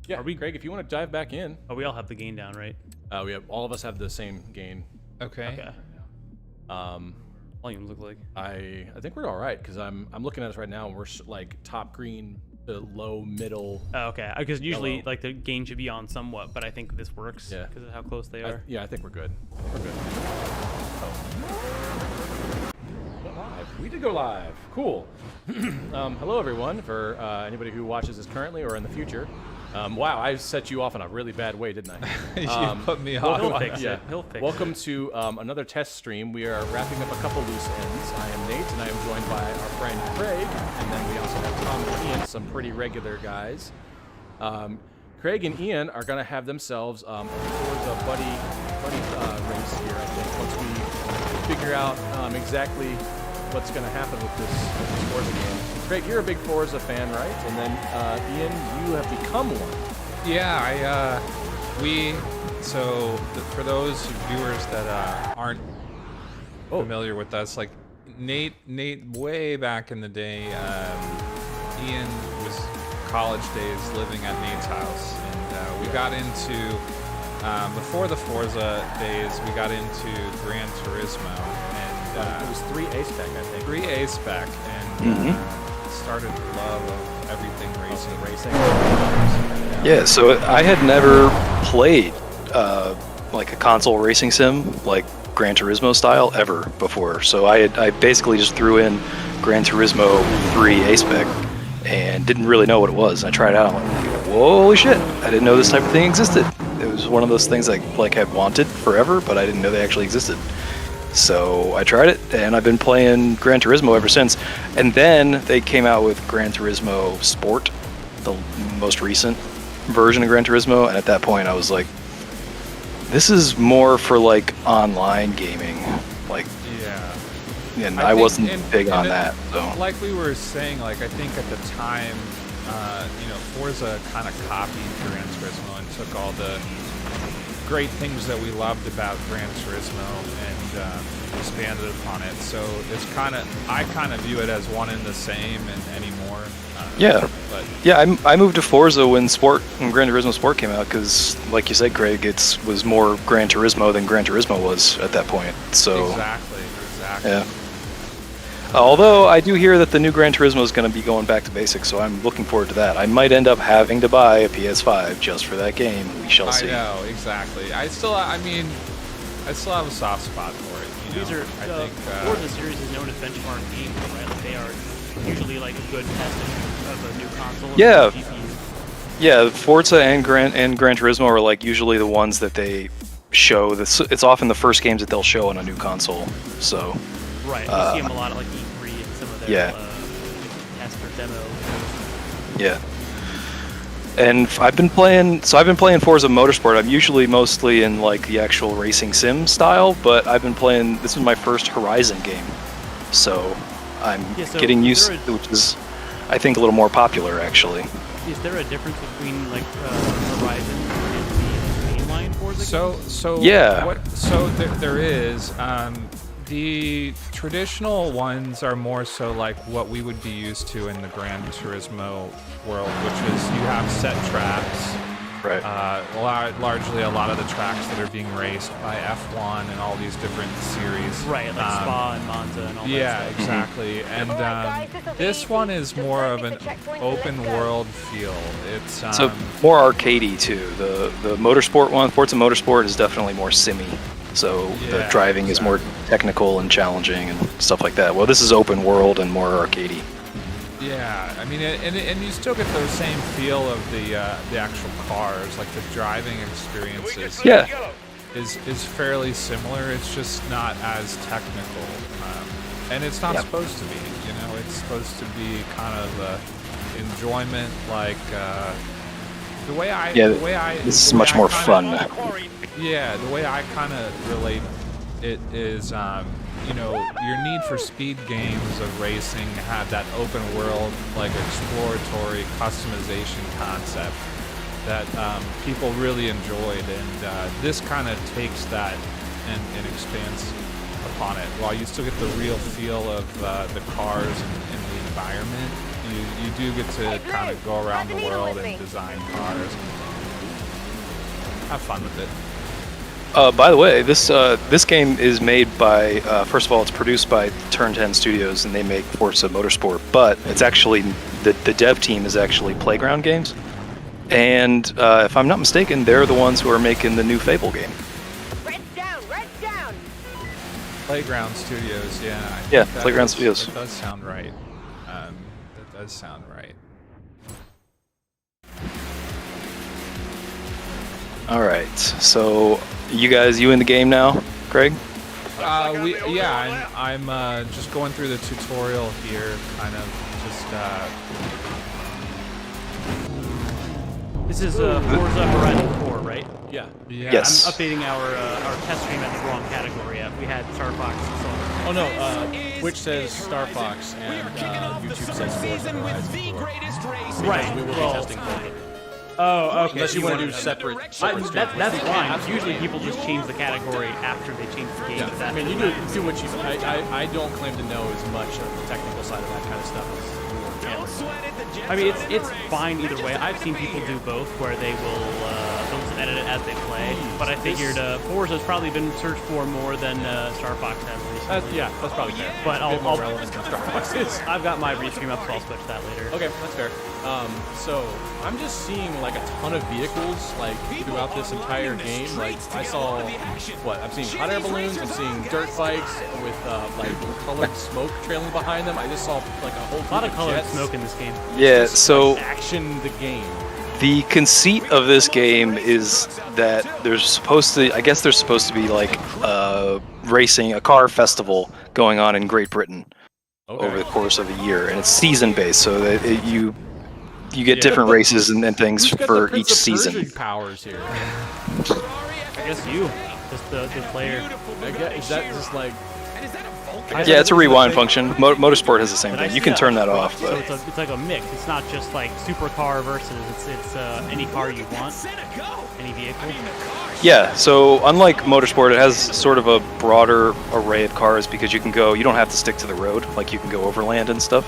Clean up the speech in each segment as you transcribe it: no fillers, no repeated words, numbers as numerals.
Yeah, Greg, if you want to dive back in. Oh, we all have the gain down, right? We have all of us have the same gain. Okay. Volumes look like. I think we're all right because I'm looking at us right now and we're like top green, low, middle. Oh, okay. Because usually yellow. like the gain should be on somewhat, but I think this works because of how close they are. I think we're good. We're good. Live. We did go live. Cool. Hello, everyone. For anybody who watches this currently or in the future. Wow, I set you off in a really bad way, didn't I? You put me off. He'll fix it. He'll fix Welcome it. to another test stream. We are wrapping up a couple loose ends. I am Nate, and I am joined by our friend Craig, and then we also have Tom and Ian, some pretty regular guys. Craig and Ian are going to have themselves a Forza buddy race here, I think, once we figure out exactly what's going to happen with this Forza game. Craig, you're a big Forza fan, right? And then Ian, you have become one. Yeah, for those viewers that aren't familiar with us, like Nate way back in the day, Ian was college days living at Nate's house, and we got into before the Forza days, we got into Gran Turismo, and it was 3 A-Spec, I think. 3 A-Spec, and started the love of everything racing. Yeah, so I had never played like a console racing sim, like Gran Turismo style, ever before. So I basically just threw in Gran Turismo 3 A-Spec and didn't really know what it was. I tried it out, and I'm like, holy shit, I didn't know this type of thing existed. It was one of those things I like had wanted forever, but I didn't know they actually existed. So I tried it, and I've been playing Gran Turismo ever since. And then they came out with Gran Turismo Sport, the most recent version of Gran Turismo, and at that point I was like, this is more for like online gaming. Like, yeah. And I wasn't big on that. So like we were saying, like I think at the time, Forza kind of copied Gran Turismo and took all the great things that we loved about Gran Turismo and expanded upon it. So it's I kind of view it as one and the same and anymore. I moved to Forza when Gran Turismo Sport came out because, like you said, Craig, it was more Gran Turismo than Gran Turismo was at that point. So exactly. Yeah. Although I do hear that the new Gran Turismo is going to be going back to basics, so I'm looking forward to that. I might end up having to buy a PS5 just for that game. We shall see. I know, exactly. I still have a soft spot for it. These are Forza series is known as benchmark games, right? Like they are usually like a good test of a new console. Yeah. GPU. Yeah, Forza and Gran Turismo are like usually the ones that they show. It's often the first games that they'll show on a new console. So. Right, you see them a lot at like E3 and some of their test or demo. Yeah. And I've been playing Forza Motorsport. I'm usually mostly in like the actual racing sim style, but I've been playing, this is my first Horizon game. So I'm getting used to it, which is, I think, a little more popular actually. Is there a difference between like Horizon and the mainline Forza game? There is. The traditional ones are more so like what we would be used to in the Gran Turismo world, which is you have set tracks. Right. Largely a lot of the tracks that are being raced by F1 and all these different series. Right, like Spa and Monza and all that Yeah, stuff. Exactly. And this one is more of an open world feel. It's so more arcadey too. The Motorsport one, Forza Motorsport, is definitely more simmy. So the driving is more technical and challenging and stuff like that. Well, this is open world and more arcadey. Yeah, I mean, and you still get the same feel of the actual cars, like the driving experience is fairly similar. It's just not as technical, and it's not supposed to be. It's supposed to be kind of enjoyment, like the way I. This is much more fun. Yeah, the way I kind of relate it is, your Need for Speed games of racing have that open world, like exploratory customization concept that people really enjoyed, and this kind of takes that and expands upon it, while you still get the real feel of the cars and the environment. You do get to kind of go around the world and design cars. Have fun with it. By the way, this game is made by, first of all, it's produced by Turn 10 Studios, and they make Forza Motorsport, but it's actually, the dev team is actually Playground Games. And if I'm not mistaken, they're the ones who are making the new Fable game. Red down, red down. Playground Studios, yeah. Yeah, Playground Studios. That does sound right. That does sound right. All right, so you in the game now, Craig? I'm just going through the tutorial here, kind of just. This is Forza Horizon 4, right? Yeah. Yes. I'm updating our test stream at the wrong category. We had Star Fox. So. Oh no, Twitch says Star Fox and YouTube says Forza Horizon 4. Right. We will be testing both. Oh, okay. Unless you want to do separate streams. That's fine. Usually people just change the category after they change the game. Yeah. I mean, you do what you. I don't claim to know as much of the technical side of that kind of stuff as you. I mean, it's fine either way. I've seen people do both, where they will they'll just edit it as they play. But I figured Forza's probably been searched for more than Star Fox has recently. Yeah, that's probably fair. But I'll relevant than Star Fox is. I've got my restream up, so I'll switch that later. Okay, that's fair. So I'm just seeing like a ton of vehicles like throughout this entire game. Like I saw, I'm seeing hot air balloons. I'm seeing dirt bikes with like colored smoke trailing behind them. I just saw like a whole lot of colored jets. smoke in this game. Yeah, Just, so like, action the game. the conceit of this game is that there's supposed to be like racing, a car festival going on in Great Britain over the course of a year, and it's season based, so that you get different races and things for each season. Powers here. I guess you, just the player. Is that just like? Yeah, it's a rewind function. Motorsport has the same thing. You can turn that off. So But it's like a mix. It's not just like supercar versus it's any car you want, any vehicle. yeah, so unlike Motorsport, it has sort of a broader array of cars because you don't have to stick to the road, like you can go overland and stuff.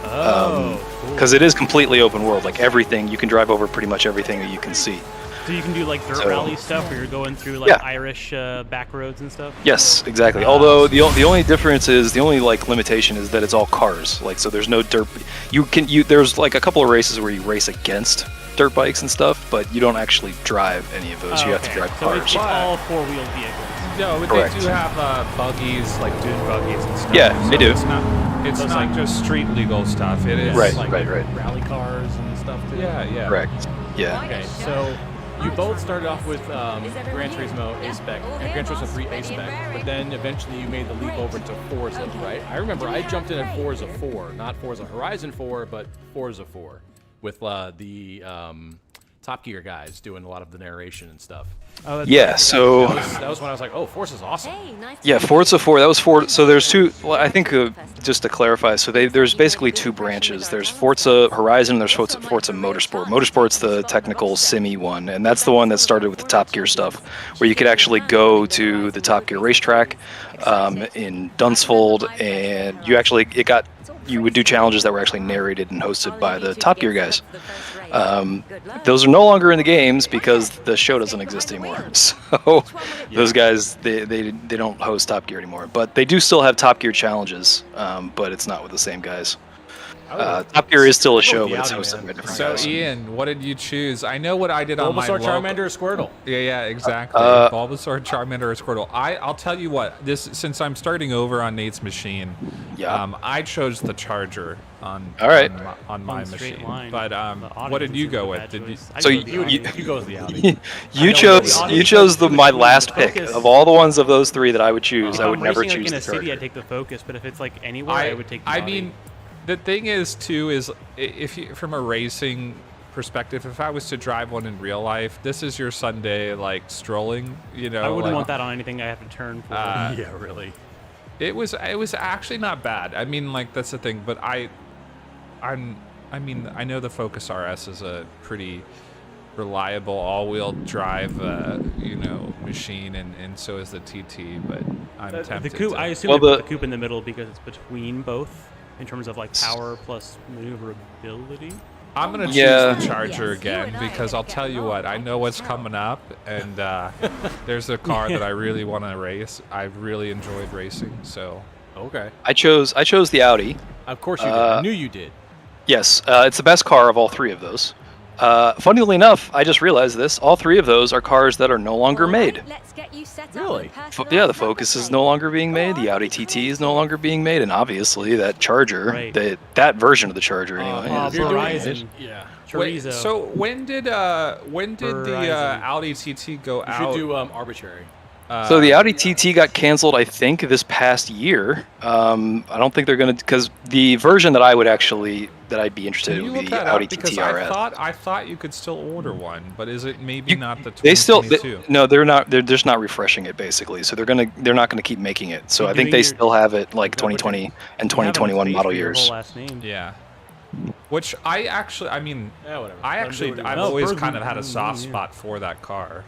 Oh, Because it is completely open world, like everything, you can drive over pretty much everything that you can see. So you can do like dirt rally stuff where you're going through like Irish back roads and stuff? Yes, exactly. Although the only difference is, the only like limitation is that it's all cars. Like, so there's no dirt. There's like a couple of races where you race against dirt bikes and stuff, but you don't actually drive any of those. You have to drive cars. So it's all four-wheel vehicles. No, but Correct. they do have buggies, like dune buggies and stuff. Yeah, they do. It's not like just street legal stuff. It is Right, like right. Rally cars and stuff too. Yeah. Correct. Yeah. Okay, so you both started off with Gran Turismo A-Spec and Gran Turismo 3 A-Spec, but then eventually you made the leap over to Forza, right? I remember I jumped in at Forza 4, not Forza Horizon 4, but Forza 4, with the Top Gear guys doing a lot of the narration and stuff. Oh, Yeah, so That was when I was like, oh, Forza's awesome. yeah, Forza 4. That was Forza. So there's two. Well, I think just to clarify, so there's basically two branches. There's Forza Horizon. There's Forza Motorsport. Motorsport's the technical simmy one, and that's the one that started with the Top Gear stuff, where you could actually go to the Top Gear racetrack in Dunsfold, and you would do challenges that were actually narrated and hosted by the Top Gear guys. Those are no longer in the games because the show doesn't exist anymore. So those guys, they don't host Top Gear anymore. But they do still have Top Gear challenges, but it's not with the same guys. Top Gear is still a show, but it's hosted by different guys. So Ian, what did you choose? I know what I did on my Bulbasaur, local. Charmander, or Squirtle. Yeah, exactly. Bulbasaur, Charmander, or Squirtle. I'll tell you what. Since I'm starting over on Nate's machine, I chose the Charger on my machine. Line. But what did you go with? So You go with the Audi. you chose my last pick of all the ones of those three that I would choose. I would never choose in the a city, Charger. I'd take the Focus, but if it's like anywhere, I would take the Audi. mean, the thing is too is if you, from a racing perspective, if I was to drive one in real life, this is your Sunday like strolling. I wouldn't want that on anything I have to turn for. Yeah, really. It was actually not bad. I mean, like that's the thing, but I know the Focus RS is a pretty reliable all-wheel drive, machine, and so is the TT. But I'm tempted. I assume they put the coupe in the middle because it's between both. in terms of like power plus maneuverability. I'm gonna choose Yeah. the Charger Yes, you again and I because are I'll gonna tell get you along what, I like know a what's charm. coming up, and there's a car that I really want to race. I've really enjoyed racing, so Okay. I chose the Audi. Of course you did. I knew you did. Yes, it's the best car of all three of those. Funnily enough, I just realized this. All three of those are cars that are no longer made. Let's get you set up Really? with personalized Yeah, the number Focus is plate. no longer being Go made. on, The Audi it's TT crazy. is no longer being made, and obviously that Charger, Right. that version of the Charger anyway. If you're doing Verizon. it, yeah. Wait, Chorizo. so when did the Verizon. Audi TT go You out? should do Arbitrary. So the Audi TT got canceled, I think, this past year. I don't think they're gonna, because the version that I'd be interested Can in you would look be that Audi up? Because TT RS. I thought you could still order one, but is it maybe not the They still, 2022? no, they're not. They're just not refreshing it basically. So they're not gonna keep making it. So You're I think doing they your- still have it like Is that what 2020 and You have 2021 enough model space for your years. whole last name. Yeah. Which I actually, I mean, Yeah, whatever. I've No, always Bergen- kind of had a soft yeah. spot for that car.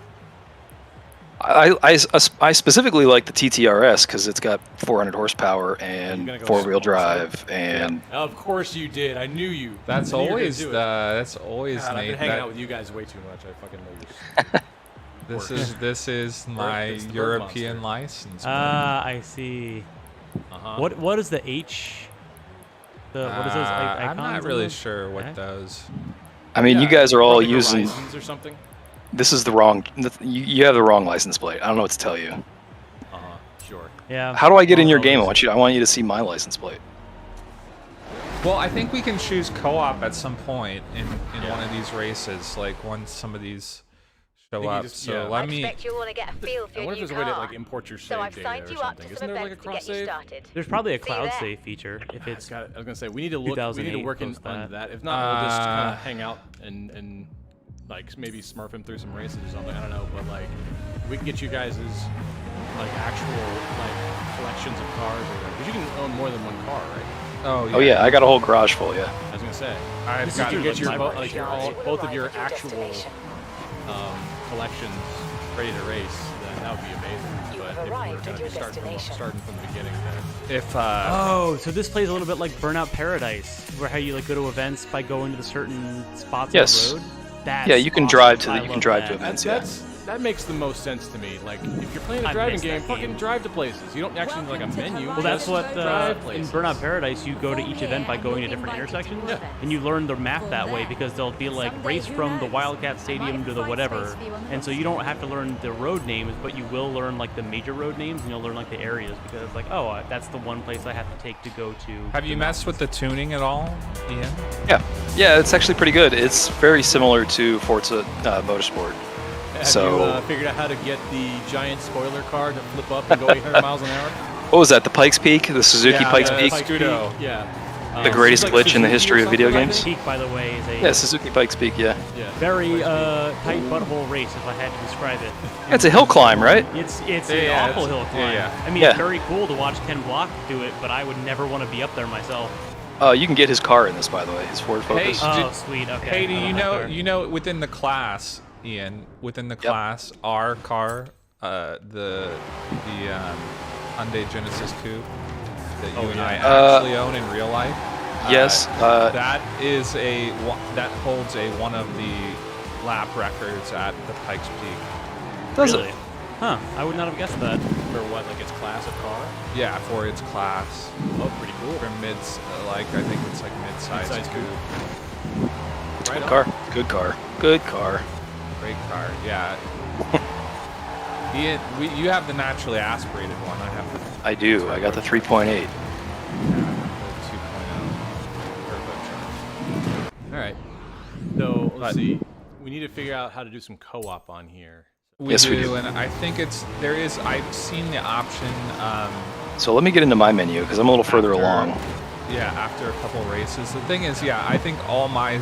I specifically like the TTRS because it's got 400 horsepower You're and gonna go four-wheel small, drive and Of course you did. I knew you. That's I knew you were gonna always do it. that's always God, I've been Nate. hanging That- out with you guys way too much. I fucking know you. this is my It's the Bird European Monster. license. Ah, I see. Uh-huh. What is the H? What is those icons? I'm not on really there? sure what Okay. those. I mean, you Yeah, guys are all probably using. Horizons or something. This is the wrong. You have the wrong license plate. I don't know what to tell you. Uh-huh. Sure. Yeah. How do I get in your Always. game? I want you to see my license plate. Well, I think we can choose co-op at some point in Yeah. one of these races, like once some of these show think you up. just- So yeah. I let me. expect you'll want to get a feel for I your wonder if new there's a way to car. like import your save So I've data signed or you up something. to Isn't some there like a events to cross get you save? started. There's probably a See you cloud there. save feature if it's. I was gonna say we need to look. We need to 2008 work post on that. that. If not, we'll just kind of hang out and like maybe smurf him through some races or something. I don't know, but like we can get you guys' like actual like collections of cars or whatever. Because you can own more than one car, right? Oh yeah, I got a whole garage full. Yeah. I was gonna say. I've If got you your get your library. like your all, both of your actual collections ready to race, then that would be amazing. You But have if we were arrived gonna at your be starting destination. from the beginning, then if Oh, so this plays a little bit like Burnout Paradise, where how you like go to events by going to the certain spots Yes. on the road. That's Yeah, you can awesome. drive to I you can love drive that. to events. Yeah. that makes the most sense to me. Like if you're playing a I driving miss game, that fucking game. drive to places. You don't actually need like a menu. Well, that's just what drive in places. Burnout Paradise you go to each event by going to different intersections, Yeah. and you learn the map that way because they'll be like race from the Wildcat Stadium to the whatever, and so you don't have to learn the road names, but you will learn like the major road names, and you'll learn like the areas because it's like, oh, that's the one place I have to take to go to. have you messed with the tuning at all, Ian? Yeah, it's actually pretty good. It's very similar to Forza Motorsport. Have So- you figured out how to get the giant spoiler car to flip up and go 800 miles an hour? What was that? The Pikes Peak, the Suzuki Yeah, Pikes the Peak. Scudo. Yeah. The greatest like glitch in the Suzuki history or of video something, I games. think? Peak, by the way, is a Yeah, Suzuki Pikes Peak. Yeah, Yeah. very tight butthole race, if I had to describe it. it's a hill climb, right? It's Yeah, an awful it's- hill climb. yeah. I mean, Yeah. it's very cool to watch Ken Block do it, but I would never want to be up there myself. You can get his car in this, by the way. His Ford Focus. Hey, Oh, sweet. Okay. Hey, do I you don't have know car. within the class, Ian, within the class, our car, the Hyundai Genesis Coupe that you and I actually own in real life. Yes. That is that holds one of the lap records at the Pikes Peak. does Really? it? Huh? I would not have guessed that. For what, like its class of car? Yeah, for its class. Oh, pretty cool. For I think it's like mid-size Mid-size coupe. Right Good on. car. Good car. Good car. Great car, yeah. Ian, you have the naturally aspirated one. I have the I do. I got the 3.8. 2.0 turbocharged. All right. So let's But- see. We need to figure out how to do some co-op on here. Yes, we do. And I think I've seen the option. So let me get into my menu because I'm a little further after- along. Yeah, after a couple races. The thing is, yeah, I think all my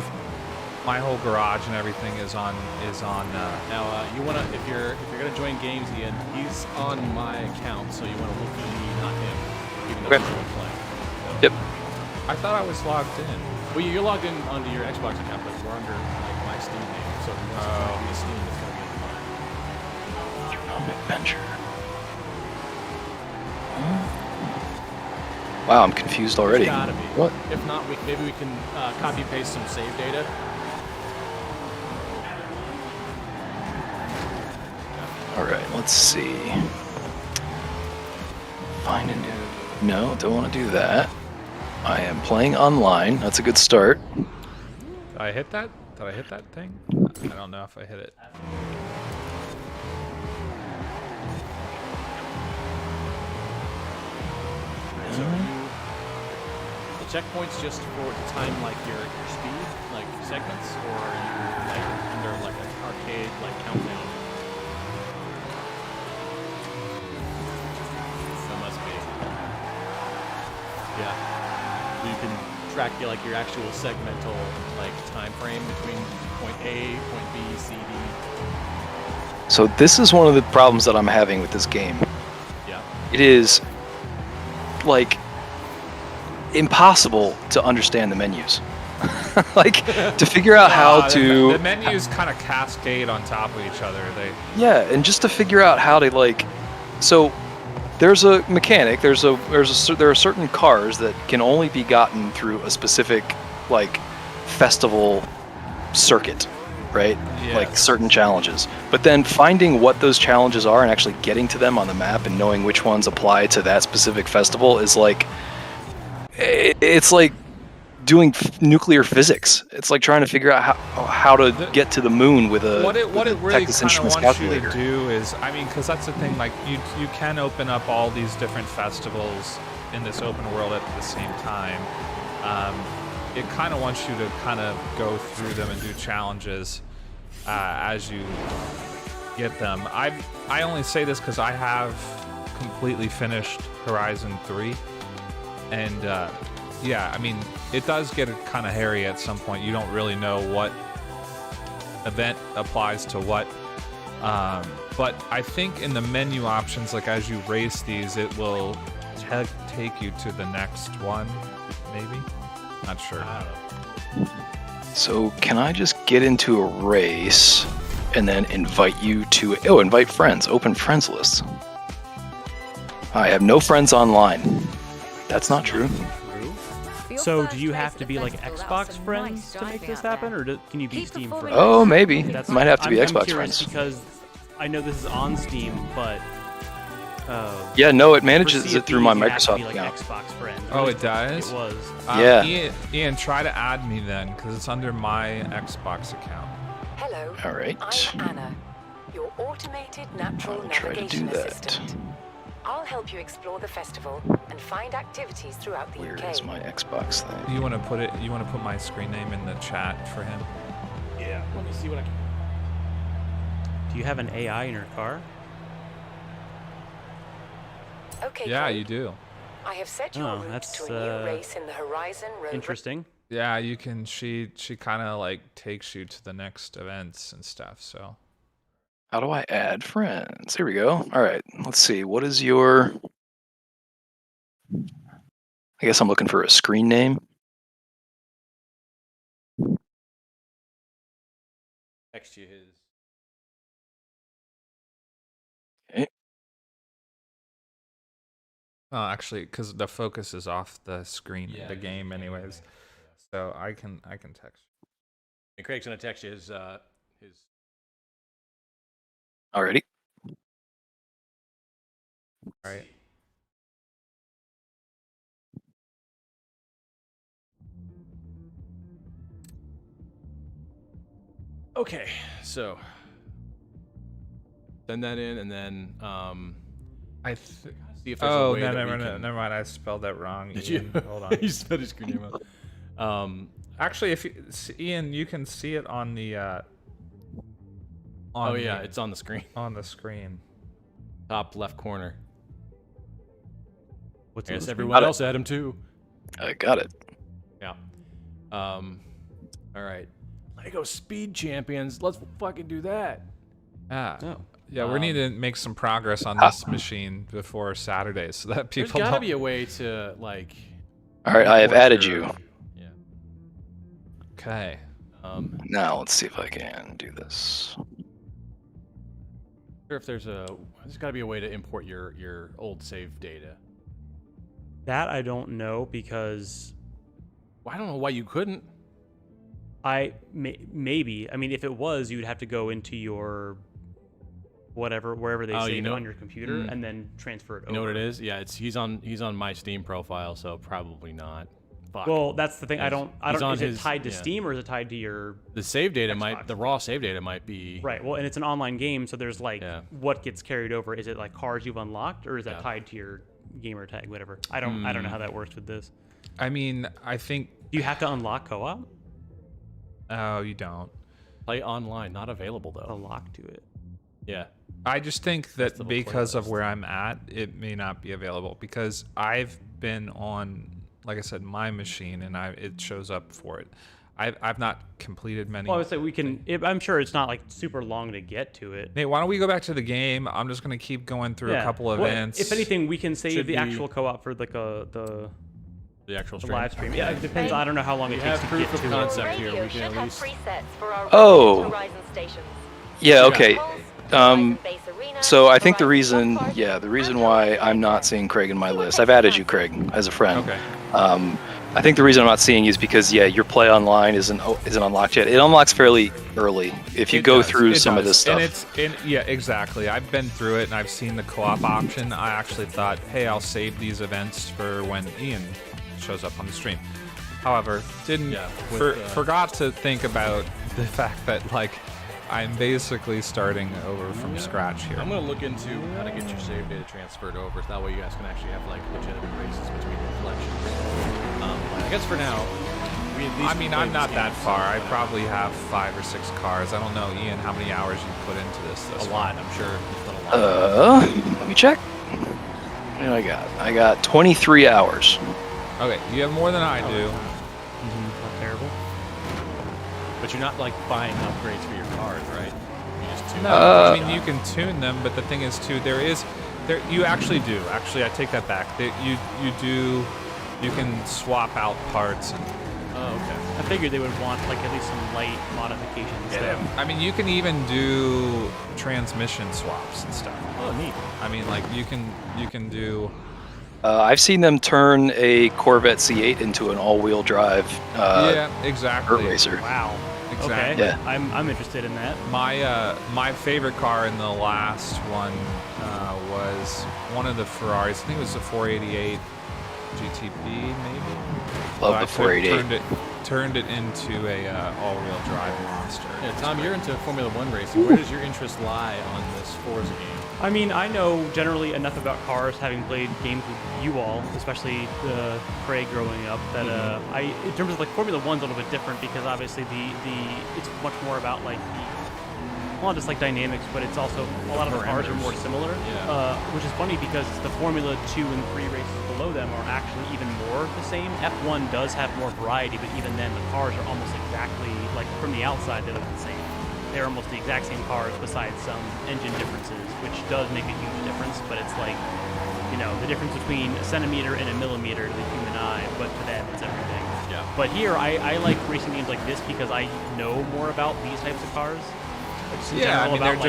whole garage and everything is on. Now, you wanna if you're gonna join games, Ian, he's on my account, so you wanna look at me, not him, even though Okay. he's the one playing. So, Yep. I thought I was logged in. Well, you're logged in onto your Xbox account, but we're under like my Steam name, so if he wants to join me Steam, it's gonna be under mine. Adventure. Wow, I'm confused already. It's gotta be. What? If not, maybe we can copy paste some save data. All right, let's see. Find a new. No, don't want to do that. I am playing online. That's a good start. Did I hit that? Did I hit that thing? I don't know if I hit it. So the checkpoints just for to time like your speed, like segments, or are you like under like an arcade like countdown? That must be. Yeah. You can track like your actual segmental like time frame between point A, point B, C, D. So this is one of the problems that I'm having with this game. Yeah. It is like impossible to understand the menus. Like to figure out how to the menus kind of cascade on top of each other. Yeah, and just to figure out how to like so there's a mechanic, there are certain cars that can only be gotten through a specific like festival circuit, right? Yes. Like certain challenges. But then finding what those challenges are and actually getting to them on the map and knowing which ones apply to that specific festival is like it's like doing nuclear physics. It's like trying to figure out how to get to the moon with a what it really Texas kind of Instruments wants you calculator. to do is, I mean, because that's the thing. Like you can open up all these different festivals in this open world at the same time. It kind of wants you to kind of go through them and do challenges as you get them. I only say this because I have completely finished Horizon 3, and yeah, I mean, it does get kind of hairy at some point. You don't really know what event applies to what. But I think in the menu options, like as you race these, it will take you to the next one, maybe? Not sure. So can I just get into a race and then invite you to invite friends, open friends list. I have no friends online. That's not true. So do you have to be like Xbox friends to make this happen, or can you be Steam friends? Oh, maybe. That's, Might have to be I'm Xbox curious friends. because I know this is on Steam, but yeah, no, it for manages it through my CFP, you have to Microsoft be, like, account. Xbox friends. Oh, Really? it does? It was. Yeah. Ian, try to add me then, because it's under my Xbox account. Hello. All right. I'm Anna, your automated natural I'll try to do navigation that. assistant. I'll help you explore the festival and find activities throughout the Where UK. is my Xbox thing? You want to put it? You want to put my screen name in the chat for him? Yeah. Let me see what I can. Do you have an AI in your car? Okay. Yeah, Craig, you do. I have set your Oh, route that's, to a new race in the Horizon Road. Interesting. Yeah, you can. She kind of like takes you to the next events and stuff. So How do I add friends? Here we go. All right. Let's see. What is your... I guess I'm looking for a screen name. Text you his. Okay. actually, because the focus is off the screen, Yeah, the game, anyways. So I can text. And Craig's gonna text you his his. Alrighty. All right. Okay, so send that in, and then I. see if there's a Oh way no, that never, we can... never mind. I spelled that wrong. Did Ian. you? Hold on. You spelled his screen name out. Actually, if you, Ian, you can see it on the. Oh yeah, it's on the screen, on the screen. top left corner. What's I on guess the screen? everyone else had him too. I got it. Yeah. All right. Lego Speed Champions. Let's fucking do that. Ah. Oh. Yeah, we need to make some progress on this machine before Saturday, so that There's people gotta don't. be a way to like. All right, I have import added your- you. Yeah. Okay. Now let's see if I can do this. Or if there's gotta be a way to import your old save data. That I don't know because Well, I don't know why you couldn't. maybe. I mean, if it was, you'd have to go into your wherever they save it on your computer and then transfer it over. You know what it is? Yeah, he's on my Steam profile, so probably not. Fuck. Well, that's the thing. I don't. Is it his, tied to Steam or is it tied to your? The save data Xbox? the raw save data might be. Right. Well, and it's an online game, so there's like what gets carried over. Is it like cars you've unlocked, or is that tied to your gamer tag, whatever? I don't know how that works with this. I mean, I think. Do you have to unlock co-op? Oh, you don't. Play online, not available though. A lock to it. Yeah. I just think that because of where I'm at, it may not be available because I've been on, like I said, my machine, and it shows up for it. I've not completed many. Well, I would say we can. I'm sure it's not like super long to get to it. Nate, why don't we go back to the game? I'm just gonna keep going through a couple events. If anything, we can save the actual co-op for like the actual stream. live stream. Yeah, it depends. I don't know how long it takes to get to concept Radio here. We should can at have least. presets for our Oh. Horizon stations. Yeah, okay. Horizon Base Arena, So I think the Horizon reason, Golf Cart, the reason why I'm not seeing Craig in my list, I've added you, Craig, as a friend. Okay. I think the reason I'm not seeing you is because, your play online isn't unlocked yet. It unlocks fairly early if you It go does, through it some of does. this stuff. Yeah, exactly. I've been through it and I've seen the co-op option. I actually thought, hey, I'll save these events for when Ian shows up on the stream. However, forgot to think about the fact that I'm basically starting over from scratch here. I'm gonna look into how to get your save data transferred over, so that way you guys can actually have legitimate races between your collections. I guess for now, we at least. I mean, I'm not that far. I probably have 5 or 6 cars. I don't know, Ian, how many hours you put into this. A lot, I'm sure. You've done a lot. Let me check. What do I got? I got 23 hours. Okay, you have more than I do. Not terrible. But you're not buying upgrades for your cars, right? You just tune No, them. I mean, you can tune them, but the thing is, too, you actually do. Actually, I take that back. You can swap out parts. Oh, okay. I figured they would want at least some light modifications. Yeah. I mean, you can even do transmission swaps and stuff. Oh, neat. I mean, you can do. I've seen them turn a Corvette C8 into an all-wheel drive Yeah, exactly. dirt racer. Wow. Exactly. Okay. Yeah. I'm interested in that. My favorite car in the last one was one of the Ferraris. I think it was the 488 GTB, maybe. Love the 488. Turned it into a all-wheel drive monster. Yeah, Tom, you're into Formula One racing. Where does your interest lie on this Forza game? I mean, I know generally enough about cars, having played games with you all, especially Craig growing up. That in terms of Formula One's a little bit different because obviously it's much more about not just dynamics, but it's also a lot of the cars are more similar. Yeah. Which is funny because the Formula 2 and 3 races below them are actually even more the same. F1 does have more variety, but even then the cars are almost exactly from the outside they look the same. They're almost the exact same cars besides some engine differences, which does make a huge difference, but it's the difference between a centimeter and a millimeter to the human eye, but to them it's everything. Yeah. But here, I like racing games like this because I know more about these types of cars. Just in Yeah, I general mean, about,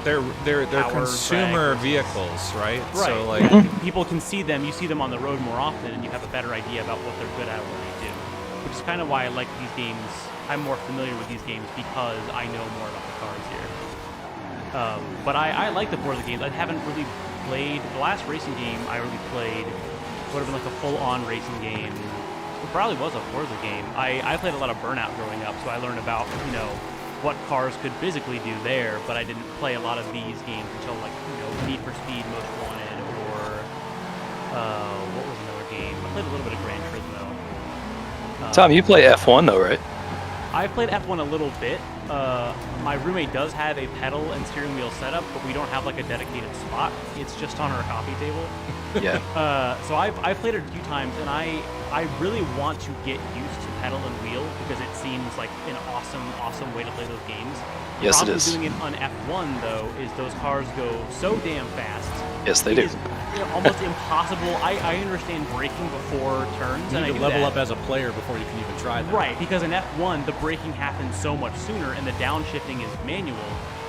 they're just they're power, consumer drag, vehicles, right? Right. So people can see them. You see them on the road more often, and you have a better idea about what they're good at or what they do. Which is kind of why I like these games. I'm more familiar with these games because I know more about the cars here. But I like the Forza games. I haven't really played the last racing game I really played. Would have been a full-on racing game. It probably was a Forza game. I played a lot of Burnout growing up, so I learned about what cars could physically do there, but I didn't play a lot of these games until Need for Speed Most Wanted or what was another game? I played a little bit of Gran Turismo. Tom, you play F1 though, right? I've played F1 a little bit. My roommate does have a pedal and steering wheel setup, but we don't have a dedicated spot. It's just on our coffee table. Yeah. So I've played it a few times, and I really want to get used to pedal and wheel because it seems like an awesome way to play those games. The Yes, it problem is. doing it on F1 though is those cars go so damn fast. Yes, they do. almost impossible. I understand braking before turns, You and I need to do level that. up as a player before you can even try that. Right, because in F1, the braking happens so much sooner, and the downshifting is manual,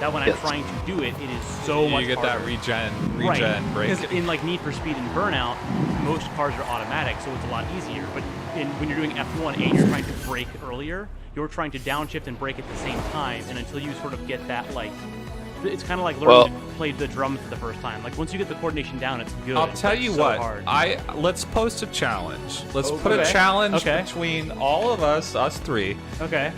that when I'm trying to do it, it is so much You get harder. that regen Right, break. because in like Need for Speed and Burnout, most cars are automatic, so it's a lot easier. But when you're doing F1 and you're trying to brake earlier, you're trying to downshift and brake at the same time, and until you sort of get that, like, it's kind of like learning to play the drums for the first time. Like, once you get the coordination down, it's good. I'll tell you so what. hard. Let's post a challenge. Let's put a Okay. challenge Okay. between all of us three. Okay.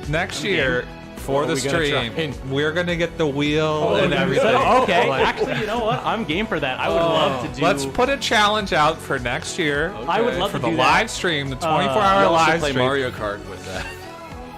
Next year for What the are we gonna stream, try? we're gonna get the wheel and everything. Okay, Like, actually, you know what? I'm game for that. I would love to do. let's put a challenge out for next year. I would love for to the do that. live stream, the 24-hour I also live play stream. Mario Kart with that.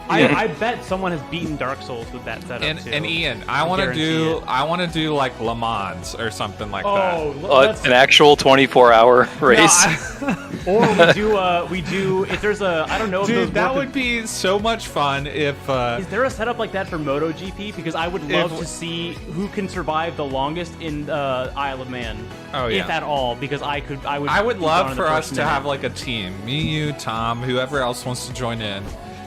I bet someone has beaten Dark Souls with that setup too. And Ian, I want to do like Le Mans or something like that. let's An actual 24-hour race. or we do if there's a I don't know if those Dude, that work would be so much fun if. Is there a setup like that for MotoGP? Because I would love to see who can survive the longest in Isle of Man. Oh, yeah. If at all, because I would love be gone in for the us first to have minute. like a team. Me, you, Tom, whoever else wants to join in.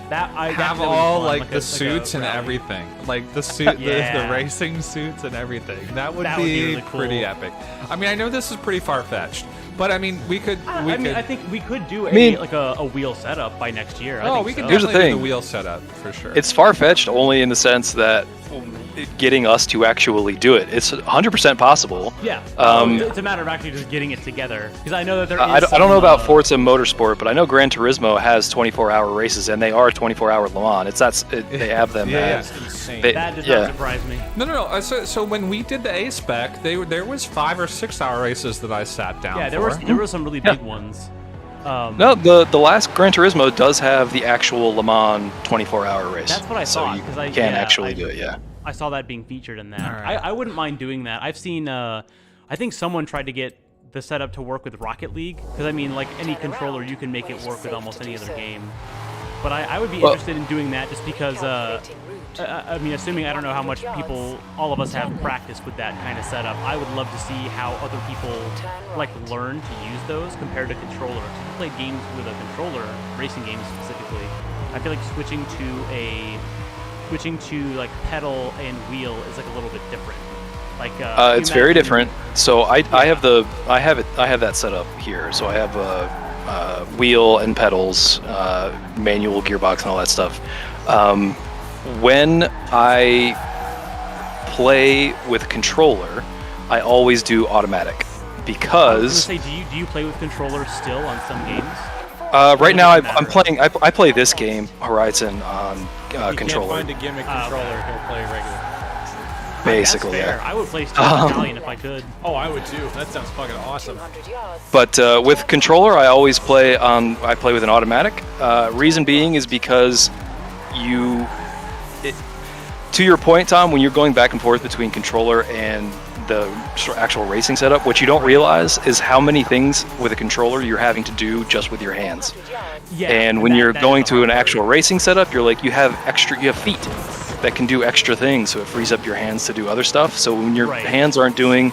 that Have would be all fun, like the a suits and rally. everything, like the suit, Yeah. the racing suits and everything. That would That would be be really cool. pretty epic. I mean, I know this is pretty far fetched, but I mean, we could. I think we could do a wheel setup by next year. I Oh, think we could so. Here's the definitely do thing. the wheel setup for sure. It's far-fetched only in the sense that getting us to actually do it. It's 100% possible. Yeah. It's a matter of actually just getting it together. Because I know that there is I don't know about some, Forza Motorsport, but I know Gran Turismo has 24-hour races, and they are 24-hour Le Mans. They have them. Yeah, That's insane. that does not surprise me. No. So when we did the A spec, there was 5 or 6 hour races that I sat down. Yeah, there for. were some really big ones. No, the last Gran Turismo does have the actual Le Mans 24-hour race. That's what I so thought. you 'Cause I can actually do it, yeah. I saw that being featured in that. All right. I wouldn't mind doing that. I've seen, I think someone tried to get the setup to work with Rocket League. Because, I mean, like any controller, you can make it work with almost any other game. But I would be interested in doing that just because, I mean, assuming I don't know how much all of us have practice with that kind of setup, I would love to see how other people, like, learn to use those compared to controller. If you played games with a controller, racing games specifically, I feel like switching to like pedal and wheel is like a little bit different. Like It's very different. So I have that set up here. So I have a wheel and pedals, manual gearbox, and all that stuff. When I play with controller, I always do automatic I was because gonna say, do you play with controllers still on some games? right now doesn't I'm matter. playing. I play this game Horizon on controller. If you can't find a gimmick controller, he'll play regular. Basically, That's fair. yeah. I would play Star Battalion if I could. Oh, I would too. That sounds fucking awesome. 200 yards. But with controller, I always play with an automatic. Reason being is because to your point, Tom, when you're going back and forth between controller and the actual racing setup, what you don't realize is how many things with a controller you're having to do just with your hands. Yeah. And when that- you're that going is a to an hard actual part. racing setup, you're like you have feet that can do extra things, so it frees up your hands to do other stuff. So when your Right. hands aren't doing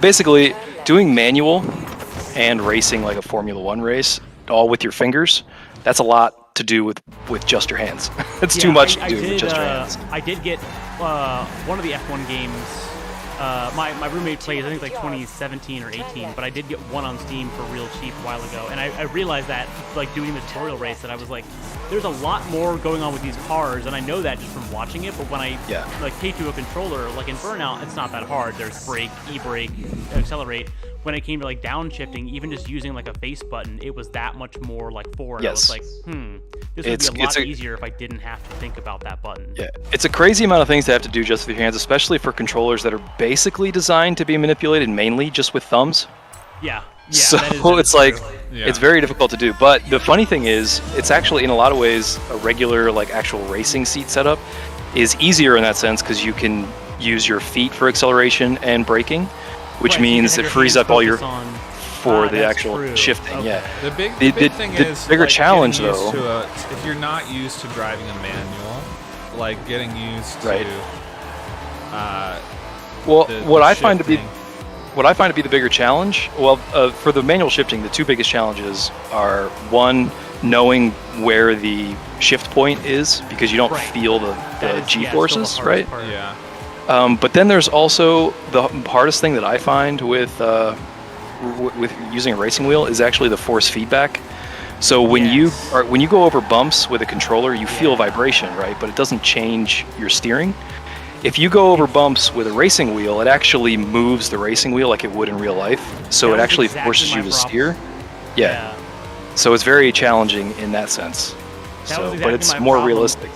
basically doing manual and racing like a Formula One race, all with your fingers, that's a lot to do with just your hands. It's too much to do with just your hands. I did get one of the F1 games. My roommate plays, I think, like 2017 or 18, but I did get one on Steam for real cheap a while ago, and I realized that, like, doing the tutorial race, that I was like, there's a lot more going on with these cars, and I know that just from watching it, but when I, like, take to a controller, like in Burnout, it's not that hard. There's brake, e-brake, accelerate. When it came to, like, downshifting, even just using, like, a face button, it was that much more, like, forward. Yes. I was like, this would be a lot easier if I didn't have to think about that button. Yeah, it's a crazy amount of things to have to do just with your hands, especially for controllers that are basically designed to be manipulated mainly just with thumbs. Yeah. So that is it's like true. it's very difficult to do. But the funny thing is, it's actually in a lot of ways a regular like actual racing seat setup is easier in that sense because you can use your feet for acceleration and braking, which Right, so you means can it have frees hands up all your focus on- for the that's actual true. shifting. Okay. Yeah. The big The thing the is bigger like, challenge getting used though. to if you're not used to driving a manual, like getting used to Right. uh, Well, the what I find to be shifting. what I find to be the bigger challenge, well, for the manual shifting, the two biggest challenges are one, knowing where the shift point is because you don't feel the G-forces, right? Yeah. But then there's also the hardest thing that I find with using a racing wheel is actually the force feedback. So when you go over bumps with a controller, you feel vibration, right? But it doesn't change your steering. If you go over bumps with a racing wheel, it actually moves the racing wheel like it would in real life. So it actually forces you to steer. Yeah. So it's very challenging in that sense. But it's more realistic.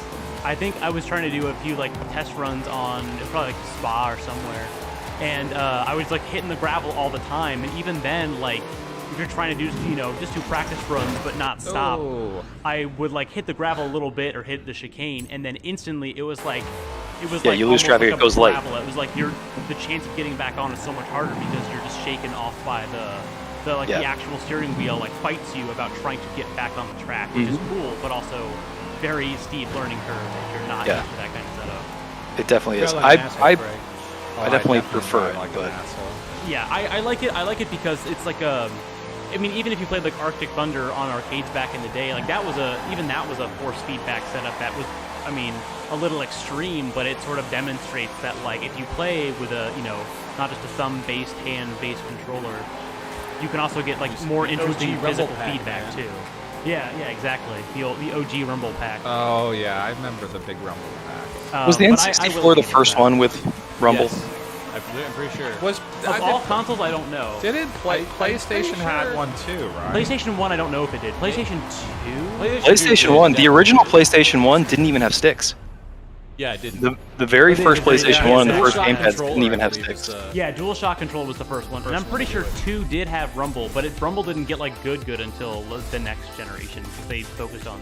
I think I was trying to do a few like test runs on probably like Spa or somewhere, and I was like hitting the gravel all the time. And even then, like if you're trying to do just do practice runs but not stop, I would like hit the gravel a little bit or hit the chicane, and then instantly it was like. Yeah, you lose traffic, like it goes light. It was like the chance of getting back on is so much harder because you're just shaken off by the actual steering wheel like fights you about trying to get back on the track, which is cool, but also very steep learning curve if you're not used to that kind of setup. It definitely is. I definitely prefer it, but yeah, I like it. I like it because it's like a. I mean, even if you played like Arctic Thunder on arcades back in the day, like that was a force feedback setup that was, I mean, a little extreme, but it sort of demonstrates that like if you play with a not just a thumb-based, hand-based controller, you can also get like more interesting physical feedback too. Yeah, exactly. The OG Rumble Pack. Oh yeah, I remember the big Rumble Pack. Was the N64 the first one with Rumble? Yes. I'm pretty sure. Of all consoles, I don't know. Didn't PlayStation had one too, right? PlayStation 1, I don't know if it did. PlayStation 2? PlayStation 1, the original PlayStation 1 didn't even have sticks. Yeah, it didn't. The very first PlayStation 1 and the first gamepads didn't even have sticks. Yeah, DualShock Control was the first one. And I'm pretty sure 2 did have Rumble, but Rumble didn't get like good until the next generation because they focused on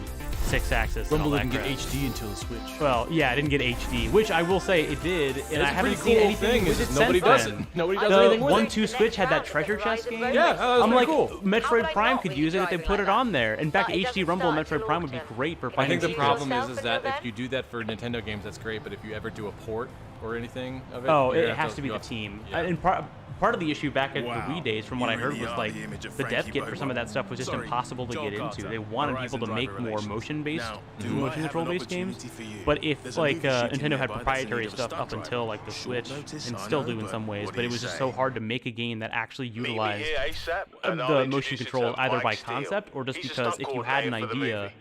6-axis. Rumble didn't get HD until the Switch. Well, yeah, it didn't get HD, which I will say it did, and I haven't pretty seen cool anything with it nobody since does then. it. Nobody does anything with it. The 1-2 Switch had that treasure chest game. Yeah, that was I'm pretty like, cool. Metroid Prime could use it if they put it on there. In fact, HD Rumble and Metroid Prime would be great for I finding think the secrets. problem is that if you do that for Nintendo games, that's great, but if you ever do a port or anything of it, Oh, you're it gonna have has to be the team. Yeah. And part of the issue back at the Wii days, from what I heard, was like the dev kit for some of that stuff was just impossible to get into. They wanted people to make more motion control-based games. But if like Nintendo had proprietary stuff up until like the Switch, and still do in some ways, but it was just so hard to make a game that actually utilized the motion control either by concept or just because if you had an idea,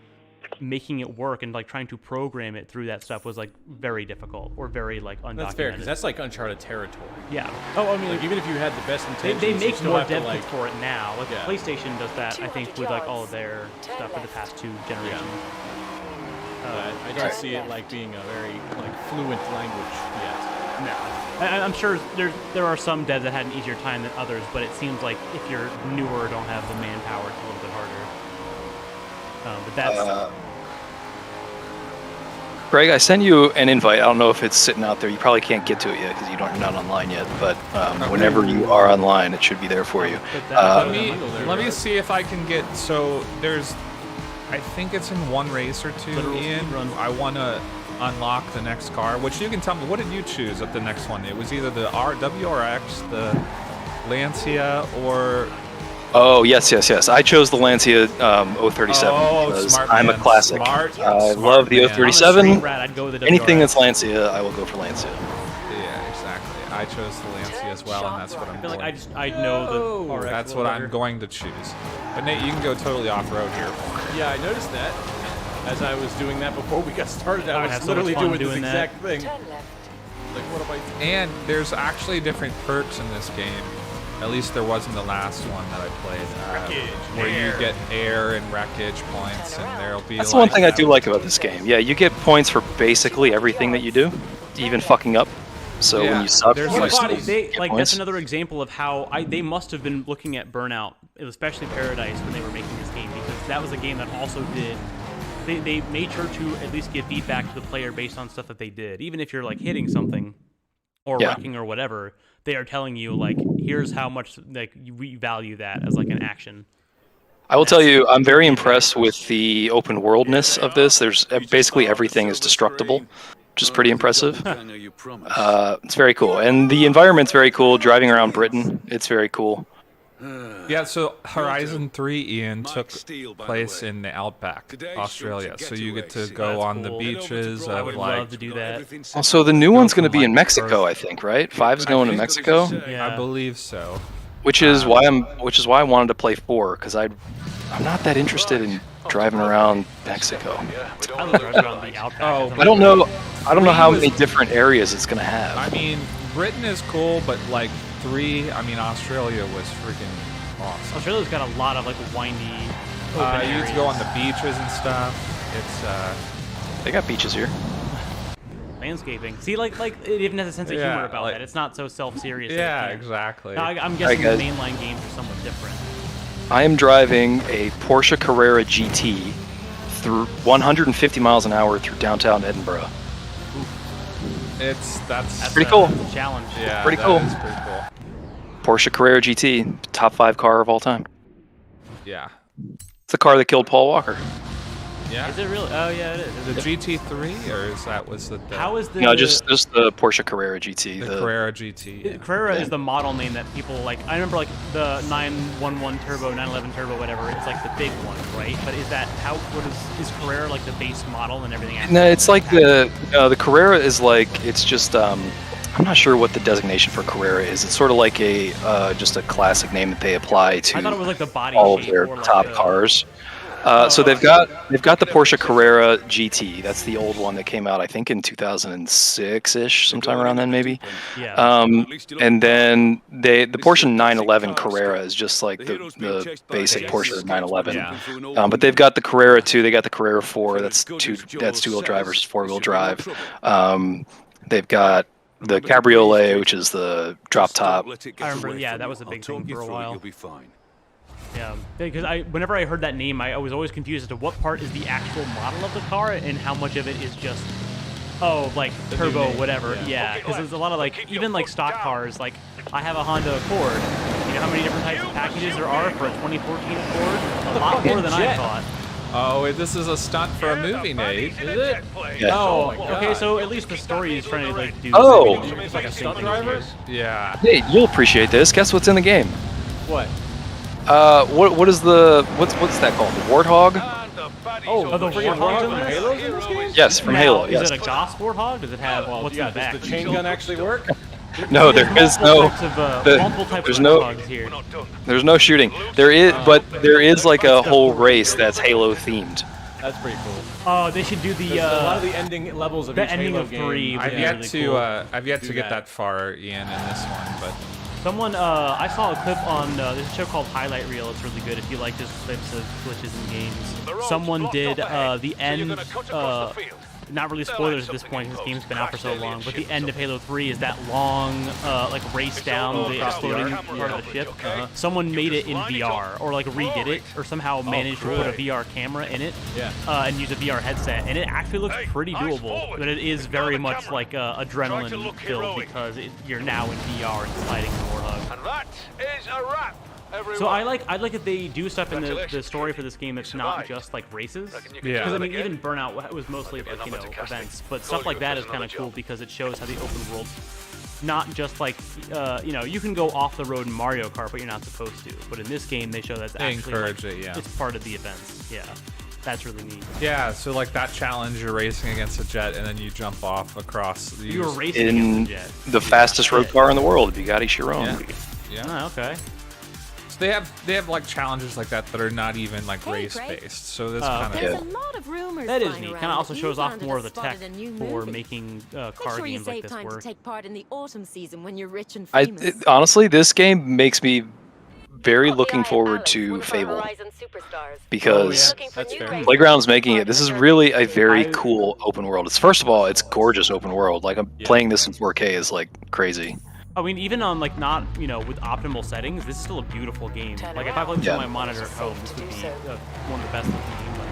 making it work and like trying to program it through that stuff was like very difficult or very like undocumented. That's fair, because that's like uncharted territory. Yeah. Oh, I mean, Like, even if you had the best intentions, they you make still more have to, dev like, kits for it now. Like Yeah. PlayStation does that, I think, with like all of their stuff for the past 2 generations. I don't see it like being a very like fluent language yet. No. I'm sure there are some devs that had an easier time than others, but it seems like if you're newer or don't have the manpower, it's a little bit harder. But that's... Greg, I sent you an invite. I don't know if it's sitting out there. You probably can't get to it yet because you're not online yet. But whenever you are online, it should be there for you. Let me see if I can get. So there's, I think it's in one race or two. Ian, I want to unlock the next car. Which you can tell me. What did you choose at the next one? It was either the WRX, the Lancia, or. Oh, yes. I chose the Lancia 037 because I'm a classic. I love the 037. Anything that's Lancia, I will go for Lancia. Yeah, exactly. I chose the Lancia as well, and that's what I'm going. I know the RX. That's what I'm going to choose. But Nate, you can go totally off-road here. Yeah, I noticed that. As I was doing that before we got started, I was literally doing this exact thing. Like, what am I doing? And there's actually different perks in this game. At least there was in the last one that I played, where you get air and wreckage points, and there'll be. That's the one thing I do like about this game. Yeah, you get points for basically everything that you do, even fucking up. So when you suck, you still get points. That's another example of how they must have been looking at Burnout, especially Paradise, when they were making this game, because that was a game that also did. They made sure to at least give feedback to the player based on stuff that they did, even if you're like hitting something or wrecking or whatever. They are telling you, like, here's how much like we value that as like an action. I will tell you, I'm very impressed with the open worldness of this. There's basically everything is destructible, which is pretty impressive. It's very cool, and the environment's very cool. Driving around Britain, it's very cool. Yeah, so Horizon 3, Ian, took place in the Outback, Australia. So you get to go on the beaches I of would like. love to do that. Also, the new one's going to from, be in like, Mexico, Perth. I think, right? 5's going to Mexico, Yeah. I believe so. which is why I wanted to play 4, because I'm not that interested in driving around Mexico. I love driving around the Outback. Oh, I don't know how many different areas it's going to have. I mean, Britain is cool, but like 3, I mean, Australia was freaking awesome. Australia's got a lot of like windy, open You get to go on the areas. beaches and stuff. It's They got beaches here. Landscaping. See, like it even has a sense of Yeah, humor about like- that. It's not so self-serious. yeah, that it can't. exactly. Now, I'm guessing guys. the mainline games are somewhat different. I am driving a Porsche Carrera GT through 150 miles an hour through downtown Edinburgh. That's Pretty cool. That's a challenge. yeah, pretty that cool. is pretty cool. Porsche Carrera GT, top 5 car of all time. Yeah. It's the car that killed Paul Walker. Yeah. Is it really? Oh yeah, it is. The GT3, or is that was the How is the? No, just the Porsche Carrera GT. the Carrera GT? Yeah. Carrera is the model name that people like. I remember like the 911 Turbo, 911 Turbo, whatever. It's like the big one, right? But is that how? What is Carrera like the base model and everything? No, it's like the Carrera is like, it's just I'm not sure what the designation for Carrera is. It's sort of like a just a classic name that they apply to I thought it was like the body all of shape their or like top the- cars. So they've got the Porsche Carrera GT. That's the old one that came out, I think, in 2006-ish, sometime around then, maybe. Yeah. And then the Porsche 911 Carrera is just like the basic Porsche 911. Yeah. But they've got the Carrera 2, they got the Carrera 4. That's two-wheel drive versus four-wheel drive. They've got the Cabriolet, which is the drop top. I remember. Yeah, that was a big thing for a while. Yeah, because whenever I heard that name, I was always confused as to what part is the actual model of the car and how much of it is just, like turbo, whatever. Yeah, because there's a lot of like, even like stock cars. Like I have a Honda Accord. You know how many different types of packages there are for a 2014 Accord? A lot more than I thought. Oh, this is a stunt for a movie, Nate. Is it? Yeah. Oh, okay. So at least the story is trying to like do. Oh. It's like a stunt driver. Yeah. Hey, you'll appreciate this. Guess what's in the game? What? What's that called? The Warthog? Oh, the freaking hogs in there? Halos in this game? Yes, from Now, Halo. Is Yes. it a Goss Warthog? Does it have what's in the back? Does the chain gun actually work? No, there is no. multiple types there's of no. Warthogs here. There's no shooting. There is, but there is like a whole race that's Halo themed. That's pretty cool. Oh, they should do the A lot of the ending levels of the each ending Halo of game. 3 would I've be yet really to cool. I've yet to Do get that. that far, Ian, in this one, but Someone, I saw a clip on there's a show called Highlight Reel. It's really good if you like just clips of glitches in games. Someone did the end, not really spoilers at this point because this game's been out for so long, but the end of Halo 3 is that long, like race down the exploding part of the ship. Someone made it in VR, or like redid it, or somehow managed to put a VR camera in it, and use a VR headset, and it actually looks pretty doable, but it is very much like adrenaline filled because you're now in VR and sliding the Warthog. And that is a wrap. So I like that they do stuff in the story for this game that's not just like races. Yeah. Because I mean, even Burnout was mostly like events, but stuff like that is kind of cool because it shows how the open world, not just like you can go off the road in Mario Kart, but you're not supposed to. But in this game, they show that's They actually encourage like, it, yeah. it's part of the events. Yeah, that's really neat. yeah. So like that challenge, you're racing against a jet, and then you jump off across. You were racing In against a jet. the fastest road car in the world, Bugatti Chiron. Yeah. Oh, okay. So they have like challenges like that are not even like race based. So that's kind of There's a lot of rumors That is flying neat. around Kind of also that shows you off found more of and the spotted tech a new for movie. making Make car sure you games like save this time work. to take part in the autumn season when you're rich and I famous. honestly, this game makes me very looking forward to Fable because That's fair. Playground's making it. This is really a very cool open world. It's first of all, it's gorgeous open world. Like I'm playing this in 4K is like crazy. I mean, even on like not with optimal settings, this is still a beautiful game. Like if I played this on my monitor at home, this would be one of the best looking games on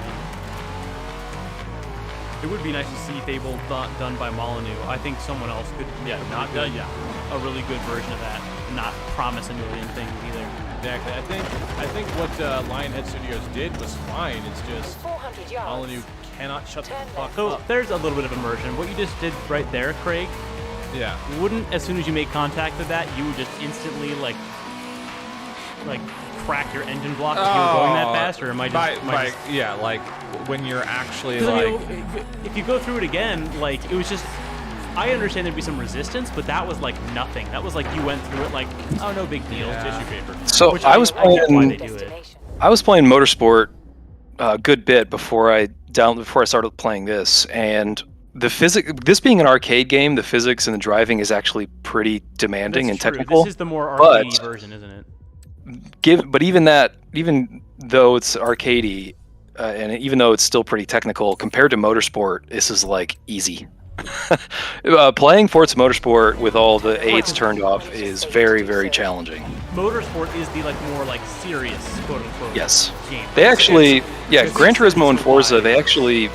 it. It would be nice to see Fable done by Molyneux. I think someone else could not done a really good version of that, and not promise a million things either. Exactly. I think what Lionhead Studios did was fine. It's just Molyneux cannot shut the fuck So up. there's a little bit of immersion. What you just did right there, Craig, Yeah. wouldn't, as soon as you make contact with that, you would just instantly like crack your engine block if you were going that fast, or am I just... Yeah, like when you're actually 'Cause, I like. mean, if you go through it again, like it was just... I understand there'd be some resistance, but that was like nothing. That was like you went through it like, oh, no big deal, tissue paper. So Which I was I get why they playing. do it. I was playing Motorsport a good bit before I started playing this, and this being an arcade game, the physics and the driving is actually pretty demanding That's and true. technical. This is the more but arcade version, isn't it? Even though it's arcadey, and even though it's still pretty technical compared to Motorsport, this is like easy. Playing Forza Motorsport with all the aids turned off is very, very challenging. Motorsport is the like more like serious quote unquote Yes. game. They actually, Gran Turismo and Forza, they actually,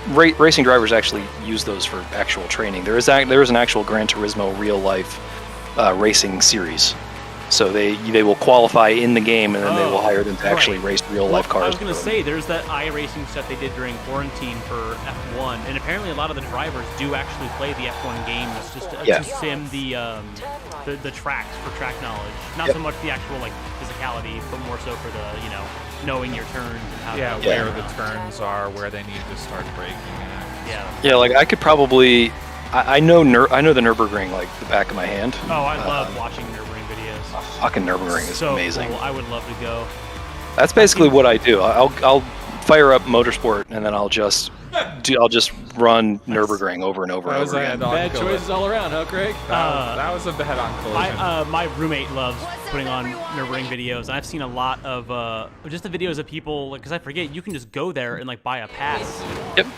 racing drivers actually use those for actual training. There is an actual Gran Turismo real life racing series. So they will qualify in the game, and then they will hire them to actually race real life cars. I was going to say, there's that iRacing stuff they did during quarantine for F1, and apparently a lot of the drivers do actually play the F1 games just to sim the tracks for track knowledge. Not so much the actual like physicality, but more so for the knowing your turns and how to Where the turns are, where they need to start braking. Yeah, like I could probably, I know the Nürburgring like the back of my hand. Oh, I love watching Nürburgring videos. Fucking Nürburgring is so amazing. Cool. I would love to go. That's basically what I do. I'll fire up Motorsport, and then I'll just run Nürburgring over and over and over again. Bad choices all around, huh, Craig? That was a bad on collision. My roommate loves putting on Nürburgring videos, and I've seen a lot of just the videos of people, because I forget, you can just go there and like buy a pass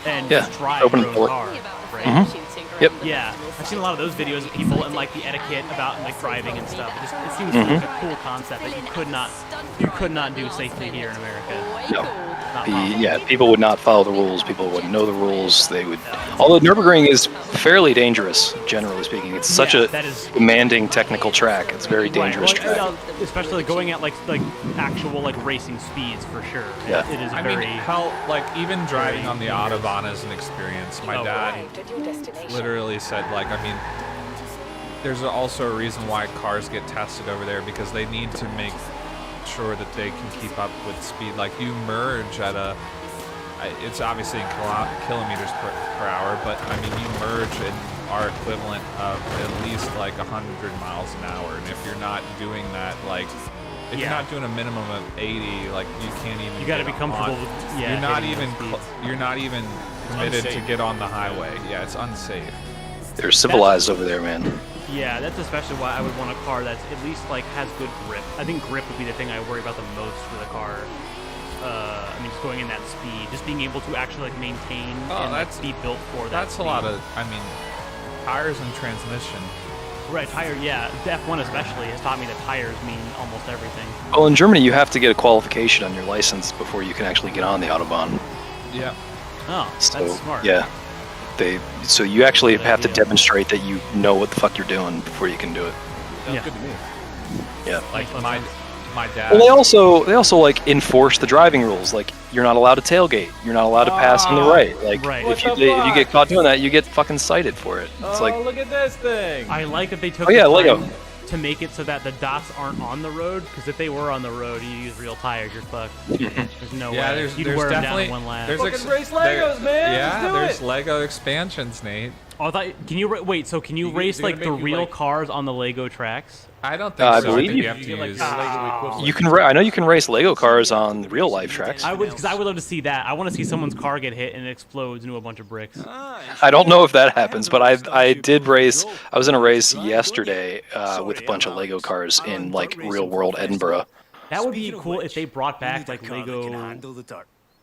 and just drive Open your the own door. car. Right? Yep. Yeah, I've seen a lot of those videos of people and like the etiquette about like driving and stuff. It seems like a cool concept that you could not do safely here in America. No. Not possible. People would not follow the rules. People wouldn't know the rules. They would. Although Nürburgring is fairly dangerous, generally speaking. It's such a demanding technical track. It's a very dangerous track. Especially like, going at like actual like racing speeds for sure. Yeah. It is I very. mean, hell, like even driving on the Autobahn is an experience. My dad literally said, like, I mean, there's also a reason why cars get tested over there, because they need to make sure that they can keep up with speed. Like you merge at it's obviously in kilometers per hour, but I mean you merge in our equivalent of at least like 100 miles an hour, and if you're not doing that, like if you're not doing a minimum of 80, like you can't even. You got to be comfortable with. Yeah. You're not even permitted to get on the highway. Yeah, it's unsafe. They're civilized over there, man. Yeah, that's especially why I would want a car that's at least like has good grip. I think grip would be the thing I worry about the most for the car. I mean, just going in that speed, just being able to actually like maintain and like, be built for that. That's speed. a lot of. I mean, tires and transmission. Right, tire. Yeah, the F1 especially has taught me that tires mean almost everything. Well, in Germany, you have to get a qualification on your license before you can actually get on the Autobahn. Yeah. Oh, So, that's smart. yeah. So you actually Good have to idea. demonstrate that you know what the fuck you're doing before you can do it. Sounds good to me. Yeah. Like my dad. Well, they also like enforce the driving rules. Like you're not allowed to tailgate. You're not allowed to pass on the right. Like if you get caught doing that, you get fucking cited for it. It's like, look at this thing. I like that they took Lego. time to make it so that the dots aren't on the road, because if they were on the road and you use real tires, you're fucked. There's no way. There's You'd wear them down definitely in one lap. there's race Legos, man. Yeah, Let's do there's it. Lego expansions, Nate. Oh, I thought, can you wait? So can you race they're like gonna the make you, real like- cars on the Lego tracks? I don't think I so. I believe think you have you to get, like, use. the Lego equivalent. you can. I know you can race Lego cars on real life tracks. Because I would love to see that. I want to see someone's car get hit and it explodes into a bunch of bricks. I don't know if that happens, but I did race. I was in a race yesterday with a bunch of Lego cars in like real world Edinburgh. That would be cool if they brought back like Lego.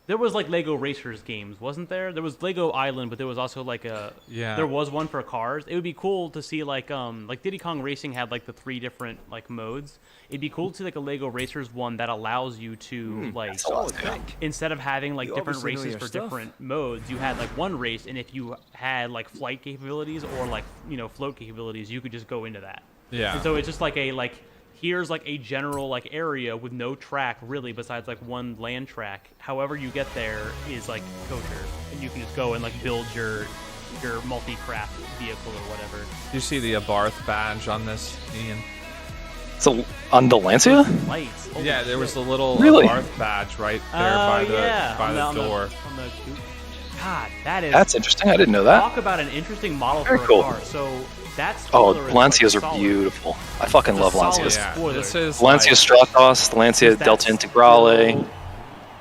There was like Lego Racers games, wasn't there? There was Lego Island, but there was also like there was one for cars. It would be cool to see like Diddy Kong Racing had like the 3 different like modes. It'd be cool to see like a Lego Racers one that allows you to like instead of having like different races for different modes, you had like one race, and if you had like flight capabilities or like float capabilities, you could just go into that. Yeah. And so it's just like here's like a general like area with no track really besides like one land track. However you get there is like kosher, and you can just go and like build your multi-craft vehicle or whatever. You see the Abarth badge on this, Ian? So on the Lancia? Lights. Holy Yeah, there shit. was a little Really? Abarth badge right there by the door. God, that is. That's interesting. I didn't know that. Talk about an interesting model Very for a cool. car. So that's. Oh, Lancias are beautiful. I fucking love solid Lancias. Yeah, spoiler. this is Lancia like, Stratos, Lancia Does that Delta Integrale. still-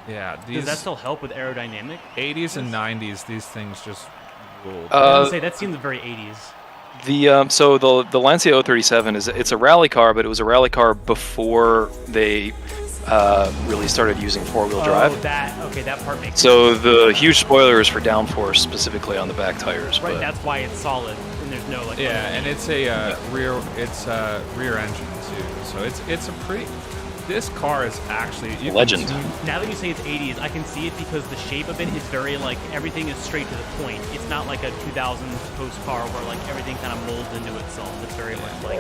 yeah, Does these that still help with aerodynamic? 80s and 90s, these things just ruled. I was gonna say that seems very 80s. So the Lancia 037 it's a rally car, but it was a rally car before they really started using four-wheel drive. Oh, that part makes sense. So the huge spoiler is for downforce, specifically on the back tires. Right, but that's why it's solid, and there's no like. Yeah, and it's a rear engine too. So it's a pretty. This car is actually you can Legend. see- Now that you say it's 80s, I can see it because the shape of it is very like everything is straight to the point. It's not like a 2000s post car where like everything kind of molds into itself. It's very much like.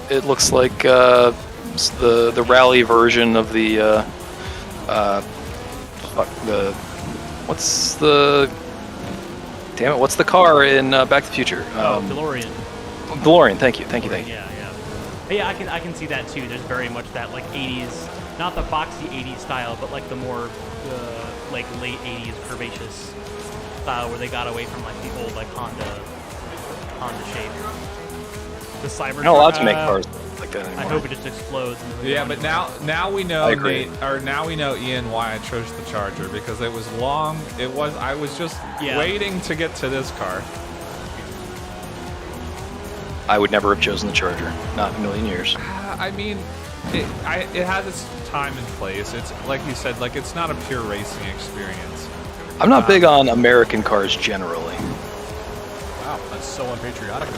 it looks like the rally version of the what's the car in Back to the Future? DeLorean. DeLorean. Thank you. Yeah, I can see that too. There's very much that like 80s, not the boxy 80s style, but like the more like late 80s curvaceous style where they got away from like the old like Honda shape. The Cybertruck. You're not allowed to make cars like that anymore. I hope it just explodes. Yeah, but now we know I agree. now we know Ian why I chose the Charger because it was long. I was just waiting to get to this car. I would never have chosen the Charger. Not in a million years. I mean, it has its time and place. It's like you said, like it's not a pure racing experience. I'm not big on American cars generally. Wow, that's so unpatriotic of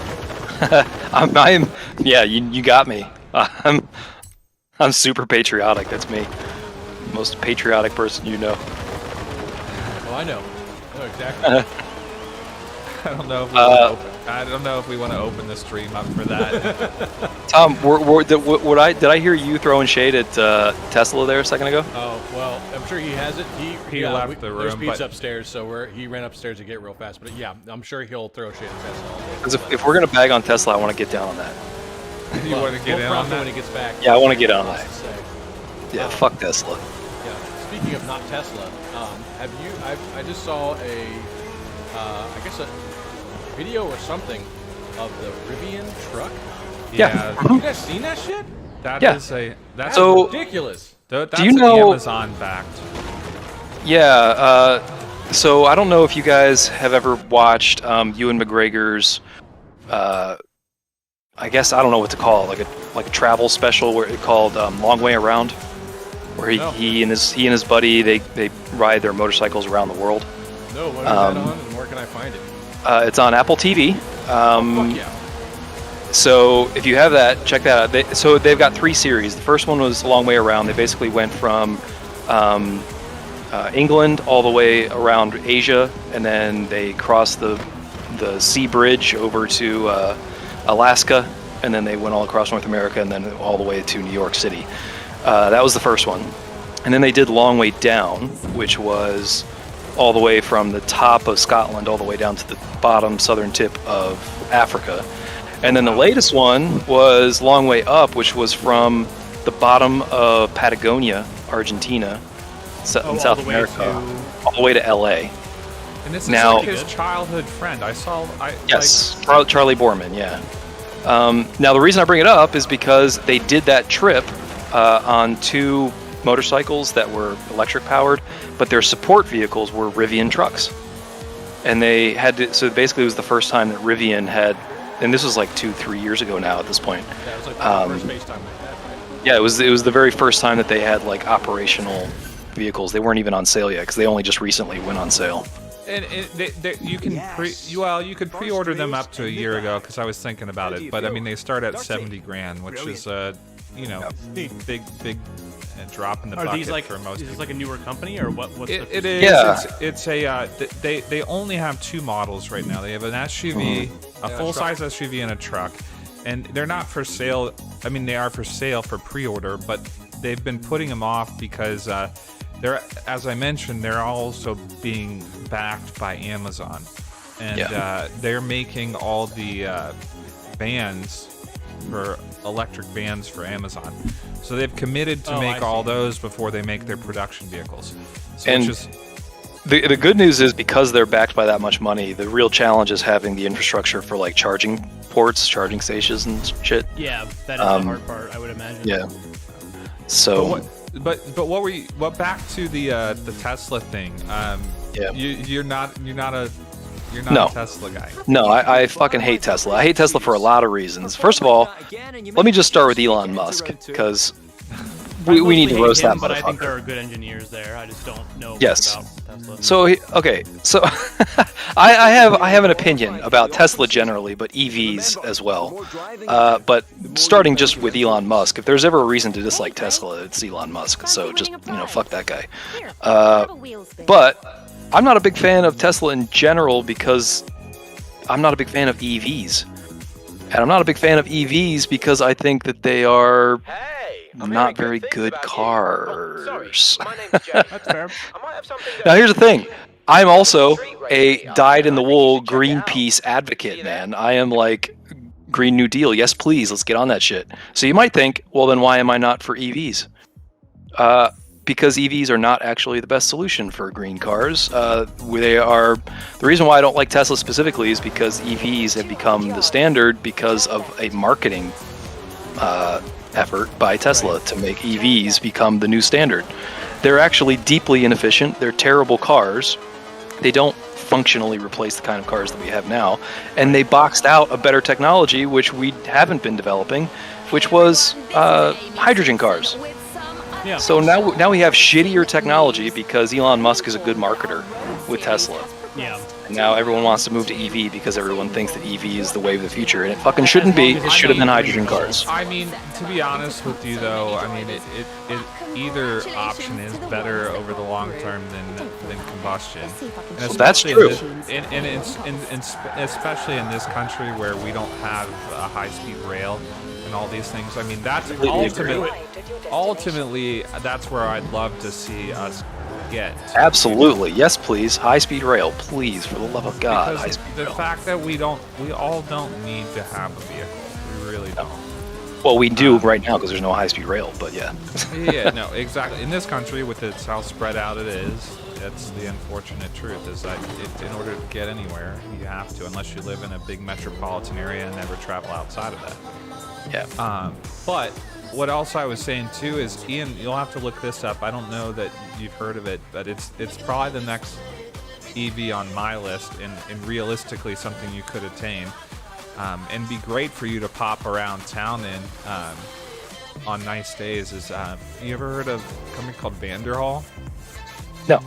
you. Yeah, you got me. I'm super patriotic. That's me. Most patriotic person you know. Well, I know. I know exactly. I don't know if we want to open the stream up for that. Tom, did I hear you throwing shade at Tesla there a second ago? Oh, well, I'm sure he has it. He left the There's room, Pete's but- upstairs, so he ran upstairs to get real fast. But yeah, I'm sure he'll throw shade at Tesla all day. Because if we're gonna bag on Tesla, I want to get down on that. You want to get in on when that? he gets back. Yeah, I wanna get on Lots that. to say. Yeah, fuck Tesla. Yeah. Speaking of not Tesla, have you? I just saw I guess a video or something of the Rivian truck. Yeah. You guys seen that shit? That's That's So- ridiculous. that's Do you know- Amazon backed. Yeah. So I don't know if you guys have ever watched Ewan McGregor's. I guess I don't know what to call it, like a travel special where it called Long Way Around, where he and his buddy they ride their motorcycles around the world. No, what is that on, and where can I find it? It's on Apple TV. Fuck yeah. So if you have that, check that out. So they've got 3 series. The first one was A Long Way Around. They basically went from England all the way around Asia, and then they crossed the sea bridge over to Alaska, and then they went all across North America, and then all the way to New York City. That was the first one. And then they did Long Way Down, which was all the way from the top of Scotland all the way down to the bottom southern tip of Africa. And then the latest one was Long Way Up, which was from the bottom of Patagonia, Argentina, in South America, all the way to LA. And this is Now- like his childhood friend. Yes, Charlie Borman, yeah. Now, the reason I bring it up is because they did that trip on 2 motorcycles that were electric powered, but their support vehicles were Rivian trucks. And they had to, so basically it was the first time that Rivian had, and this was like 2-3 years ago now at this point. That was like the first FaceTime like that, right? Yeah, it was the very first time that they had like operational vehicles. They weren't even on sale yet because they only just recently went on sale. And you can you could pre-order them up to a year ago because I was thinking about it, but I mean they start at $70,000, which is big drop in the Are bucket these like for most is this people. like a newer company or what? What's It the is. Yeah. It's a. They only have 2 models right now. They have an SUV, a full-size SUV, and a truck. and they're not for sale. I mean, they are for sale for pre-order, but they've been putting them off because they're, as I mentioned, they're also being backed by Amazon, and they're making all the vans for electric vans for Amazon. So they've committed to make all those before they make their production vehicles. So And the good news is, because they're backed by that much money, the real challenge is having the infrastructure for like charging ports, charging stations, and shit. Yeah, that is the hard part, I would imagine. Yeah. So. But what were you? What back to the Tesla thing? You're not a Tesla guy. No, I fucking hate Tesla. I hate Tesla for a lot of reasons. First of all, let me just start with Elon Musk, because we need to roast that motherfucker. But I think there are good engineers there. I just don't know Yes. much about Tesla. So I have an opinion about Tesla generally, but EVs as well. But starting just with Elon Musk, if there's ever a reason to dislike Tesla, it's Elon Musk. So just fuck that guy. But I'm not a big fan of Tesla in general because I'm not a big fan of EVs, and I'm not a big fan of EVs because I think that they are not very good cars. That's fair. Now here's the thing. I'm also a dyed-in-the-wool Greenpeace advocate, man. I am like, Green New Deal, yes please, let's get on that shit. So you might think, well then why am I not for EVs? Because EVs are not actually the best solution for green cars. They are, the reason why I don't like Tesla specifically is because EVs have become the standard because of a marketing effort by Tesla to make EVs become the new standard. They're actually deeply inefficient. They're terrible cars. They don't functionally replace the kind of cars that we have now. And they boxed out a better technology, which we haven't been developing, which was hydrogen cars. Yeah. So now we have shittier technology because Elon Musk is a good marketer with Tesla. Yeah. And now everyone wants to move to EV because everyone thinks that EV is the wave of the future, and it fucking shouldn't be. It should have been hydrogen cars. I mean, to be honest with you, though, I mean, either option is better over the long term than combustion. And That's true. Especially in this country where we don't have a high-speed rail and all these things. I mean, that's ultimately that's where I'd love to see us get. Absolutely, yes, please. High-speed rail, please, for the love of God. Because High-speed the rail. fact that we all don't need to have a vehicle. We really don't. Well, we do right now because there's no high-speed rail, but yeah. Yeah, no, exactly. In this country, with how spread out it is, that's the unfortunate truth, is that in order to get anywhere, you have to, unless you live in a big metropolitan area and never travel outside of that. Yeah. But what else I was saying too is, Ian, you'll have to look this up. I don't know that you've heard of it, but it's probably the next EV on my list, and realistically something you could attain, and be great for you to pop around town in on nice days. Is you ever heard of a company called Vanderhall? No,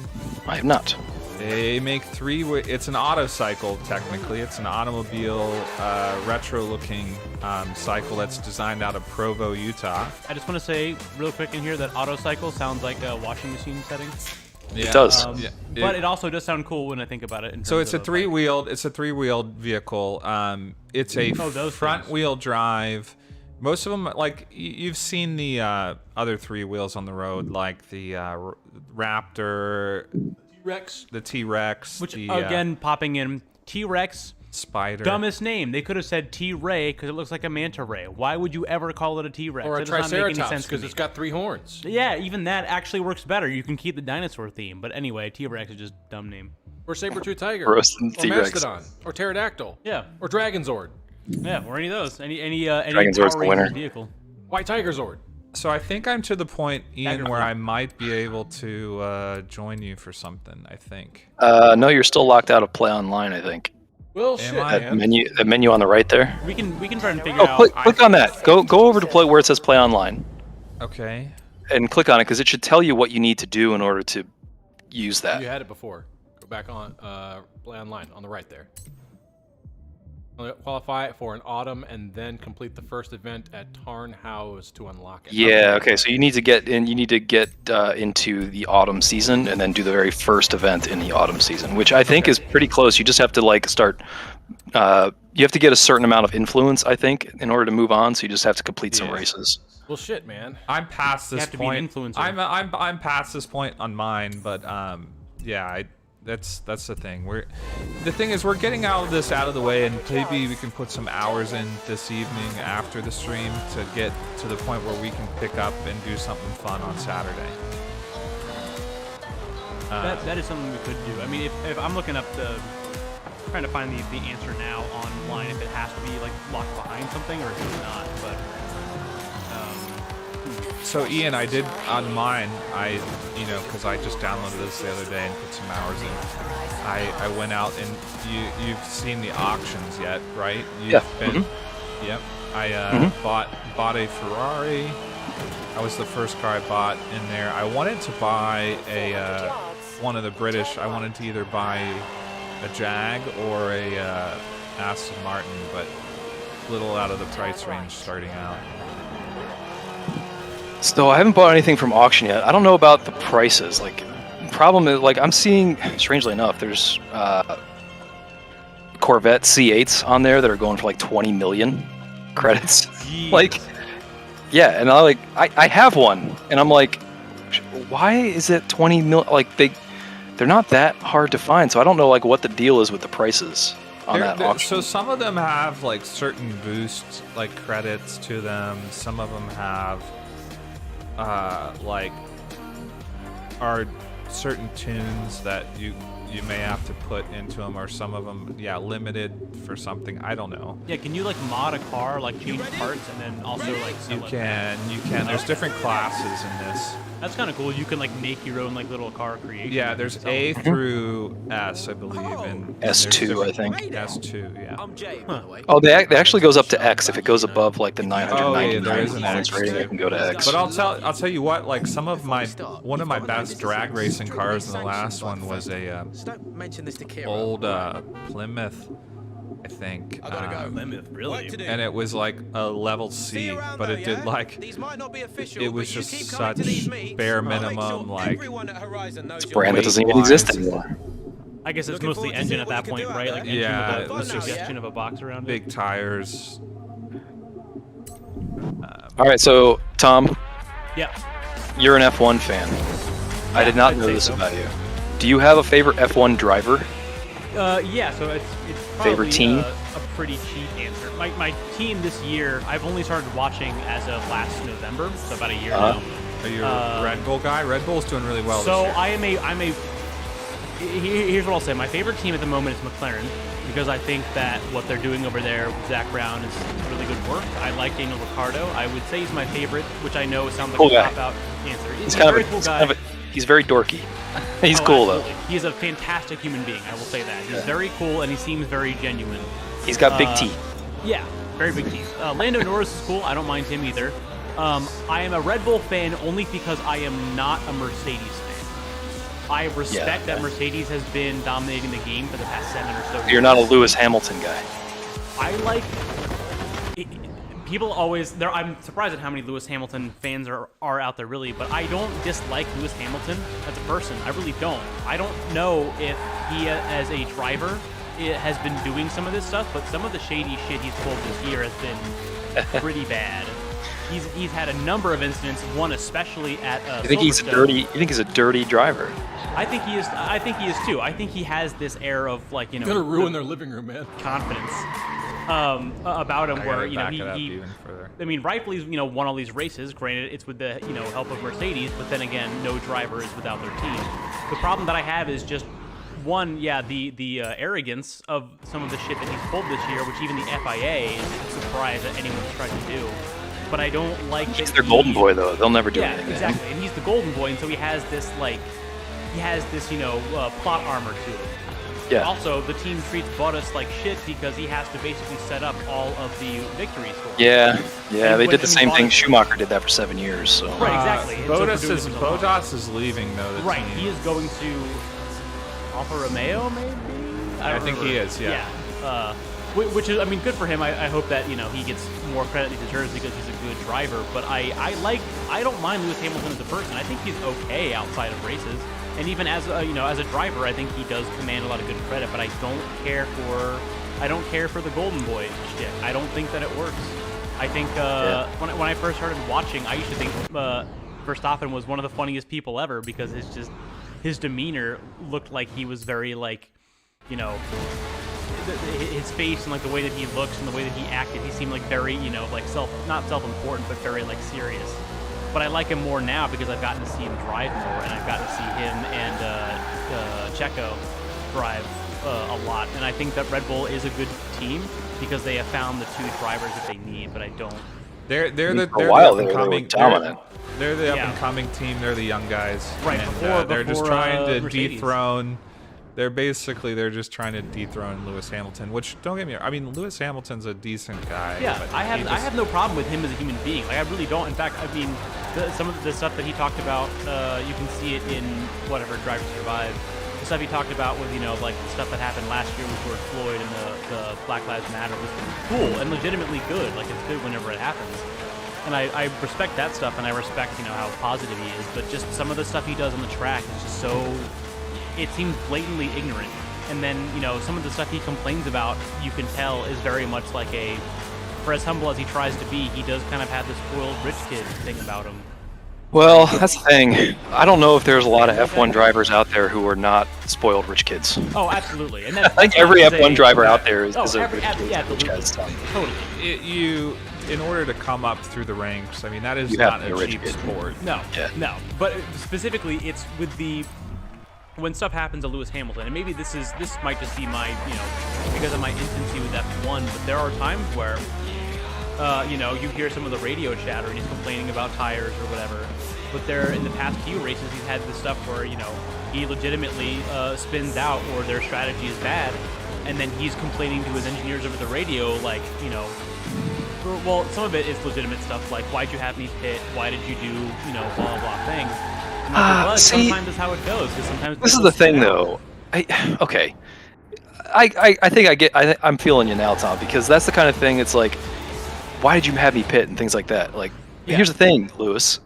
I have not. They make it's an auto cycle, technically. It's an automobile, retro-looking cycle that's designed out of Provo, Utah. I just want to say real quick in here that auto cycle sounds like a washing machine setting. It does. But it also does sound cool when I think about it. So it's a three-wheeled vehicle. It's a front-wheel drive. Most of them, like, you've seen the other three wheels on the road, like the Raptor, the T-Rex, which again, popping in T-Rex, Spider. Dumbest name. They could have said T-Ray because it looks like a manta ray. Why would you ever call it a T-Rex? Or a That does not make any Triceratops sense to because me. it's got 3 horns. Yeah, even that actually works better. You can keep the dinosaur theme. But anyway, T-Rex is just a dumb name. Or saber-tooth tiger. Roasted or T-Rex. mastodon. Or pterodactyl. Yeah. Or Dragonzord. Yeah, or any of those. Any Dragonzord's Power the winner. Rangers vehicle. White Tigerzord. So I think I'm to the point, Ian, Dagger where Flame. I might be able to join you for something, I think. No, you're still locked out of Play Online, I think. Well, shit, I? That menu on the right there. We can try and figure Oh, out. click on that. Go over to play where it says Play Online, Okay. and click on it because it should tell you what you need to do in order to use that. You had it before. Go back on Play Online on the right there. Qualify for an autumn and then complete the first event at Tarn House to unlock it. Yeah. Okay. So you need to get in. You need to get into the autumn season and then do the very first event in the autumn season, which I think is pretty close. You just have to like start. You have to get a certain amount of influence, I think, in order to move on. So you just have to complete some races. Well, shit, man. I'm past this have to be an point. influencer. I'm past this point on mine, but yeah, that's the thing. The thing is, we're getting out of the way, and maybe we can put some hours in this evening after the stream to get to the point where we can pick up and do something fun on Saturday. That is something we could do. I mean, if I'm looking up trying to find the answer now online, if it has to be like locked behind something or if it's not, but. So Ian, I did on mine. Because I just downloaded this the other day and put some hours in. I went out and you've seen the auctions yet, right? Yep. I bought a Ferrari. That was the first car I bought in there. I wanted to buy one of the British. I wanted to either buy a Jag or a Aston Martin, but a little out of the price range starting out. So I haven't bought anything from auction yet. I don't know about the prices. Like, problem is, like, I'm seeing, strangely enough, there's Corvette C8s on there that are going for like 20 million credits. Jeez. Like, yeah, and I have one, and I'm like, why is it 20 mil? Like, they're not that hard to find, so I don't know like what the deal is with the prices on that auction. So some of them have like certain boost like credits to them. Some of them have are certain tunes that you may have to put into them, or some of them limited for something. I don't know. Yeah, can you like mod a car, like change parts, and then also like sell you it? You can. There's different classes in this. That's kind of cool. You can like make your own like little car creation. Yeah, there's A through S, I believe, and S2, I think. S2, yeah. I'm Jay, by the way. Oh, they actually goes up to X. If it goes above like the 999 there is an performance X rating, too. it can go to X. But I'll tell you what, like one of my best drag racing cars in the last one was a Don't mention this to Kira. old Plymouth, I think. I gotta go. Plymouth, really? And it was like a level C, but it did like These might not be official, it was but you just keep coming to these such meets, bare I'll make minimum sure like everyone at Horizon knows It's a your brand that weight. doesn't even exist anymore. I guess it's Looking mostly forward to engine seeing at what that you point, can do right? out Like there. engine Yeah, with it was a just suggestion of a box around it. big tires. All right, so Tom, Yeah. you're an F1 fan. I did not I'd know say this so. about you. Do you have a favorite F1 driver? Yeah, so it's probably Favorite team? a pretty cheap answer. My team this year, I've only started watching as of last November, so about a year now. Are you a Red Bull guy? Red Bull's doing really well So this year. I'm a. Here's what I'll say. My favorite team at the moment is McLaren because I think that what they're doing over there with Zach Brown is really good work. I like Daniel Ricciardo. I would say he's my favorite, which I know sounds like Cool a guy. cop-out answer. He's kind very of cool he's guy. kind of he's very dorky. He's Oh, cool absolutely. though. He's a fantastic human being. I will say that. He's very cool and he seems very genuine. He's got big teeth. Yeah, very big teeth. Lando Norris is cool. I don't mind him either. I am a Red Bull fan only because I am not a Mercedes fan. I respect that Mercedes has been dominating the game for the past 7 or so years. You're not a Lewis Hamilton guy. I like... People always... I'm surprised at how many Lewis Hamilton fans are out there, really, but I don't dislike Lewis Hamilton as a person. I really don't. I don't know if he, as a driver, has been doing some of this stuff, but some of the shady shit he's pulled this year has been pretty bad. He's had a number of incidents, one especially at You think he's a Silverstone. dirty? You think he's a dirty driver? I think he is. I think he is too. I think he has this air of like You're gonna ruin their living room, man. confidence about him, I where gotta back he it up even further. I mean, rightfully, won all these races. Granted, it's with the help of Mercedes, but then again, no driver is without their team. The problem that I have is just one, the arrogance of some of the shit that he's pulled this year, which even the FIA is surprised that anyone's tried to do. But I don't like He's that their golden boy though. They'll never do Yeah, anything. to him. exactly. And he's the golden boy, and so he has this plot armor to him. Yeah. Also, the team treats Bottas like shit because he has to basically set up all of the victories for him. Yeah. And They when did the same thing. Bottas- Schumacher did that for 7 years. So. Right, exactly. And so for doing this alone. Bottas is leaving though. The Right, team. he is going to Alfa Romeo, maybe? I don't think remember. he is, yeah. Which is, I mean, good for him. I hope that, you know, he gets more credit he deserves because he's a good driver. But I don't mind Lewis Hamilton as a person. I think he's okay outside of races. And even as a, you know, as a driver, I think he does command a lot of good credit. But I don't care for the Golden Boy shtick. I don't think that it works. I think when I first started watching, I used to think Verstappen was one of the funniest people ever because his demeanor looked like he was very, like, you know, his face and like the way that he looks and the way that he acted, he seemed like very, you know, like not self-important, but very like serious. But I like him more now because I've gotten to see him drive more, and I've gotten to see him and Checo drive a lot. And I think that Red Bull is a good team because they have found the two drivers that they need. But I don't. They're the up and coming team. They're the young guys. Right. And, they're just trying to Mercedes. dethrone. They're just trying to dethrone Lewis Hamilton. Which, don't get me wrong, I mean, Lewis Hamilton's a decent guy. Yeah, but I have no problem with him as a human being. Like, I really don't. In fact, I mean, some of the stuff that he talked about, you can see it in whatever Drive to Survive. The stuff he talked about with, you know, like the stuff that happened last year with George Floyd and the Black Lives Matter was cool and legitimately good. Like, it's good whenever it happens. And I respect that stuff, and I respect, you know, how positive he is. But just some of the stuff he does on the track is just so, it seems blatantly ignorant. And then, you know, some of the stuff he complains about, you can tell, is very much like for as humble as he tries to be, he does kind of have this spoiled rich kid thing about him. Well, that's the thing. I don't know if there's a lot of F1 drivers out there who are not spoiled rich kids. Oh, absolutely. And that's, I think every F1 driver out there is a every, rich kid. yeah, Which has stuff. totally. In order to come up through the ranks, I mean, that is You not have to be a a rich cheap kid. sport. No, Yeah. no. But specifically, it's with when stuff happens to Lewis Hamilton, and maybe this might just be my, you know, because of my infancy with F1, but there are times where, you know, you hear some of the radio chatter and he's complaining about tires or whatever. But there, in the past few races, he's had this stuff where, you know, he legitimately spins out or their strategy is bad, and then he's complaining to his engineers over the radio, like, you know, well, some of it is legitimate stuff, like, why'd you have me pit? Why did you do, you know, blah, blah, blah thing? And like, but see, sometimes that's how it goes, because sometimes this is people the thing, spin out. though. Okay. I think I'm feeling you now, Tom, because that's the kind of thing, it's like, why did you have me pit and things like that? Like, here's the thing, Lewis.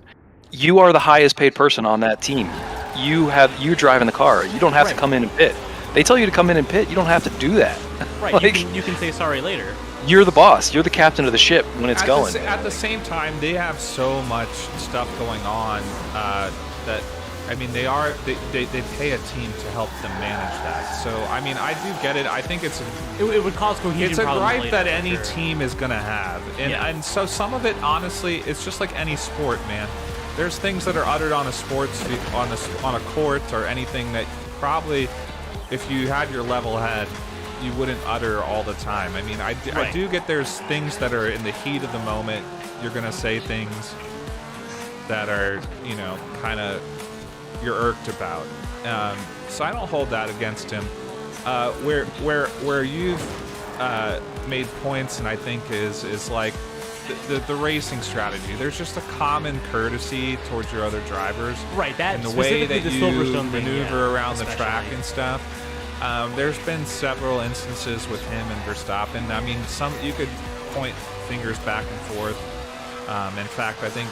You are the highest paid person on that team. You're driving the car. You don't have to come in and pit. They tell you to come in and pit. You don't have to do that. Right, like, you can say sorry later. You're the boss. You're the captain of the ship when it's going. At the same time, they have so much stuff going on that, I mean, they pay a team to help them manage that. So, I mean, I do get it. I think it would cause cohesion it's a problems gripe later, that for any sure. team is going to have. And so some of it, honestly, it's just like any sport, man. There's things that are uttered on a on a court or anything that probably, if you had your level head, you wouldn't utter all the time. I mean, I do get there's things that are in the heat of the moment. You're going to say things that are, you know, kind of you're irked about. So I don't hold that against him. Where you've made points, and I think is like the racing strategy. There's just a common courtesy towards your other drivers. Right. That and the way that the you Silverstone maneuver thing, yeah, around the track and stuff. There's been several instances with him and Verstappen. I mean, you could point fingers back and forth. In fact, I think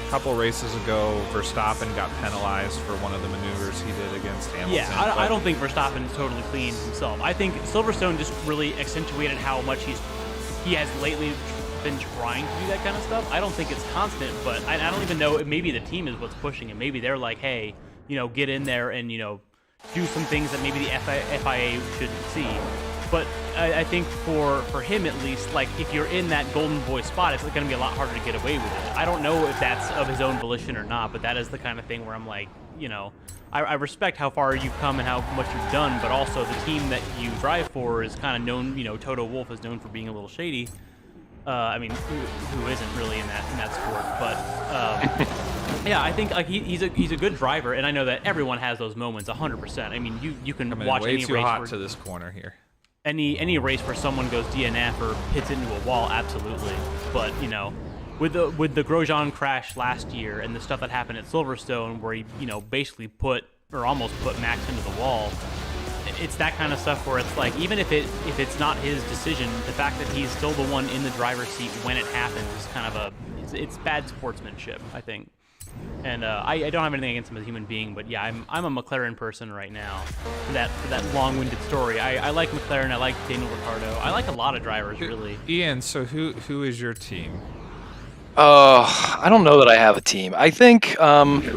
a couple races ago, Verstappen got penalized for one of the maneuvers he did against Hamilton. Yeah, I don't think Verstappen is totally clean himself. I think Silverstone just really accentuated how much he has lately been trying to do that kind of stuff. I don't think it's constant, but I don't even know. Maybe the team is what's pushing him. Maybe they're like, hey, you know, get in there and, you know, do some things that maybe the FIA shouldn't see. But I think for him at least, like, if you're in that golden boy spot, it's going to be a lot harder to get away with it. I don't know if that's of his own volition or not, but that is the kind of thing where I'm like, you know, I respect how far you've come and how much you've done, but also the team that you drive for is kind of known, you know, Toto Wolff is known for being a little shady. I mean, who isn't really in that sport? But yeah, I think like he's a good driver, and I know that everyone has those moments, 100%. I mean, you can watch any race. Way too hot to this corner here. Any race where someone goes DNF or hits into a wall, absolutely. But you know, with the Grosjean crash last year and the stuff that happened at Silverstone, where he, you know, basically almost put Max into the wall. it's that kind of stuff where it's like, even if it's not his decision, the fact that he's still the one in the driver's seat when it happens is kind of it's bad sportsmanship, I think. And I don't have anything against him as a human being, but yeah, I'm a McLaren person right now for that long-winded story. I like McLaren, I like Daniel Ricciardo, I like a lot of drivers, really. Ian, so who is your team? I don't know that I have a team. I think, I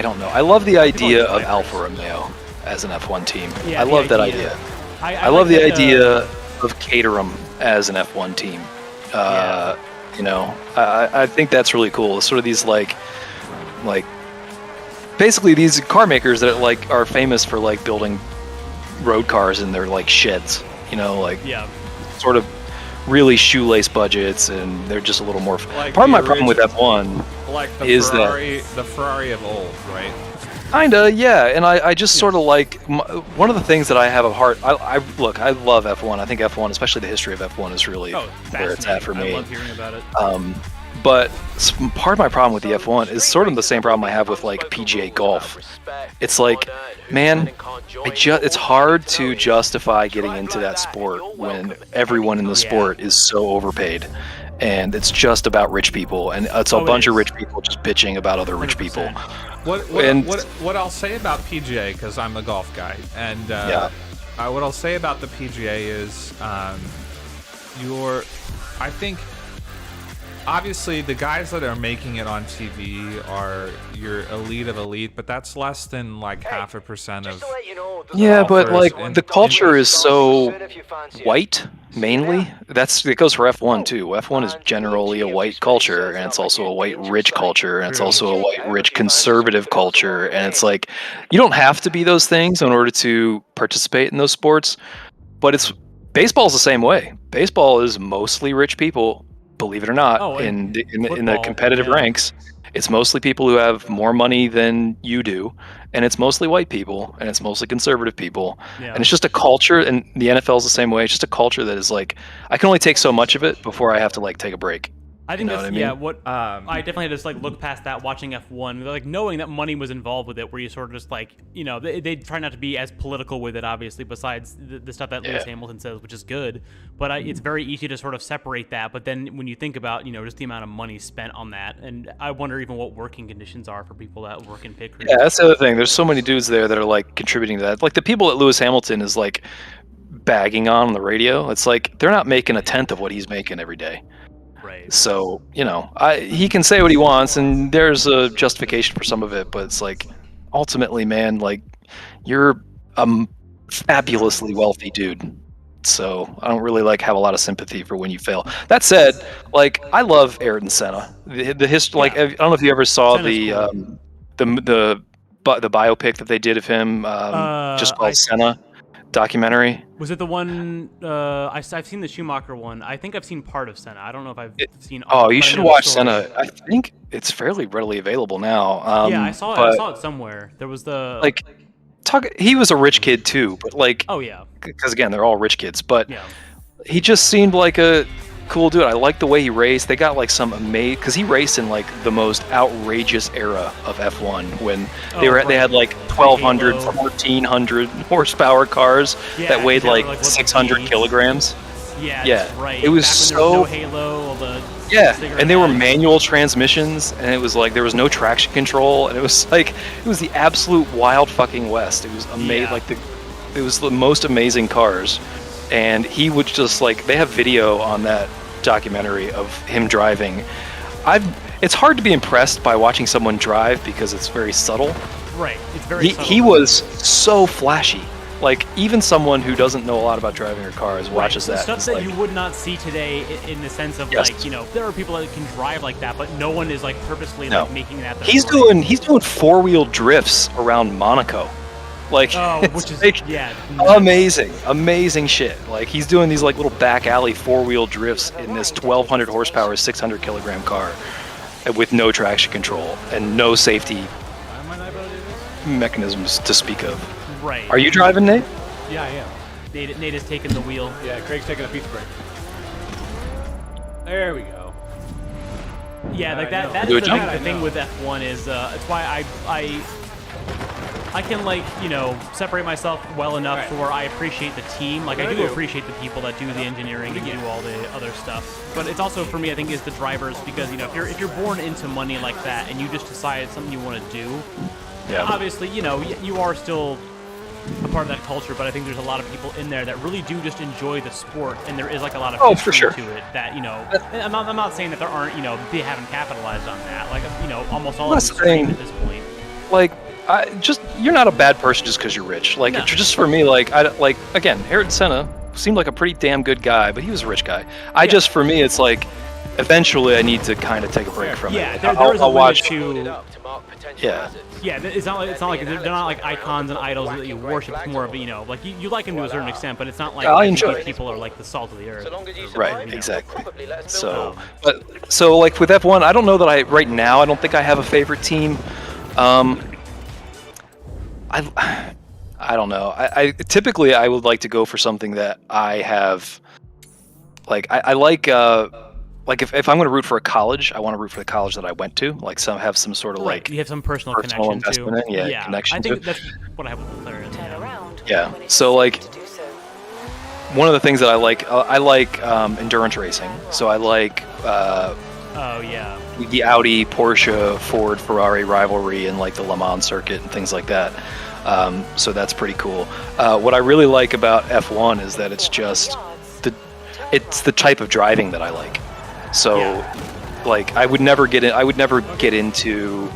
don't know. I love the idea of Alfa Romeo as an F1 team. Yeah, I love that idea. I love the idea of Caterham as an F1 team. You know, I think that's really cool. Sort of these like basically these car makers that like are famous for like building road cars in their like sheds. You know, like sort of really shoelace budgets, and they're just a little more. Like part of my problem with F1 like the is the Ferrari of old, right? Kinda, yeah, and I just sort of like one of the things that I have a heart. I look, I love F1. I think F1, especially the history of F1, is really where it's at for me. I love hearing about it. But part of my problem with the F1 is sort of the same problem I have with like PGA golf. It's like, man, it's hard to justify getting into that sport when everyone in the sport is so overpaid. And it's just about rich people, and it's a bunch of rich people just bitching about other rich 100%. People. What I'll say about PGA, because I'm a golf guy, and what I'll say about the PGA is, I think, obviously the guys that are making it on TV are your elite of elite, but that's less than like 0.5% of. Yeah, but like the culture is so white mainly. It goes for F1 too. F1 is generally a white culture, and it's also a white rich culture, and it's also a white rich conservative culture, and it's like you don't have to be those things in order to participate in those sports. But baseball's the same way. Baseball is mostly rich people. Believe it or not, in the competitive ranks, it's mostly people who have more money than you do, and it's mostly white people, and it's mostly conservative people, and it's just a culture. And the NFL is the same way. It's just a culture that is like, I can only take so much of it before I have to like take a break. I think that's I definitely had to just like look past that watching F1, like knowing that money was involved with it, where you sort of just like, you know, they try not to be as political with it, obviously, besides the stuff that Lewis Hamilton says, which is good, but it's very easy to sort of separate that. But then when you think about, you know, just the amount of money spent on that, and I wonder even what working conditions are for people that work in pit crews. Yeah, that's the other thing. There's so many dudes there that are like contributing to that. Like the people that Lewis Hamilton is like bagging on the radio, it's like they're not making 1/10 of what he's making every day. So, you know, he can say what he wants, and there's a justification for some of it, but it's like, ultimately, man, like, you're a fabulously wealthy dude. So I don't really have a lot of sympathy for when you fail. That said, like, I love Ayrton Senna. The history, like, I don't know if you ever saw the biopic that they did of him, just called Senna. Documentary. Was it the one? I've seen the Schumacher one. I think I've seen part of Senna. I don't know if I've seen. Oh, you should watch Senna. I think it's fairly readily available now. Yeah, I saw it somewhere. There was the he was a rich kid too, but like. Oh yeah. Because again, they're all rich kids, but he just seemed like a cool dude. I like the way he raced. They got like some amazing, because he raced in like the most outrageous era of F1 when they had like 1,200, 1,400 horsepower cars that weighed like 600 kilograms. Yeah, that's right. It was so halo. And they were manual transmissions, and it was like there was no traction control, and it was the absolute wild fucking west. It was amazing. It was the most amazing cars. And he would just they have video on that documentary of him driving. It's hard to be impressed by watching someone drive because it's very subtle. Right. It's very subtle. He was so flashy. Like, even someone who doesn't know a lot about driving or cars watches that. Stuff that you would not see today in the sense of like, you know, there are people that can drive like that, but no one is like purposely making that. He's doing 4-wheel drifts around Monaco. Like, which is amazing shit. Like, he's doing these like little back alley 4-wheel drifts in this 1,200 horsepower 600 kilogram car with no traction control and no safety mechanisms to speak of. Right. Are you driving, Nate? Yeah, I am. Nate is taking the wheel. Yeah, Craig's taking a pizza break. There we go. Yeah, like that is the thing with F1 is it's why I can like, you know, separate myself well enough to where I appreciate the team. Like I do appreciate the people that do the engineering and do all the other stuff. But it's also for me, I think, is the drivers, because you know if you're born into money like that and you just decide it's something you want to do, obviously you know you are still a part of that culture. But I think there's a lot of people in there that really do just enjoy the sport, and there is like a lot of history to it that, you know. I'm not saying that there aren't, you know, they haven't capitalized on that. Like, you know, almost all of them at this point. Like, you're not a bad person just because you're rich. Like, it's just for me, like, again, Ayrton Senna seemed like a pretty damn good guy, but he was a rich guy. Just for me, it's like, eventually I need to kind of take a break from it. Yeah, there is a limit to. Yeah, it's not like they're not like icons and idols that you worship. It's more of, you know, like you like them to a certain extent, but it's not like I enjoy people are like the salt of the earth. Right, exactly. So like with F1, I don't know that right now I don't think I have a favorite team. I don't know. I typically I would like to go for something that I have, like I like if I'm going to root for a college, I want to root for the college that I went to. Like have some sort of like you have some personal connection to. Connection I think to. That's what I have with the players. Yeah. So like one of the things that I like endurance racing. So I like the Audi, Porsche, Ford, Ferrari rivalry and like the Le Mans circuit and things like that. So that's pretty cool. What I really like about F1 is that it's just it's the type of driving that I like. So, like, I would never get into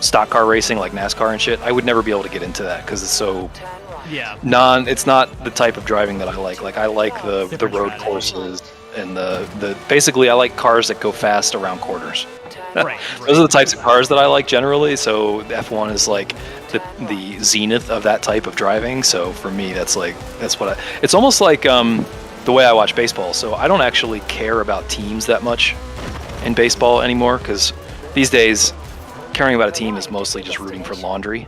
stock car racing like NASCAR and shit. I would never be able to get into that because it's so it's not the type of driving that I like. Like, I like the road courses and the basically I like cars that go fast around corners. Those are the types of cars that I like generally. So F1 is like the zenith of that type of driving. So for me, that's what it's almost like the way I watch baseball. So I don't actually care about teams that much in baseball anymore, because these days caring about a team is mostly just rooting for laundry,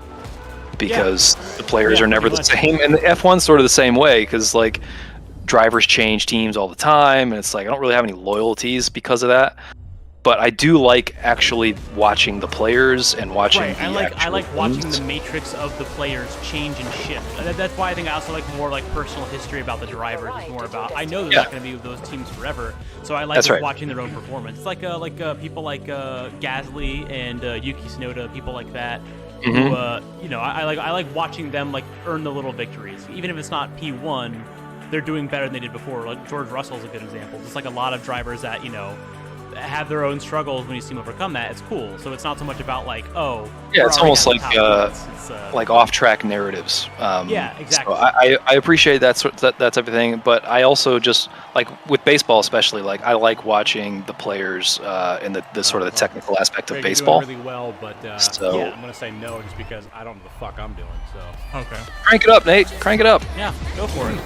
because the players are never the same. And the F1's sort of the same way, because like drivers change teams all the time, and it's like I don't really have any loyalties because of that. But I do like actually watching the players and watching I like watching the matrix of the players change and shift. That's why I think I also like more like personal history about the drivers. It's more about, I know they're not going to be with those teams forever, so I like watching their own performance. It's like people like Gasly and Yuki Tsunoda, people like that. Who, you know, I like watching them like earn the little victories, even if it's not P1. They're doing better than they did before. Like George Russell's a good example. It's like a lot of drivers that, you know, have their own struggles. When you see them overcome that, it's cool. So it's not so much about like, it's almost like like off-track narratives. Exactly. So I appreciate that type of thing, but I also just like with baseball especially, like I like watching the players and the sort of the technical aspect of baseball. You're doing really well, but I'm gonna say no just because I don't know the fuck I'm doing. So crank it up, Nate. Crank it up. Yeah, go for it.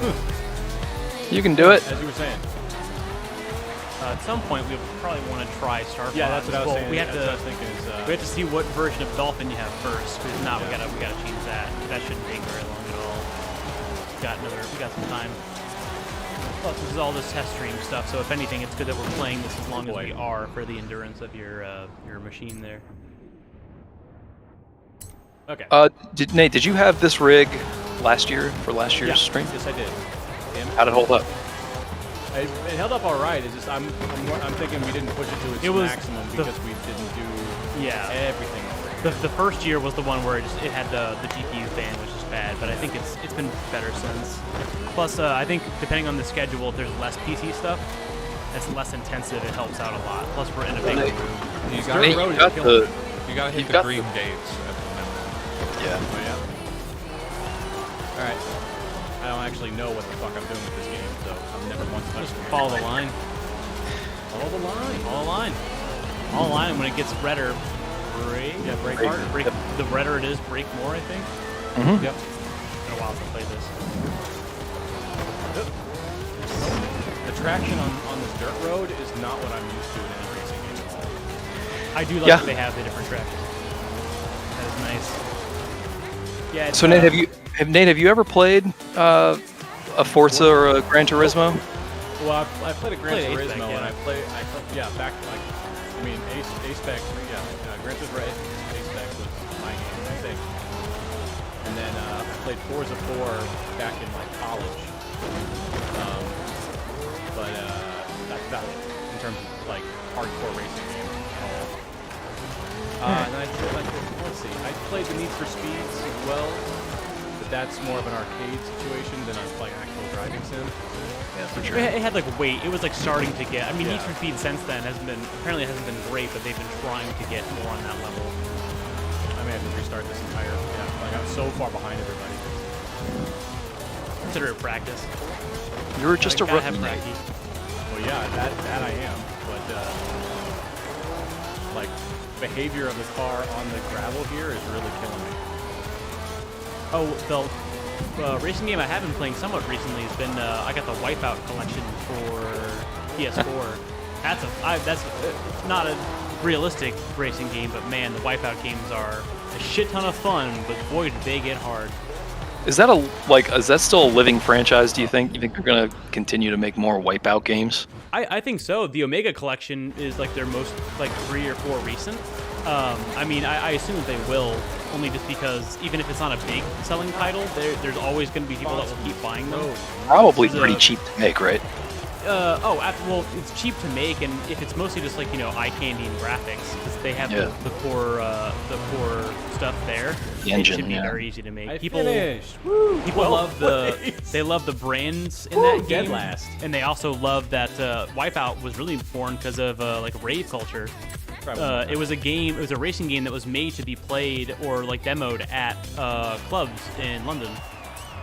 You can do it. As you were saying. At some point, we probably want to try Star Fox. Yeah, that's what I was saying. We have to. We have to see what version of Dolphin you have first. Because if not, we gotta change that. That shouldn't take very long at all. We got some time. Plus, this is all this test stream stuff. So if anything, it's good that we're playing this as long as we are for the endurance of your machine there. Okay. Nate, did you have this rig last year for last year's stream? Yes, I did. How'd it hold up? It held up all right. It's just I'm thinking we didn't push it to its maximum because we didn't do everything. The first year was the one where it had the GPU fan, which is bad, but I think it's been better since. Plus, I think depending on the schedule, if there's less PC stuff, that's less intensive. It helps out a lot. Plus, we're in a big room. You gotta hit the green gates at the minute. Yeah. Oh, yeah. All right. I don't actually know what the fuck I'm doing with this game, so I've never once touched it. Follow the line. Follow the line. Follow the line. Follow the line, and when it gets redder, brake. Yeah, brake harder. Brake. The redder it is, brake more, I think. Mm-hmm. Yep. It's been a while since I played this. The traction on this dirt road is not what I'm used to in any racing game at all. I do like that they have the different traction. That is nice. Yeah. So Nate, have you ever played a Forza or a Gran Turismo? Well, I played a Gran Turismo, and I played back like, I mean, A-Spec, Gran Turismo A-Spec was my game, I think. then I played Forza 4 back in like college. But that's about it in terms of like hardcore racing games at all. And I did, let's see, I played the Need for Speeds as well, but that's more of an arcade situation than I'm playing actual driving sim. Yeah, for sure. It had like weight. It was like starting to get. I mean, Yeah. Need for Speed since then hasn't been great, but they've been trying to get more on that level. I may have to restart this entire. Yeah, like I'm so far behind everybody. Consider it practice. You were just a Gotta have rookie. practice. Well, yeah, that I am, but like behavior of the car on the gravel here is really killing me. Oh, the racing game I have been playing somewhat recently has been I got the Wipeout collection for PS4. That's not a realistic racing game, but man, the Wipeout games are a shit ton of fun, but boy, do they get hard. Is that is that still a living franchise? Do you think? You think they're gonna continue to make more Wipeout games? I think so. The Omega collection is like their most like 3 or 4 recent. I mean, I assume that they will, only just because even if it's not a big selling title, there's always going to be people that will keep buying them. Probably pretty cheap to make, right? Well, it's cheap to make, and if it's mostly just like eye candy and graphics, because they have the core stuff there, The engine, it should be yeah. very easy to make. People love They love the brands in that dead game, last. and they also love that Wipeout was really born because of like rave culture. It was a racing game that was made to be played or like demoed at clubs in London.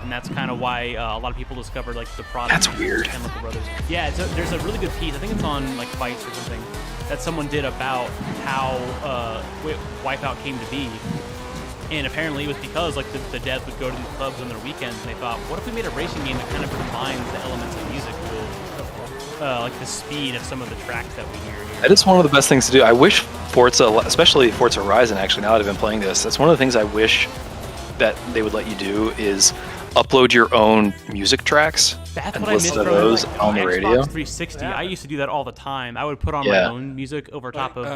And that's kind of why a lot of people discovered like the product. That's weird. And Chemical Brothers. Yeah, there's a really good piece. I think it's on like Vice or something that someone did about how Wipeout came to be. And apparently it was because like the devs would go to these clubs on their weekends and they thought, what if we made a racing game that kind of combines the elements of music with like the speed of some of the tracks that we hear here. That is one of the best things to do. I wish Forza, especially Forza Horizon, actually, now that I've been playing this, that's one of the things I wish that they would let you do is upload your own music tracks That's and what I missed listen to from those like, on the Xbox radio. 360. I used to do that all the time. I would put on my own music over top of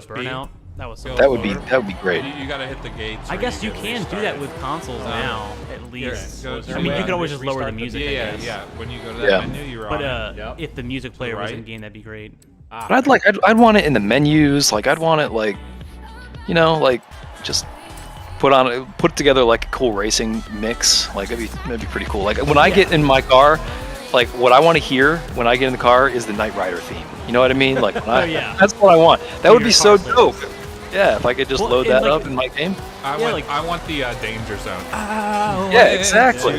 Burnout. That was so That would be great. You gotta hit the gates. I or guess you get can do that with consoles now, at least. go I mean, you could always just lower the restart the music. I Yeah, guess. yeah. When you go to that menu, you're But on it. if the music player was right. in game, that'd be great. But I'd want it in the menus. Like I'd want it like, just put together like a cool racing mix. Like that'd be pretty cool. Like when I get in my car, like what I want to hear when I get in the car is the Knight Rider theme. You know what I mean? Like that's what I want. That would be so dope. Yeah, if I could just load that up in my game. I want the danger zone. Yeah, exactly.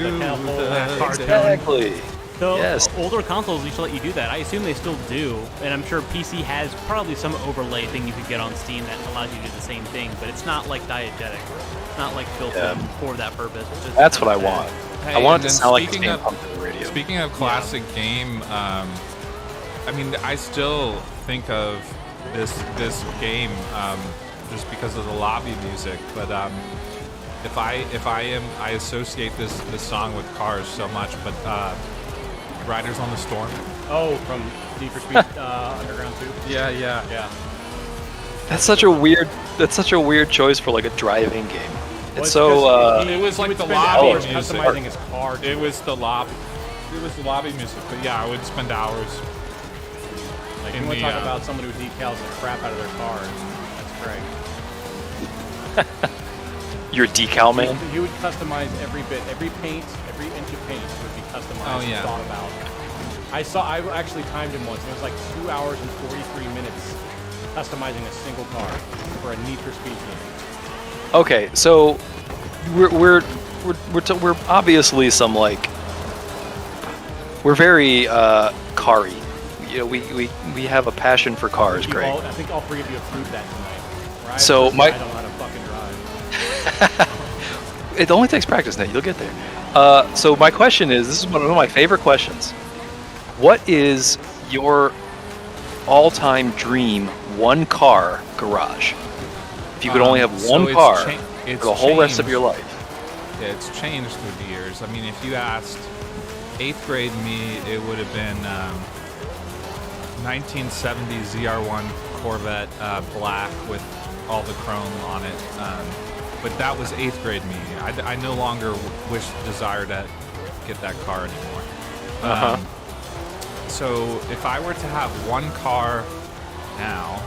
Exactly. So Yes. older consoles used to let you do that. I assume they still do, and I'm sure PC has probably some overlay thing you could get on Steam that allows you to do the same thing, but it's not like diegetic. It's not like built in for that purpose. Which is That's what I kinda sad. want. Hey, I want it and to sound like it's speaking being of- pumped to the radio. Speaking of classic game, I mean, I still think of this game just because of the lobby music. But I associate this song with cars so much. But Riders on the Storm. Oh, from Need for Speed Underground 2. Yeah. That's such a weird choice for like a driving game. Well, It's so It was like would the spend lobby hours music. customizing his car. It was the lobby music. But yeah, I would spend hours. Like, in you want to the, talk about someone who decals the crap out of their car? That's Craig. you're a decal man. He would customize every bit, every paint, every inch of paint would be customized Oh, and yeah. thought about. I actually timed him once. And it was like 2 hours and 43 minutes customizing a single car for a Need for Speed game. Okay, so we're obviously some like we're very car-y. You know, we have a passion for cars, Greg. I think all three of you have proved that tonight. Right? So I don't know how to fucking drive. It only takes practice, Nate. You'll get there. So my question is, this is one of my favorite questions. What is your all-time dream one-car garage? If you could only have one car for the whole rest of your life. Yeah, it's changed through the years. I mean, if you asked 8th grade me, it would have been 1970 ZR1 Corvette black with all the chrome on it. but that was 8th grade me. I no longer desire to get that car anymore. So if I were to have one car now.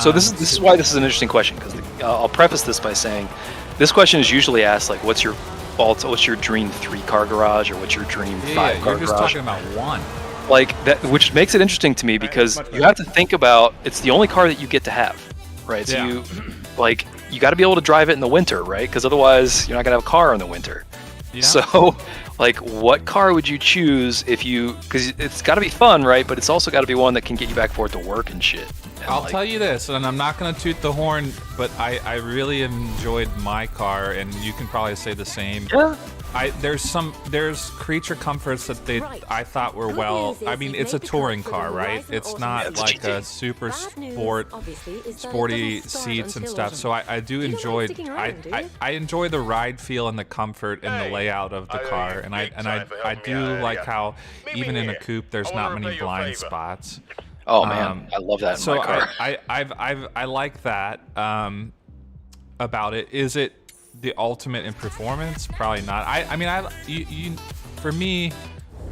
So this is why this is an interesting question, because I'll preface this by saying this question is usually asked like, what's your dream 3-car garage, or what's your dream 5-car garage? You're just talking about one. Like that, which makes it interesting to me because you have to think about it's the only car that you get to have, right? So you got to be able to drive it in the winter, right? Because otherwise you're not gonna have a car in the winter. Yeah. So, like, what car would you choose if you? Because it's got to be fun, right? But it's also got to be one that can get you back and forth to work and shit. And I'll tell you this, and I'm not gonna toot the horn, but I really enjoyed my car, and you can probably say the same. Yeah. There's creature comforts that I thought were I mean, it's a touring car, right? It's not like a super sporty seats and stuff. So I do enjoy I enjoy the ride feel and the comfort and the layout of the car, and I do like how even in a coupe there's not many blind spots. Oh man, I love that in my car. I like that about it. Is it the ultimate in performance? Probably not. For me,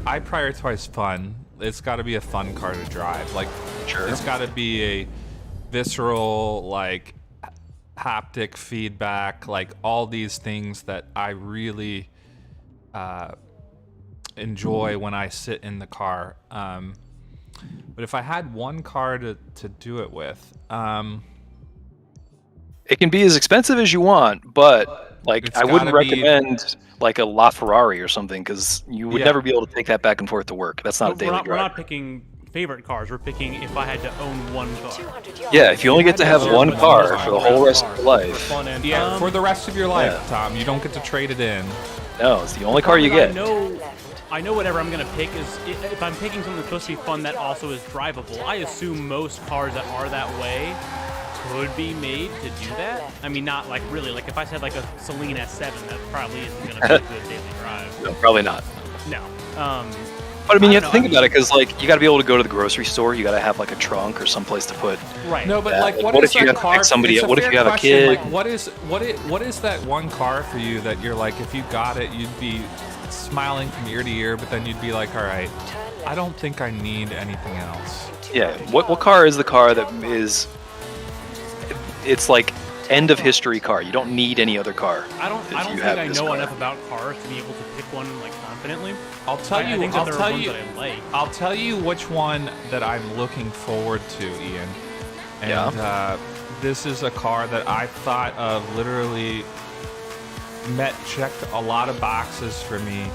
I prioritize fun. It's got to be a fun car to drive. Like, it's got to be a visceral, like, haptic feedback, like all these things that I really enjoy when I sit in the car. But if I had one car to do it with, it can be as expensive as you want, but like I wouldn't recommend like a LaFerrari or something, because you would never be able to take that back and forth to work. That's not a daily driver. We're not picking favorite cars. We're picking if I had to own one car. Yeah, if you only get to have one car for the whole rest of your life. For the rest of your life, Tom. You don't get to trade it in. No, it's the only car you get. I know whatever I'm going to pick is, if I'm picking something that's supposed to be fun that also is drivable, I assume most cars that are that way could be made to do that. I mean, not like really, like if I said like a Celine S7, that probably isn't going to be a good daily drive. No, probably not. No. But I mean, you have to think about it, because like you got to be able to go to the grocery store. You got to have like a trunk or someplace to put. Right. No, but that. like, what if you have to pick somebody? What if you have a kid? Like, what is that one car for you that you're like, if you got it, you'd be smiling from ear to ear, but then you'd be like, all right, I don't think I need anything else. Yeah. What car is the car that is? It's like end of history car. You don't need any other car. I don't think I know enough about cars to be able to pick one like confidently. I'll tell you which one that I'm looking forward to, Ian. And this is a car that I thought of literally checked a lot of boxes for me.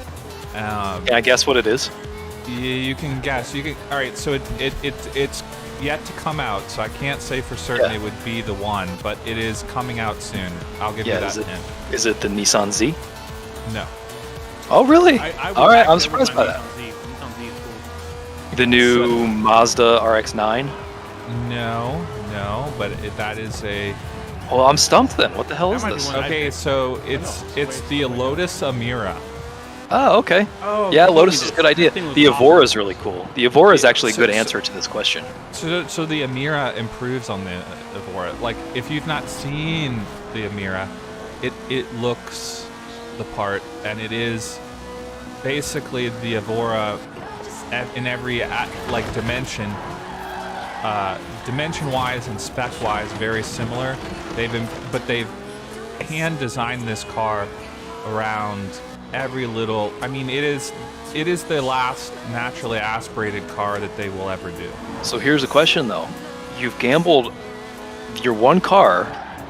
Can I guess what it is? You can guess. All right. So it's yet to come out, so I can't say for certain it would be the one, but it is coming out soon. I'll give you that hint. Is it the Nissan Z? No. Oh, really? All right, I'm surprised by that. Nissan Z is cool. The new Mazda RX-9? No, but that is a... Well, I'm stumped then. What the hell is this? Okay, so it's the Lotus Emira. Oh, okay. Oh, yeah, Lotus is a good idea. The Evora is really cool. The Evora is actually a good answer to this question. So the Emira improves on the Evora. Like, if you've not seen the Emira, it looks the part, and it is basically the Evora in every like dimension. Dimension-wise and spec-wise, very similar. They've hand designed this car around every little. I mean, it is the last naturally aspirated car that they will ever do. So here's a question though: you've gambled your one car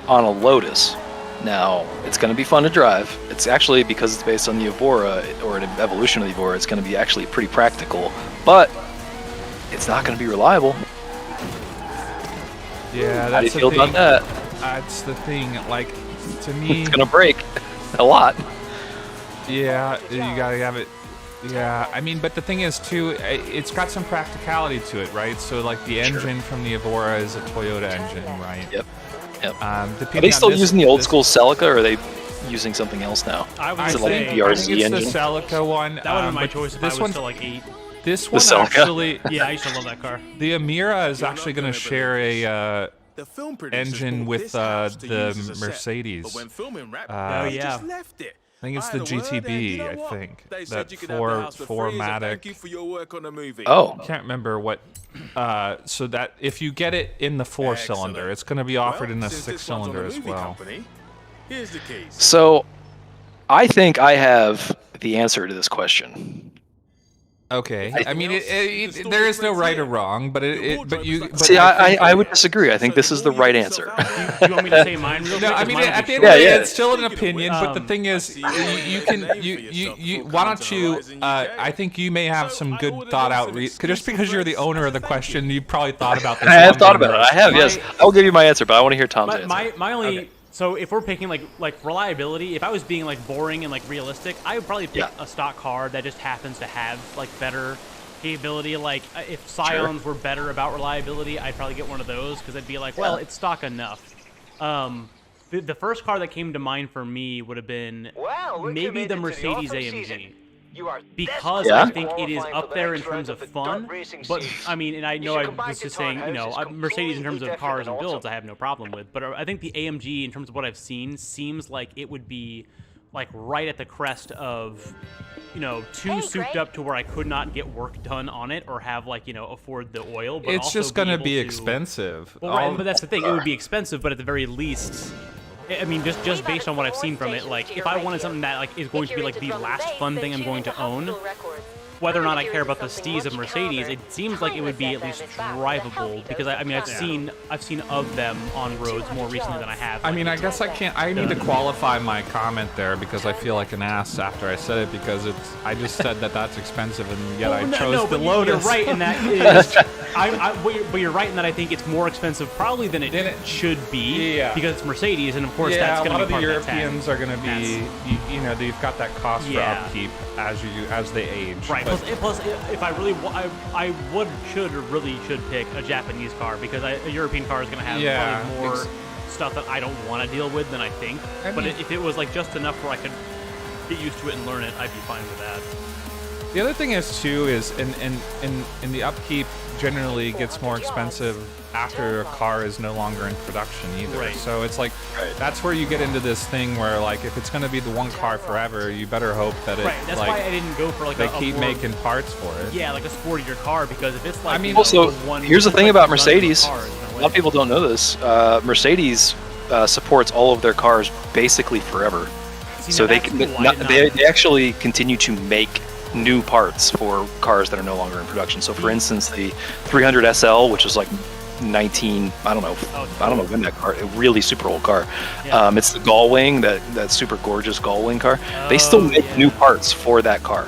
on a Lotus. Now it's going to be fun to drive. It's actually, because it's based on the Evora or an evolution of the Evora, it's going to be actually pretty practical, but it's not going to be reliable. Yeah, that's how do you feel about that? That's the thing. Like, to me, it's gonna break a lot. Yeah, you gotta have it. Yeah, I mean, but the thing is too, it's got some practicality to it, right? So like the engine from the Evora is a Toyota engine, right? Yep. Are Are they still using the old school Celica, or are they using something else now? I would is it say, like the BRZ engine? It's the Celica one. That would be my choice if I was still like 8. This one Celica. actually, Yeah, I used to love that car. the Emira is actually going to share The film producers engine bought with this house to the use as a set, Mercedes. but when filming wrapped, Oh, they yeah. just left it. I think it's I the had a word, and GTB. you know I what? think They that said you could have the house for free as a thank you Four-matic. for your work on the movie. Oh, Can't remember what. So that if you get it in the 4-cylinder, Excellent. it's going to be offered Well, in a since this one's on 6-cylinder the as movie well. company, here's the keys. so I think I have the answer to this question. Okay. I mean, else? The story there is no threads right or here. wrong, but Your but you. wardrobe's But like- See, I think- I would disagree. I think this is the right answer. Do you want me to say mine real quick? No, I 'Cause mean, mine will at be the end of short. the day, Yeah, it's still an Speaking of opinion. which, But the thing is, why don't you? I think you may have some good thought out. Just because you're the owner of the question, you probably thought about this. I have thought longer about it. I have, yes. I will give you my answer, but I want to hear Tom's answer. My only so if we're picking like reliability, if I was being like boring and like realistic, I would probably pick a stock car that just happens to have like better capability. Like if Scions were better about reliability, I'd probably get one of those because I'd be like, well, it's stock enough. The first car that came to mind for me would have been maybe the Mercedes AMG. Because I think it is up there in terms of fun, but I mean, and I know I was just saying, you know, Mercedes in terms of cars and builds, I have no problem with, but I think the AMG, in terms of what I've seen, seems like it would be like right at the crest of, you know, too souped up to where I could not get work done on it or have like, you know, afford the oil. But It's also just going to able be to- expensive. Well, right, but that's the thing; it would be expensive, but at the very least. I mean, just based on what I've seen from it, like, if I wanted something that, like, is going to be, like, the last fun thing I'm going to own, whether or not I care about the steez of Mercedes, it seems like it would be at least drivable, because, I mean, I've seen of them on roads more recently than I have. I mean, I guess I need to qualify my comment there because I feel like an ass after I said it because I just said that that's expensive and yet I chose the Lotus. You're right in that is, but you're right in that I think it's more expensive probably than it should be because it's Mercedes, and of course that's going to be part a lot of of the Europeans are going to be, you know, they've got that cost for upkeep as they age. Right. Plus, if I really, I really should pick a Japanese car because a European car is going to have probably more stuff that I don't want to deal with than I think. But if it was like just enough where I could get used to it and learn it, I'd be fine with that. The other thing is too is in the upkeep generally gets more expensive after a car is no longer in production either. Right. So it's like that's where you get into this thing where like if it's going to be the one car forever, you better hope that it Right. That's like, why I didn't go for like they a keep more, making parts for it. Yeah, like a sportier car because if it's like I mean, Also, here's the thing about Mercedes. A A lot of people don't know this. Mercedes supports all of their cars basically forever. So they actually continue to make new parts for cars that are no longer in production. So for instance, the 300 SL, which is like 19, I don't know when that car, a really super old car. It's the Gullwing, that super gorgeous Gullwing car. They still make new parts for that car.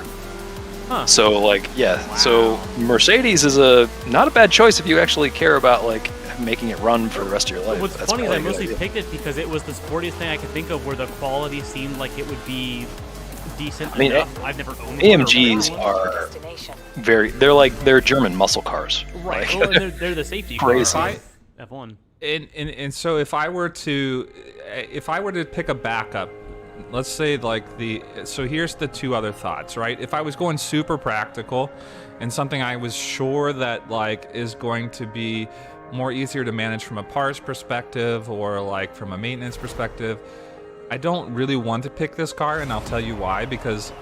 So like, so Mercedes is not a bad choice if you actually care about like making it run for the rest of your life. What's funny is I mostly picked it because it was the sportiest thing I could think of where the quality seemed like it would be decent enough. I've never owned AMGs are they're German muscle cars. Right. Like, Well, and they're the safety crazy. cars. F1. And so if I were to pick a backup, let's say like so here's the two other thoughts, right? If I was going super practical and something I was sure that like is going to be more easier to manage from a parts perspective or like from a maintenance perspective, I don't really want to pick this car, and I'll tell you why, because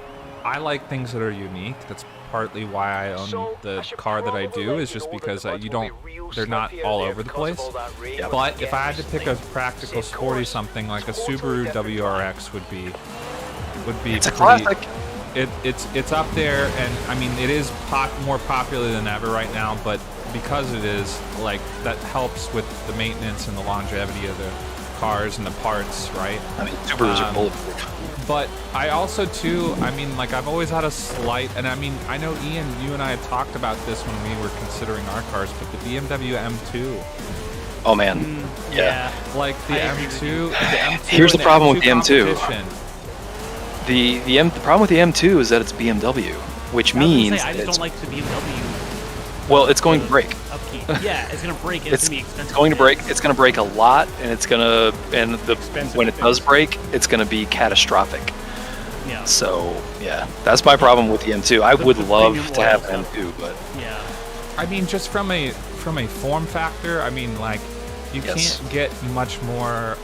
I like things that are unique. That's partly why I own the car that I do, is just because they're not all over the place. But if I had to pick a practical sporty something, like a Subaru WRX would be it's a classic. It's up there, and I mean it is more popular than ever right now, but because it is, like, that helps with the maintenance and the longevity of the cars and the parts, right? I mean, Subarus are bulletproof. But I also too, I mean, like, I've always had a slight, and I mean, I know Ian, you and I had talked about this when we were considering our cars, but the BMW M2. Oh man, yeah. Like the M2. Here's the problem with the M2. competition. The problem with the M2 is that it's BMW, which means I just don't like the BMW. Well, it's going to break. Upkeep. Yeah, it's gonna break. It's gonna be expensive. It's going to break. It's going to break a lot, and when it does break, it's going to be catastrophic. Yeah. So yeah, that's my problem with the M2. I would love to have an M2, but yeah. I mean, just from a form factor, I mean, like, You Yes. can't get much more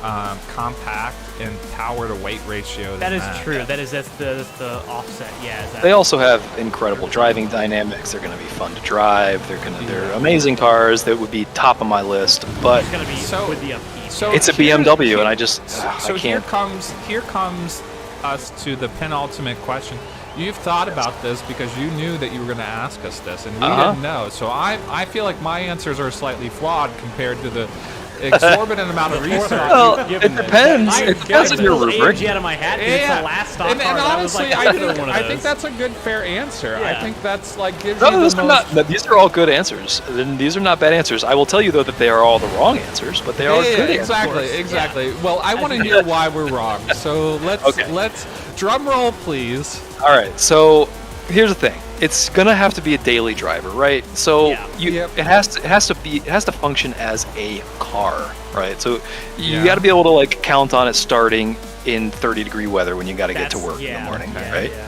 compact and power to weight ratio. That than is true. That's the offset. Yeah. They also have incredible driving dynamics. They're going to be fun to drive. They're amazing cars that would be top of my list. But It's gonna be So- with the upkeep. So it's a here- BMW, and I just So I here can't. comes us to the penultimate question. You've thought about this because you knew that you were going to ask us this, and we didn't know. So I feel like my answers are slightly flawed compared to the exorbitant amount of research. Well, you've it given this. depends. I It depends on your pulled rubric. AMG out of my hat. And it's the last stock and car. And I was honestly, like, I throw one of think those. that's a good, fair answer. I Yeah. think that's like gives No, you these the are most. not. These are all good answers. These are not bad answers. I will tell you though that they are all the wrong answers, but they are Yeah, good exactly, answers. exactly. Well, I want to hear why we're wrong. So let's Okay. drum roll, please. All right. So here's the thing. It's gonna have to be a daily driver, right? So Yeah. it has to function as a car, right? So you Yeah. got to be able to like count on it starting in 30-degree weather when you got to get to That's- work in yeah, the morning, yeah, right? yeah.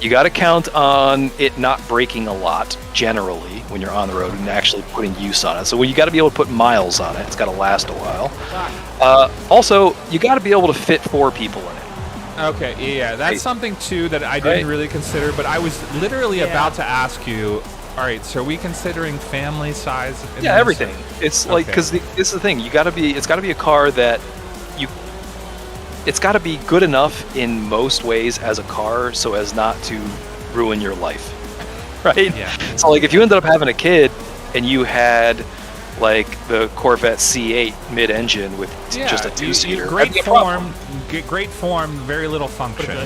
You got to count on it not breaking a lot generally when you're on the road and actually putting use on it. So you got to be able to put miles on it. It's got to last a while. Also, you got to be able to fit 4 people in it. Okay, yeah, that's Right. something too that I didn't Right. really consider, but I was literally Yeah. about to ask you. All right, so are we considering family size? in Yeah, this? everything. It's like Okay. because this is the thing. It's got to be a car that you. It's got to be good enough in most ways as a car, so as not to ruin your life, right? Yeah. So like if you ended up having a kid and you had like the Corvette C8 mid-engine with Yeah, just a you- 2-seater, great that'd be a problem. great form, very little function.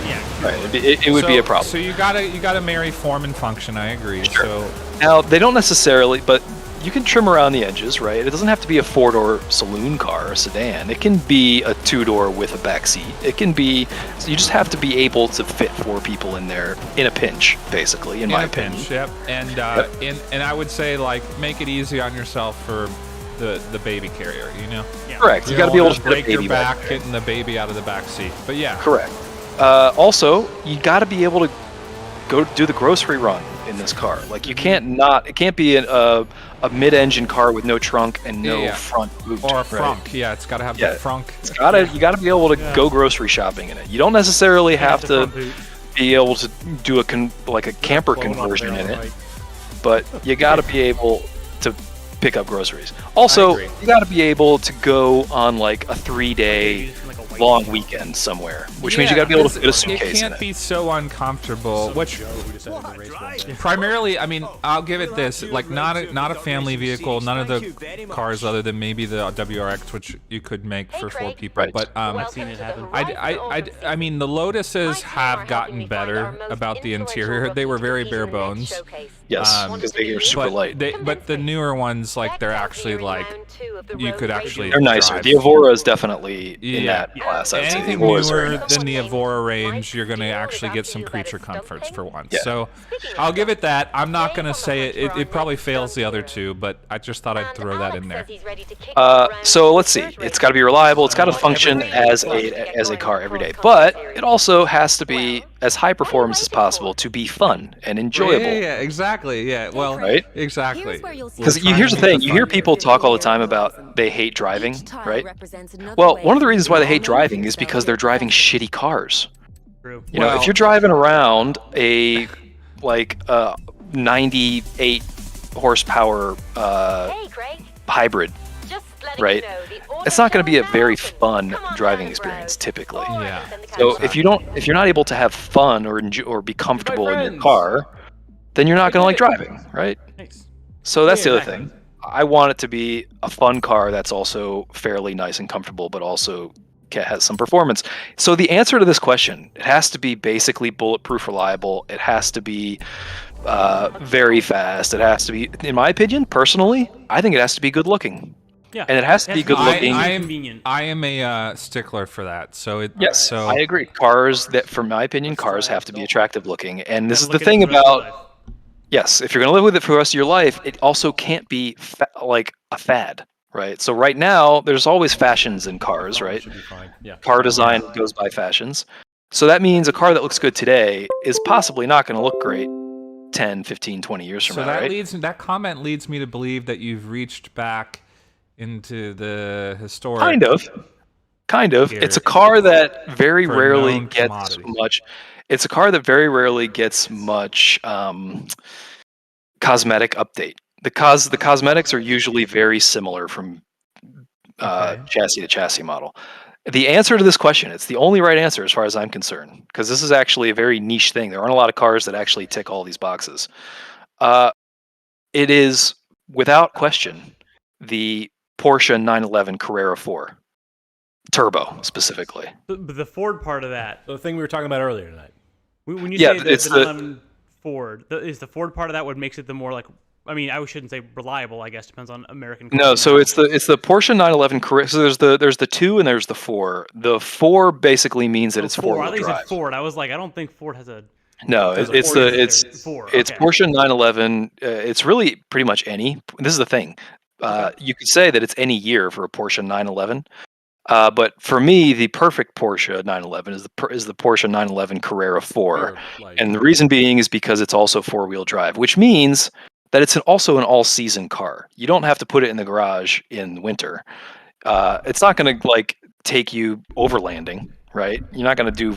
Right, it would be a problem. So you gotta marry form and function. I agree. Sure. So Now, they don't necessarily, but you can trim around the edges, right? It doesn't have to be a 4-door saloon car, a sedan. It can be a 2-door with a back seat. It can be, so you just have to be able to fit 4 people in there in a pinch, basically, in my a opinion. pinch, yep. And and I would say like make it easy on yourself for the baby carrier. You know. Yeah. Correct. You got to don't be able wanna to fit a break your baby back back, there. getting the baby out of the back seat. But yeah. Correct. Also, you got to be able to go do the grocery run in this car. Like, it can't be a mid-engine car with no trunk and no Yeah. front boot. Or a right? frunk. Yeah, it's got to have Yeah. the frunk. You gotta be able to go grocery shopping in it. You don't necessarily have to be able to do a camper conversion in it, but you gotta be able to pick up groceries. Also, agree. you gotta be able to go on like a 3-day long weekend somewhere, which means you gotta be able to fit a suitcase It in can't it. be so uncomfortable. Which Joe who decided to race one. primarily, I mean, I'll give it this: like not a family vehicle. None of the cars, other than maybe the WRX, which you could make for 4 people. Right. But I've seen it happen. I mean, the Lotuses have gotten better about the interior. They were very bare bones. Yes, because they are super light. But the newer ones, like they're actually like you could actually. They're nicer. drive. The Evora is definitely in Yeah. that class. I'd say. Anything The Evora is very newer nice. than the Evora range, you're going to actually get some creature comforts for once. Yeah. So I'll give it that. I'm not going to say it probably fails the other two, but I just thought I'd throw that in there. So let's see. It's got to be reliable. It's got to function as a car every day, but it also has to be as high performance as possible to be fun and enjoyable. Yeah, exactly. Yeah, well, Right? exactly. Because here's the thing: you hear people talk all the time about they hate driving, right? Well, one of the reasons why they hate driving is because they're driving shitty cars. True. You know, if you're driving around a 98 horsepower hybrid, right? It's not going to be a very fun driving experience typically. Yeah. So if you're not able to have fun or be comfortable in your car, then you're not going to like driving, right? Nice. So that's the other thing. I want it to be a fun car that's also fairly nice and comfortable, but also has some performance. So the answer to this question, it has to be basically bulletproof reliable. It has to be very fast. It has to be, in my opinion, personally, I think it has to be good looking. Yeah. And it has to be good looking. Convenient. I am a stickler for that. So Yes, So I agree. Cars for my opinion, cars have to be attractive looking. And this is the Look at thing it for the rest of about, yes, if you're going to live with it for the rest of your life, it also can't be like a fad, right? So right now, there's always fashions in cars, right? Should be fine. Yeah. Car design goes by fashions. So that means a car that looks good today is possibly not going to look great 10, 15, 20 years from So now, right? that comment leads me to believe that you've reached back into the historic. Kind of. Here, It's a car that very for a rarely known gets commodity. much. It's a car that very rarely gets much cosmetic update. The cosmetics are usually very similar from chassis to chassis model. The answer to this question, it's the only right answer as far as I'm concerned, because this is actually a very niche thing. There aren't a lot of cars that actually tick all these boxes. It is, without question, the Porsche 911 Carrera 4. Turbo, specifically. But the Ford part of that. The thing we were talking about earlier tonight. When you Yeah, say it's the the- 911 Ford, is the Ford part of that what makes it the more like? I mean, I shouldn't say reliable. I guess depends on American. No, so it's the Porsche 911 Carrera. So there's the 2 and there's the 4. The 4 basically means that it's 4-wheel I think drive. it's Ford. I was like, I don't think Ford has a. No, has a it's Ford the either. it's Ford. it's Okay. Porsche 911. It's really pretty much any. This is the thing. You could say that it's any year for a Porsche 911. But for me, the perfect Porsche 911 is the Porsche 911 Carrera 4, and the reason being is because it's also 4-wheel drive, which means that it's also an all-season car. You don't have to put it in the garage in winter. It's not going to like take you overlanding, right? You're not going to do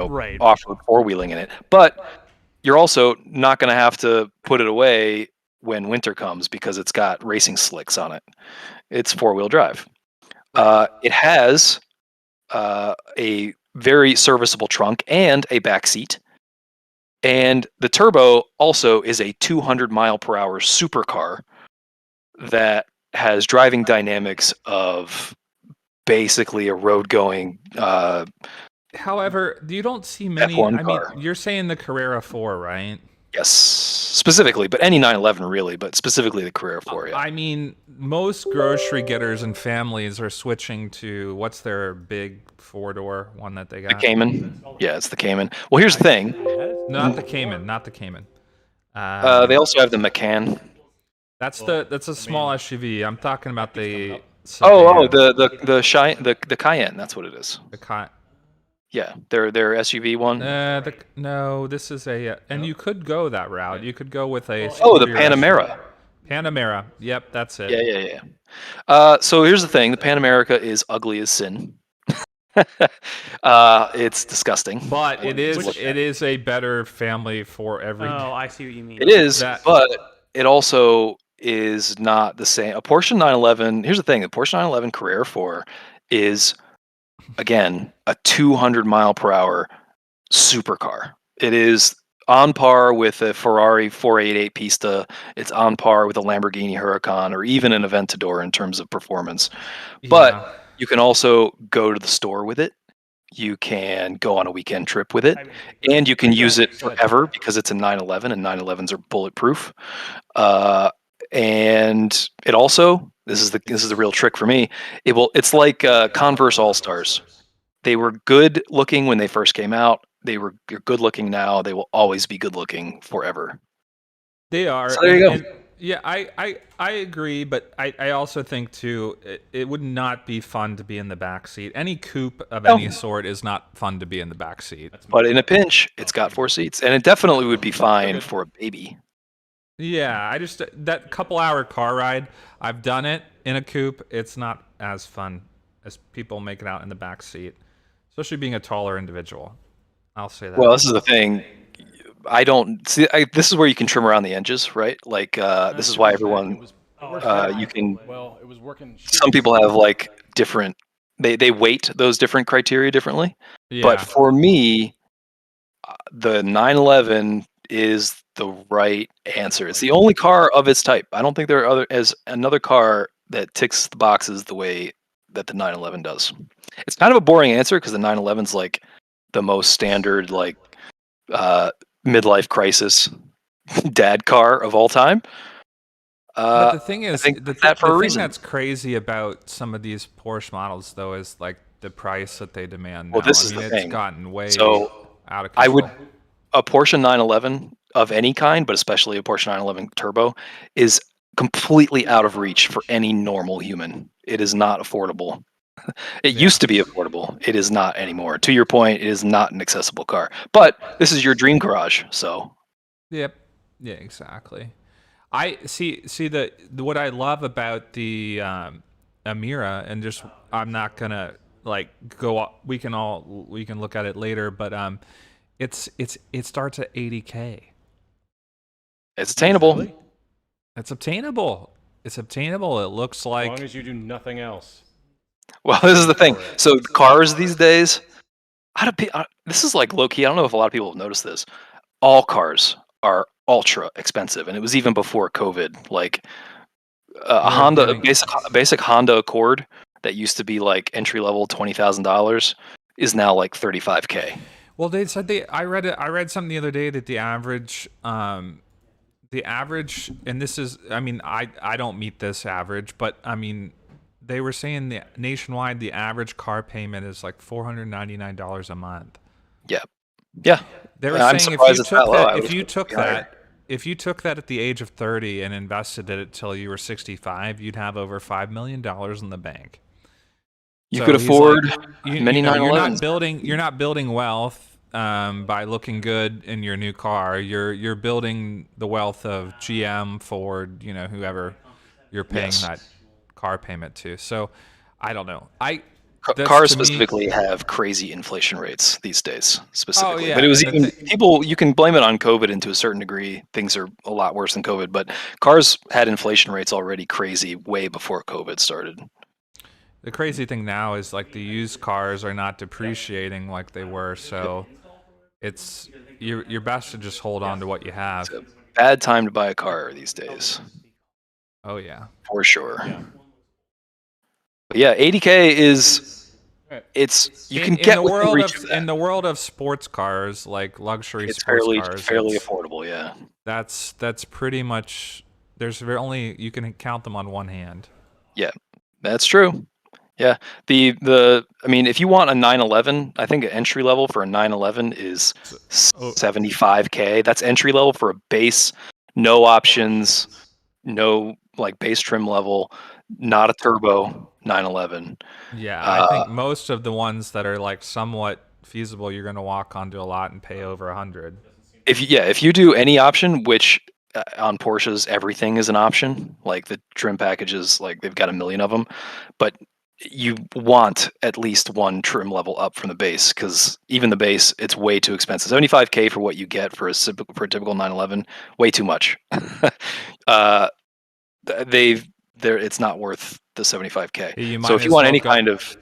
Right. off-road 4-wheeling in it, but you're also not going to have to put it away when winter comes because it's got racing slicks on it. It's 4-wheel drive. It has a very serviceable trunk and a back seat. And the turbo also is a 200 mile per hour supercar that has driving dynamics of basically a road going However, you don't see many. F1 I car. mean, you're saying the Carrera 4, right? Yes, specifically, but any 911 really, but specifically the Carrera 4. Yeah. I mean, most grocery getters and families are switching to what's their big 4-door one that they The got? Cayman. Yeah, it's the Cayman. Well, here's the thing. Not the Cayman. Not the Cayman. They also have the Macan. That's a small SUV. I'm talking about the. Oh, sedan. the Cayenne. That's what it is. The Yeah, their SUV one. no, this is a, and you could go that route. You could go with a. Oh, the superior Panamera. Panamera. Yep, that's it. Yeah. So here's the thing: the Pan America is ugly as sin. It's disgusting. But it is a better family for every. Oh, I see what you mean. It is, but it also is not the same. A Porsche 911. Here's the thing: the Porsche 911 Carrera 4 is, again, a 200 mile per hour supercar. It is on par with a Ferrari 488 Pista. It's on par with a Lamborghini Huracan or even an Aventador in terms of performance. But you can also go to the store with it. You can go on a weekend trip with it, and you can use it forever because it's a 911, and 911s are bulletproof. And it also, this is the real trick for me. It's like Converse All Stars. They were good looking when they first came out. They're good looking now. They will always be good looking forever. They are. So there you go. Yeah, I agree, but I also think too it would not be fun to be in the back seat. Any coupe of any sort is not fun to be in the back seat. But in a pinch, it's got 4 seats, and it definitely would be fine for a baby. Yeah, that couple-hour car ride, I've done it in a coupe. It's not as fun as people make it out in the back seat, especially being a taller individual. I'll say that. Well, this is the thing. I don't see. This is where you can trim around the edges, right? Like this is why everyone you can. Well, it was working. Some people have like different. They weight those different criteria differently. Yeah. But for me, the 911 is the right answer. It's the only car of its type. I don't think there are another car that ticks the boxes the way that the 911 does. It's kind of a boring answer because the 911's like the most standard like midlife crisis dad car of all time. But the thing is, think the that for a thing reason. that's crazy about some of these Porsche models, though, is like the price that they demand. Well, now. this I is mean, the it's thing. gotten way So, out of I control. a Porsche 911 of any kind, but especially a Porsche 911 Turbo, is completely out of reach for any normal human. It is not affordable. It used to be affordable. It is not anymore. To your point, it is not an accessible car. But this is your dream garage, so. Yep. Yeah, exactly. I see what I love about the a Mira, and just I'm not gonna like go. We can look at it later, but it starts at 80K. It's attainable. Really? It's obtainable. It's obtainable. It looks As like long as you do nothing else. Well, this is the thing. So cars these days, this is like low key. I don't know if a lot of people have noticed this. All cars are ultra expensive, and it was even before COVID. Like a Honda, a basic Honda Accord that used to be like entry level $20,000 is now like 35K. Well, they said I read something the other day that the average, and this is, I mean, I don't meet this average, but I mean, they were saying the nationwide the average car payment is like $499 a month. Yeah, yeah. They were I'm saying surprised it's that low. if you took that at the age of 30 and invested it till you were 65, you'd have over $5 million in the bank. You So could he's afford like, many 911s. You're not building wealth by looking good in your new car. You're building the wealth of GM, Ford, whoever you're paying that car payment to. So I don't know. Cars specifically have crazy inflation rates these days, specifically. Oh, yeah. But it was even people. You can blame it on COVID, and to a certain degree, things are a lot worse than COVID. But cars had inflation rates already crazy way before COVID started. The crazy thing now is like the used cars are not depreciating like they were, so it's you're best to just hold on to what you have. It's a bad time to buy a car these days. Oh yeah, for sure. But yeah, 80K is you can get in the world of sports cars, like luxury sports cars. It's fairly affordable. Yeah, that's pretty much. You can count them on one hand. Yeah, that's true. Yeah, I mean, if you want a 911, I think an entry level for a 911 is 75K. That's entry level for a base, no options, no like base trim level, not a turbo 911. Yeah, I think most of the ones that are like somewhat feasible, you're going to walk onto a lot and pay over 100. If you do any option, which on Porsches everything is an option, like the trim packages, like they've got a million of them, but you want at least one trim level up from the base, because even the base, it's way too expensive. 75K for what you get for a typical 911, way too much. It's not worth the 75K. So if you want any kind of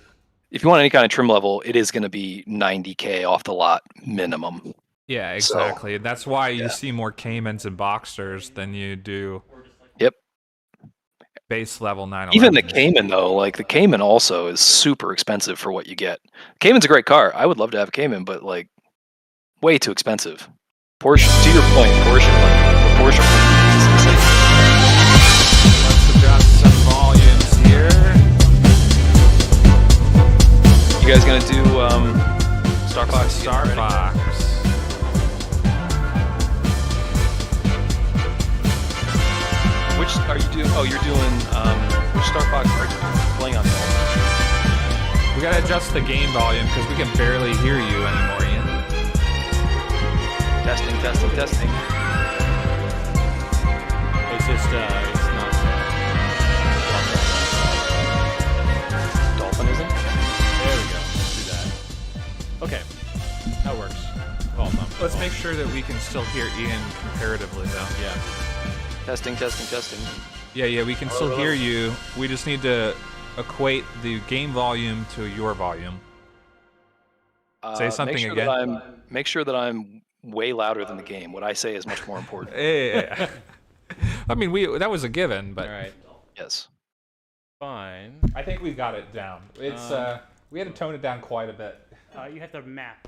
trim level, it is going to be 90K off the lot minimum. Yeah, exactly. So, that's why you see more Caymans and Boxsters than you do. Yep. Base level 911. Even the Cayman though, like the Cayman also is super expensive for what you get. Cayman's a great car. I would love to have a Cayman, but like way too expensive. Porsche, to your point, Porsche. Let's adjust some volumes here. You guys gonna do Star Fox? Star Fox. Which are you doing? Oh, you're doing which Star Fox are you playing on? We gotta adjust the game volume because we can barely hear you anymore, Ian. Testing. It's just it's not. Dolphinism. There we go. Let's do that. Okay, that works. Well, Let's make sure that we can still hear Ian comparatively, though. Yeah. Testing. Yeah, we can still hear you. We just need to equate the game volume to your volume. Say something again. Make sure that I'm way louder than the game. What I say is much more important. Yeah. I mean, that was a given, but all right. Yes. Fine. I think we got it down. It's we had to tone it down quite a bit. You have to map.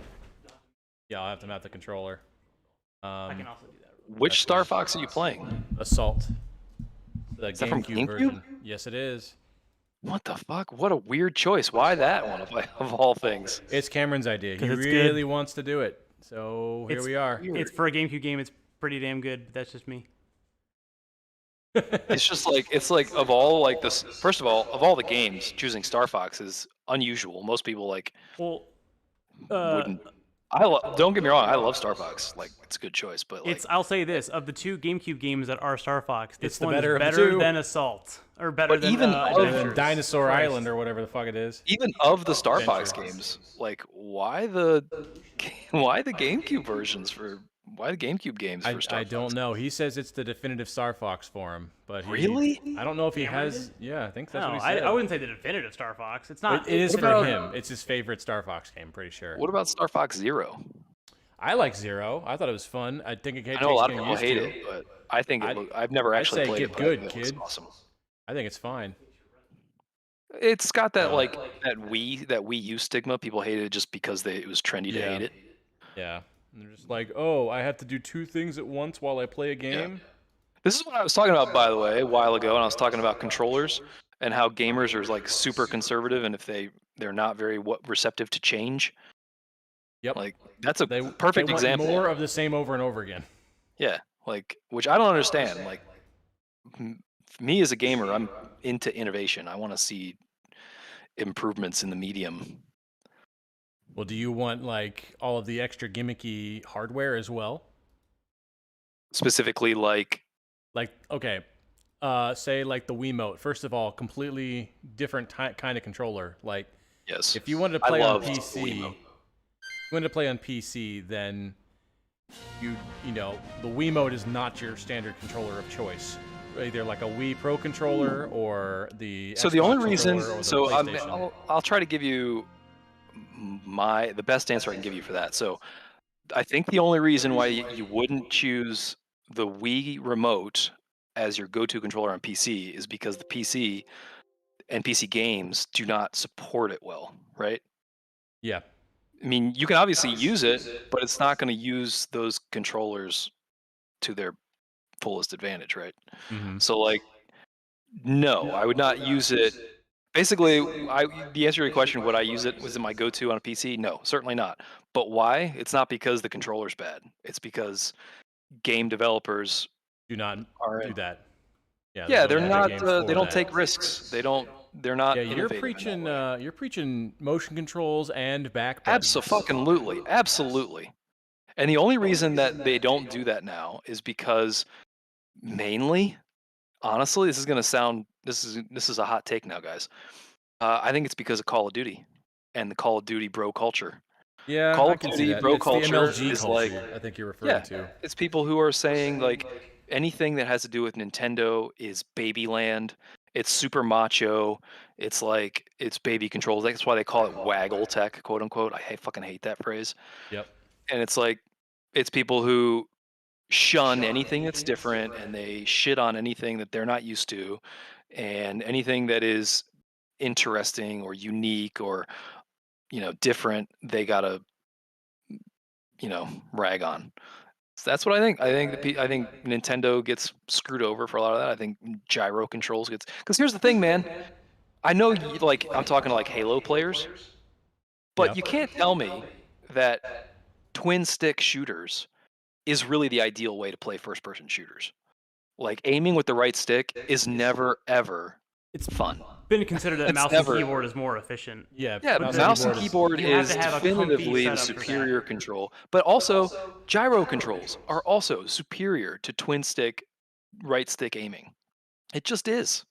Yeah, I'll have to map the controller. I can also do that. Which Star Fox are you playing? Assault. The Is that from GameCube GameCube? version. Yes, it is. What the fuck? What a weird choice. Why that one of all things? It's Cameron's idea. He 'Cause it's really wants to do it. So here we are. It's for a GameCube game. It's pretty damn good, but that's just me. It's just like of all like this. First of all the games, choosing Star Fox is unusual. Most people wouldn't. Don't get me wrong, I love Star Fox. Like, it's a good choice, but like, I'll say this: of the 2 GameCube games that are Star Fox, this It's the one's better of the better 2. than Assault, or better But than even Adventures. Dinosaur Christ. Island or whatever the fuck it is. even of the Star Fox Adventures. games, like, why the GameCube versions for why the GameCube games for Star I Fox? don't know. He says it's the definitive Star Fox for him, but Really? I don't know if he has. Yeah, I think that's No, what he said. I wouldn't say the definitive Star Fox. It's not. It is it's for not- him. It's his favorite Star Fox game. Pretty sure. What about Star Fox Zero? I like Zero. I thought it was fun. I think it I know a lot of takes people getting hate used it, to. but I think I've never actually say played get it. But good, I think it looks kid. awesome. I think it's fine. It's got that that Wii U stigma. People hated it just because it was trendy to hate it. Yeah. And they're just like, oh, I have to do 2 things at once while I play a game. This is what I was talking about, by the way, a while ago, and I was talking about controllers and how gamers are like super conservative, and if they're not very receptive to change. Yep. Like that's a They perfect want example. more of the same over and over again. Yeah, like which I don't understand. Like me as a gamer, I'm into innovation. I want to see improvements in the medium. Well, do you want like all of the extra gimmicky hardware as well? Specifically, like okay, say like the Wiimote. First of all, completely different kind of controller. Like, yes, if you wanted to play on PC, then you know the Wiimote is not your standard controller of choice. Either like a Wii Pro controller or the so Xbox the only reason controller or the so PlayStation. I'll try to give you the best answer I can give you for that. So I think the only reason why you wouldn't choose the Wii remote as your go-to controller on PC is because the PC and PC games do not support it well, right? Yeah. I mean, you can obviously use it, but it's not going to use those controllers to their fullest advantage, right? Mm-hmm. So like, no, I would not use it. Basically, the answer to your question, would I use it? Was it my go-to on a PC? No, certainly not. But why? It's not because the controller's bad. It's because game developers do not do that. Yeah, they're not. They don't take risks. They're not. Yeah, you're preaching motion controls and back buttons. Absolutely. And the only reason that they don't do that now is because, mainly, honestly, this is gonna sound. This is a hot take now, guys. I think it's because of Call of Duty and the Call of Duty bro culture. Yeah, Call of Duty bro culture is like, I think you're referring to. It's people who are saying like anything that has to do with Nintendo is babyland. It's super macho. It's like it's baby controls. That's why they call it waggle tech, quote unquote. I fucking hate that phrase. Yep. And it's like it's people who shun anything that's different, and they shit on anything that they're not used to, and anything that is interesting or unique or different, they gotta rag on. So that's what I think. I think Nintendo gets screwed over for a lot of that. I think gyro controls gets, because here's the thing, man. I know I'm talking to like Halo players, but you can't tell me that twin stick shooters is really the ideal way to play first person shooters. Like aiming with the right stick is never ever fun. Been considered that mouse and keyboard is more efficient. Yeah, but mouse and keyboard is definitively the superior control. But also, gyro controls are also superior to twin stick, right stick aiming. It just is.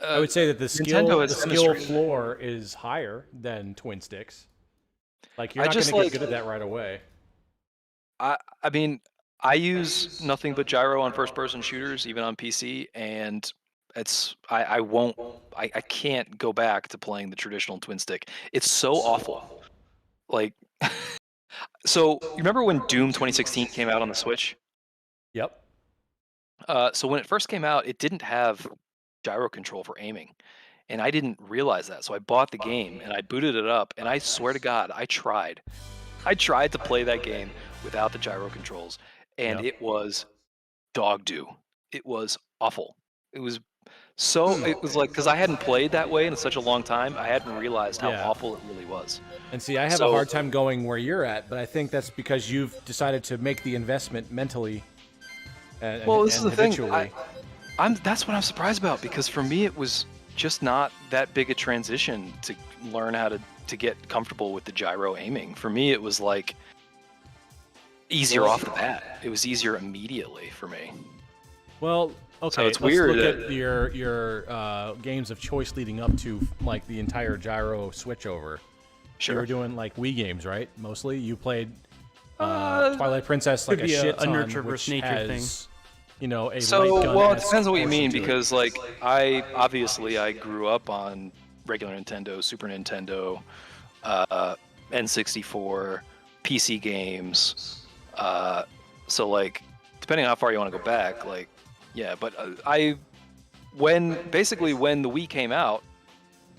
I would say that the skill floor is higher than twin sticks. Like you're not going to get good at that right away. I mean, I use nothing but gyro on first person shooters, even on PC, and I can't go back to playing the traditional twin stick. It's so awful. Like, so you remember when Doom 2016 came out on the Switch? Yep. So when it first came out, it didn't have gyro control for aiming, and I didn't realize that. So I bought the game and I booted it up, and I swear to God, I tried to play that game without the gyro controls, and it was dog do. It was awful. It was like, because I hadn't played that way in such a long time, I hadn't realized how awful it really was. And see, I have a hard time going where you're at, but I think that's because you've decided to make the investment mentally. This is the thing. That's what I'm surprised about, because for me it was just not that big a transition to learn how to to get comfortable with the gyro aiming. For me, it was like easier off the bat. It was easier immediately for me. Well, okay. So it's let's weird look that- at your games of choice leading up to like the entire gyro switchover. Sure. You were doing like Wii games, right? Mostly. You played Twilight Princess like could a be a shit ton, nurture which versus nature has, thing. you know, a So, light gun. well, it depends on what you mean, because like I grew up on regular Nintendo, Super Nintendo, N64, PC games. So like, depending on how far you want to go back, like, yeah. But when the Wii came out,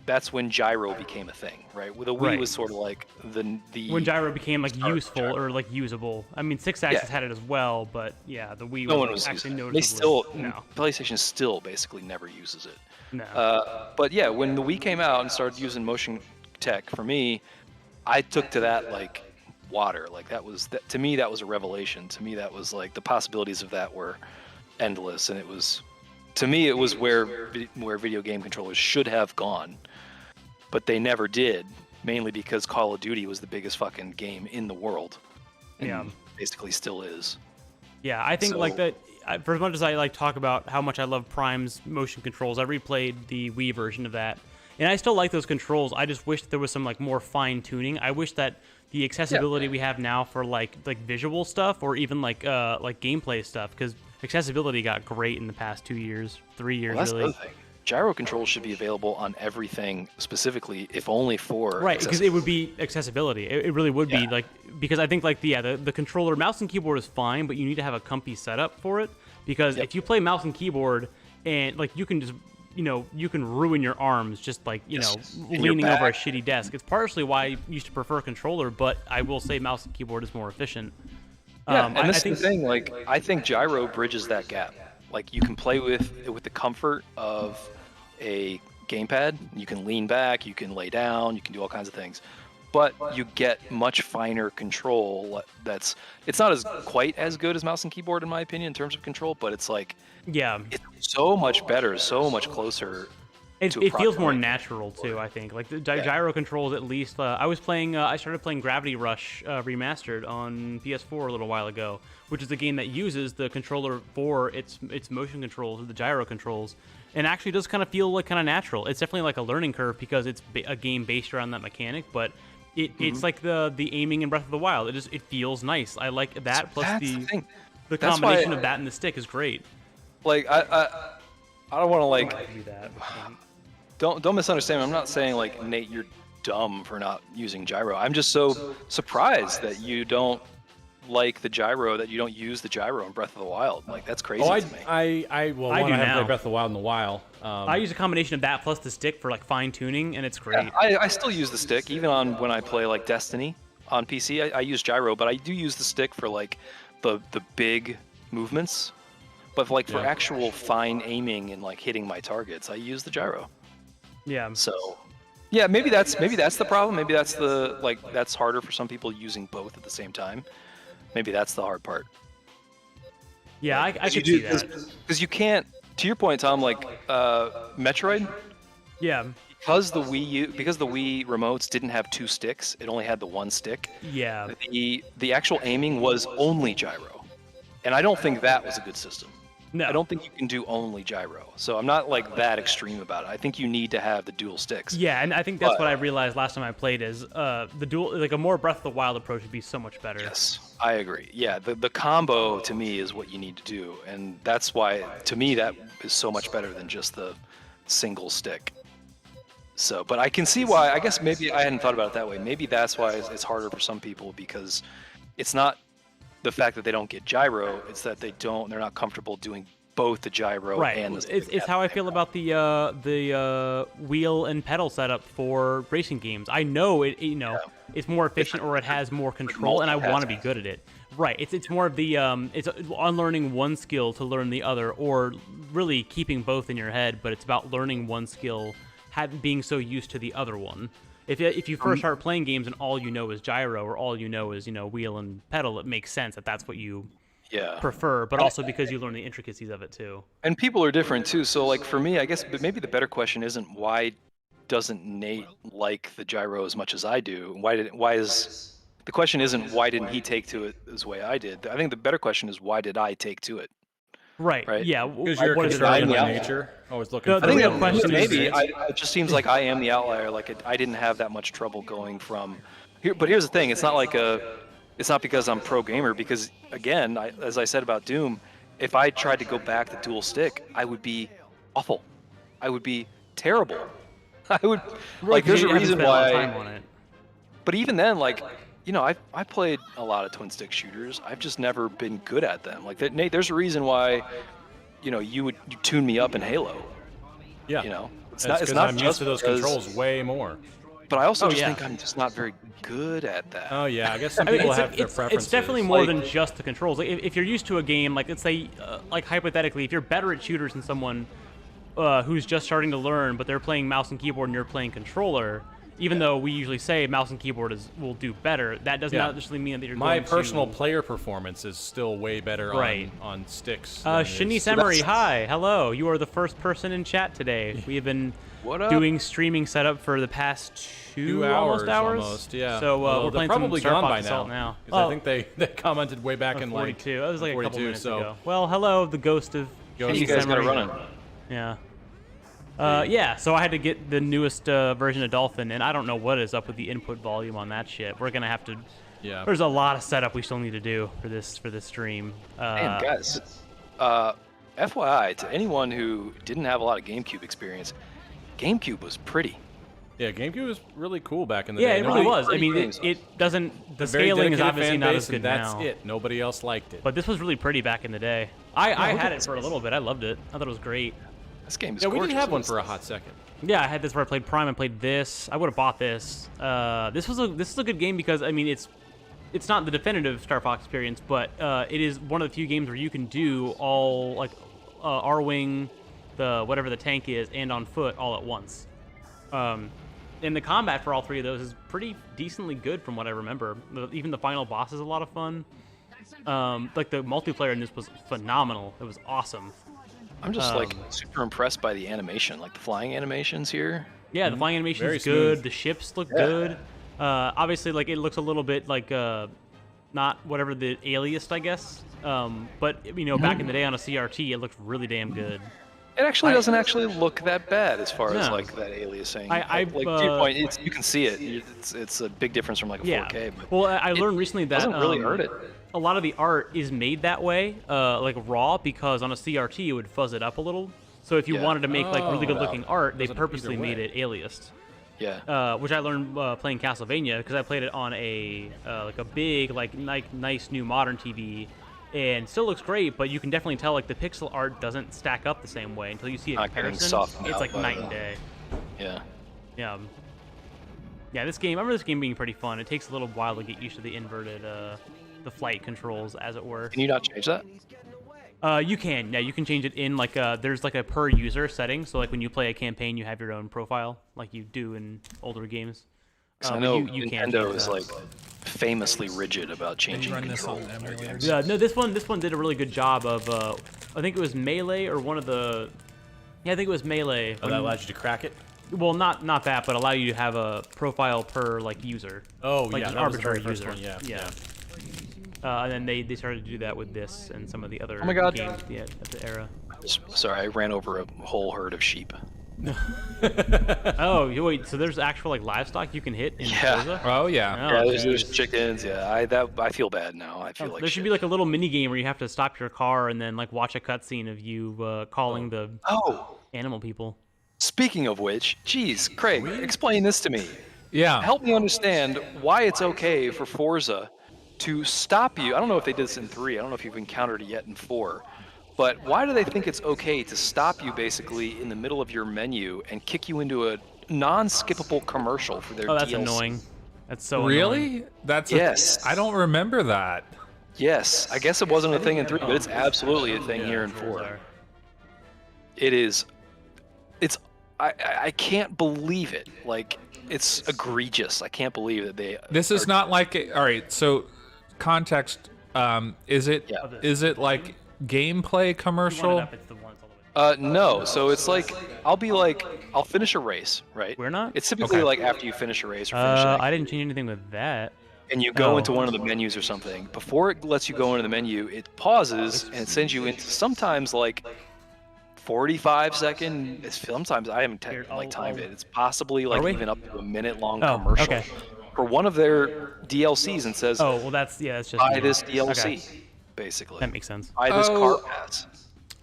that's when gyro became a thing, right? Well, the Wii was sort of like the when gyro became like useful gyro. or like usable. I mean, 6-axis had it as well, but yeah, the Wii No one was was actually using it. noticeably. No. PlayStation still basically never uses it. No. But yeah, when the Wii came out and started using motion tech, for me, I took to that like water. Like to me, that was a revelation. To me, that was like the possibilities of that were endless, and it was, to me, it was where video game controllers should have gone, but they never did. Mainly because Call of Duty was the biggest fucking game in the world, and basically still is. Yeah, I think like that. For as much as I like talk about how much I love Prime's motion controls, I replayed the Wii version of that, and I still like those controls. I just wish there was some like more fine tuning. I wish that the accessibility we have now for like visual stuff or even like gameplay stuff, because accessibility got great in the past 2 years, 3 years, Well, that's really. the other thing. Gyro controls should be available on everything, specifically, if only for Right, because it would be accessibility. It really would be, like, because I think like the controller, mouse and keyboard is fine, but you need to have a comfy setup for it, because if you play mouse and keyboard and like you can just, you know, you can ruin your arms just like, you know, leaning over a shitty desk. It's partially why I used to prefer controller, but I will say mouse and keyboard is more efficient. Yeah, and that's the thing. Like, I think gyro bridges that gap. Like, you can play with the comfort of a gamepad. You can lean back, you can lay down, you can do all kinds of things, but you get much finer control. It's not as quite as good as mouse and keyboard in my opinion in terms of control, but it's like, it's so much better, so much closer. It feels more natural too, I think. Like the gyro controls, at least. I started playing Gravity Rush Remastered on PS4 a little while ago, which is a game that uses the controller for its motion controls, or the gyro controls, and actually does kind of feel like kind of natural. It's definitely like a learning curve because it's a game based around that mechanic, but it's like the aiming in Breath of the Wild. It feels nice. I like that. Plus the combination of that and the stick is great. Like I don't want to like do that. Don't misunderstand me. I'm not saying like, Nate, you're dumb for not using gyro. I'm just so surprised that you don't like the gyro, that you don't use the gyro in Breath of the Wild. Like, that's crazy to me. I do haven't now. played Breath of the Wild in a while. I use a combination of that plus the stick for like fine tuning, and it's great. Yeah, I still use the stick even on when I play like Destiny on PC. I use gyro, but I do use the stick for like the big movements. But like for actual fine aiming and like hitting my targets, I use the gyro. Yeah. So, yeah, maybe that's the problem. Maybe that's that's harder for some people using both at the same time. Maybe that's the hard part. Yeah, I could see that. Because you can't. To your point, Tom, like Metroid. Yeah. Because the Wii remotes didn't have two sticks, it only had the one stick. Yeah. The actual aiming was only gyro, and I don't think that was a good system. No. I don't think you can do only gyro. So I'm not like that extreme about it. I think you need to have the dual sticks. Yeah, and I think that's what I realized last time I played is the dual, like a more Breath of the Wild approach would be so much better. Yes, I agree. Yeah, the combo to me is what you need to do, and that's why to me that is so much better than just the single stick. So, but I can see why. I guess maybe I hadn't thought about it that way. Maybe that's why it's harder for some people, because it's not the fact that they don't get gyro, it's that they're not comfortable doing both the gyro and the stick. It's how I feel about the wheel and pedal setup for racing games. I know it's more efficient, or it has more control, and I want to be good at it. Right. It's more of the it's unlearning one skill to learn the other, or really keeping both in your head, but it's about learning one skill, being so used to the other one. If you first start playing games and all you know is gyro, or all you know is wheel and pedal, it makes sense that that's what you prefer, but also because you learn the intricacies of it too. And people are different too. So like for me, I guess maybe the better question isn't why doesn't Nate like the gyro as much as I do? The question isn't why didn't he take to it as way I did. I think the better question is why did I take to it? Right. Right. Yeah. Because you're what is it conservative about by it? nature, always looking The for real the question is- maybe it just seems like I am the outlier. Like I didn't have that much trouble going from here. But here's the thing: it's not because I'm pro gamer. Because again, as I said about Doom, if I tried to go back to dual stick, I would be awful. I would be terrible. I would like. There's a reason why. Time on it. But even then, like, you know, I played a lot of twin stick shooters. I've just never been good at them. Like that, Nate. There's a reason why, you know, you tune me up in Halo. Yeah. You know, It's not I'm used to those controls way more. But I also just think I'm just not very good at that. Oh yeah, I guess some I mean, people have their preferences. it's definitely more Like- than just the controls. Like, if you're used to a game, like let's say, like hypothetically, if you're better at shooters than someone who's just starting to learn, but they're playing mouse and keyboard and you're playing controller, even though we usually say mouse and keyboard will do better, that does not necessarily mean that you're My going personal to... player performance is still way better Right. on sticks. than it is- Shanice Emery, hi, hello. You are the first person in chat today. We have been What up? doing streaming setup for the past 2 hours hours. almost, yeah. So Well, we're they're playing probably some Star gone Fox by Assault now. now. 'Cause I think they commented way back in 42. like That was like a couple 42, minutes so ago. Well, hello, the ghost of Ghost Hey, you Shanice guys got it Emery. running. Yeah. Yeah, so I had to get the newest version of Dolphin, and I don't know what is up with the input volume on that shit. We're gonna have to. yeah. There's a lot of setup we still need to do for this stream. Man, guys, FYI to anyone who didn't have a lot of GameCube experience, GameCube was pretty. Yeah, GameCube was really cool back in the Yeah, day. it really was. I pretty mean, games. it doesn't. The Very scaling is dedicated obviously fan not base, as good and that's now. it. Nobody else liked it. But this was really pretty back in the day. I had it for a little bit. I loved it. I thought it was great. This game is yeah, we gorgeous. did have one for a hot second. Yeah, I had this where I played Prime and played this. I would have bought this. This is a good game because I mean it's not the definitive Star Fox experience, but it is one of the few games where you can do all like R-wing, the whatever the tank is, and on foot all at once. And the combat for all three of those is pretty decently good from what I remember. Even the final boss is a lot of fun. Like the multiplayer in this was phenomenal. It was awesome. I'm just like super impressed by the animation, like the flying animations here. Yeah, the flying animation Very is good. smooth. The ships look good. Obviously, like it looks a little bit like not whatever the aliased, I guess. But you know, back in the day on a CRT, it looked really damn good. It actually doesn't actually look that bad as far as No. like that aliasing. I've, like to your point, you can see it. It's a big difference from like a Yeah. 4K. But Well, I learned recently that doesn't really hurt it. a lot of the art is made that way, like raw, because on a CRT it would fuzz it up a little. So if you Yeah. wanted to make like really good looking art, they Doesn't purposely either made way. it aliased. Yeah. Which I learned playing Castlevania because I played it on a like a big like nice new modern TV, and still looks great. But you can definitely tell like the pixel art doesn't stack up the same way until you see a Not getting comparison. softened It's out like by night the- and day. Yeah. Yeah. Yeah, this game. I remember this game being pretty fun. It takes a little while to get used to the inverted, the flight controls, as it were. Can you not change that? You can. Yeah, you can change it in like there's like a per user setting. So like when you play a campaign, you have your own profile, like you do in older games. 'Cause I But know you can Nintendo change is that. like famously rigid about changing run this on controls in their emulator? games. Yeah, no, this one did a really good job of. I think it was Melee or one of the. Yeah, I think it was Melee. Oh, that allows you to crack it. Well, not that, but allow you to have a profile per like user. Oh, Like yeah, just that was the very arbitrary first user. one, yeah. And then they started to do that with this and some of the other Oh my God. games at the era. Sorry, I ran over a whole herd of sheep. Oh, wait, so there's actual like livestock you can hit in Yeah. Forza? Oh yeah. Oh, Yeah, okay. there's chickens. Yeah, I feel bad now. I feel like there should shit. be like a little mini game where you have to stop your car and then like watch a cutscene of you calling the Oh, animal people. speaking of which, geez, Craig, explain this to me. Yeah. Help me understand why it's okay for Forza to stop you. I don't know if they did this in 3. I don't know if you've encountered it yet in 4. But why do they think it's okay to stop you basically in the middle of your menu and kick you into a non-skippable commercial for their Oh, that's DLC? annoying. That's so annoying. Really? That's Yes. I don't remember that. Yes, I guess it wasn't a thing in 3, but it's absolutely a thing here in 4. It is. It's. I can't believe it. Like, it's egregious. I can't believe that they. This is are- not like all right. So, context. Is it Yeah. is it like gameplay You want it commercial? up, it's the one, it's all the way- No, so it's like I'll be like, I'll finish a race, right? We're not? It's typically Okay. like after you finish a race or finish an I didn't change anything with that. and you go Oh. into one of the menus or something. Before it lets you go into the menu, it pauses and it sends you into sometimes like 45-second. Sometimes I haven't Here, timed I'll- it. It's possibly like Are we? even up to a minute-long Oh, commercial okay. for one of their DLCs and says, Oh, well, that's just buy me. this DLC, Okay. basically. That makes sense. Buy this Oh. car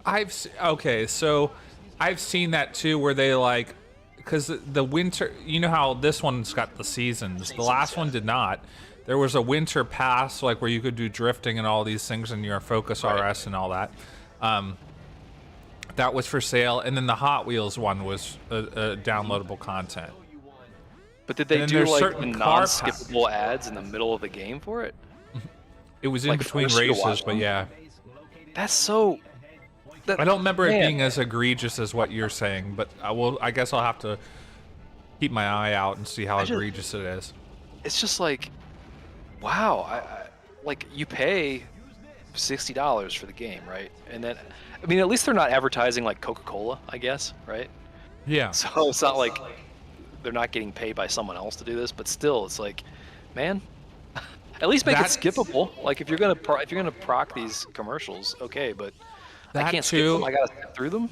pass. Okay, so I've seen that too, where they like, because the winter, you know how this one's got the seasons. The last one did not. There was a winter pass, like where you could do drifting and all these things in your Focus RS and all that. That was for sale, and then the Hot Wheels one was downloadable content. But did they then do there's like certain the car non-skippable ads in the middle of the game for it? It was in Like, between forced you to watch races, but them? yeah. That's so. I don't remember it Man. being as egregious as what you're saying, but I guess I'll have to keep my eye out and see how egregious it is. It's just like, wow. Like you pay $60 for the game, right? And then, I mean, at least they're not advertising like Coca-Cola, I guess, right? Yeah. So it's not like they're not getting paid by someone else to do this, but still, it's like, man, at least make it skippable. Like if you're gonna proc these commercials, okay, but I That can't skip too. them. I gotta skip through them.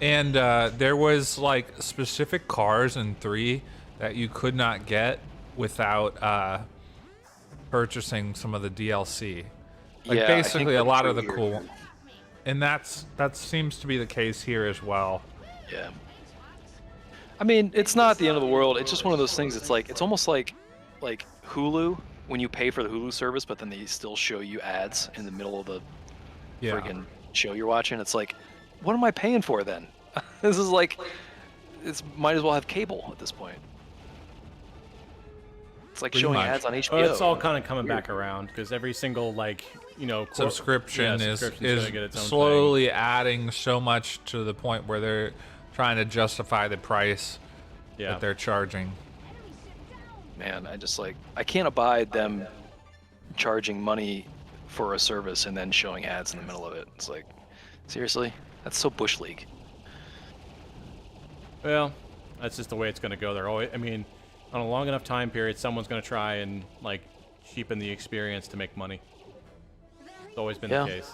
And there was like specific cars in 3 that you could not get without purchasing some of the DLC. Like Yeah, I think basically a that's lot of the true cool, here. and that seems to be the case here as well. Yeah. I mean, it's not the end of the world. It's just one of those things. It's like it's almost like Hulu when you pay for the Hulu service, but then they still show you ads in the middle of the Yeah. friggin' show you're watching. It's like, what am I paying for then? This is like, might as well have cable at this point. It's like Pretty showing much. ads on HBO. Well, it's all kind of coming back around because every single Subscription subscription's is gonna get its own slowly adding so much to the point where they're trying to justify the price that they're charging. Man, I can't abide them charging money for a service and then showing ads in the middle of it. It's like, seriously? That's so Bush League. Well, that's just the way it's going to go. They're always, I mean, on a long enough time period, someone's going to try and like cheapen the experience to make money. It's always been the case.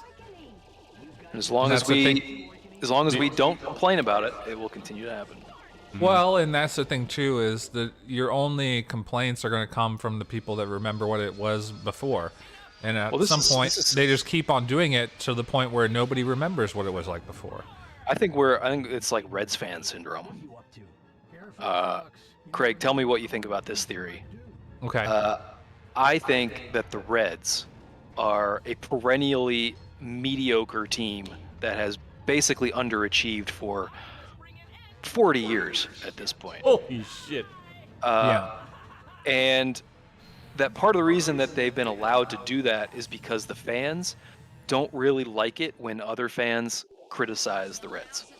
And as long And as that's the we don't complain about it, it will continue to happen. Well, and that's the thing too, is that your only complaints are going to come from the people that remember what it was before. And at some point, they just keep on doing it to the point where nobody remembers what it was like before. I think it's like Reds fan syndrome. Craig, tell me what you think about this theory. Okay. I think that the Reds are a perennially mediocre team that has basically underachieved for 40 years at this point. Holy shit. Yeah. And that part of the reason that they've been allowed to do that is because the fans don't really like it when other fans criticize the Reds.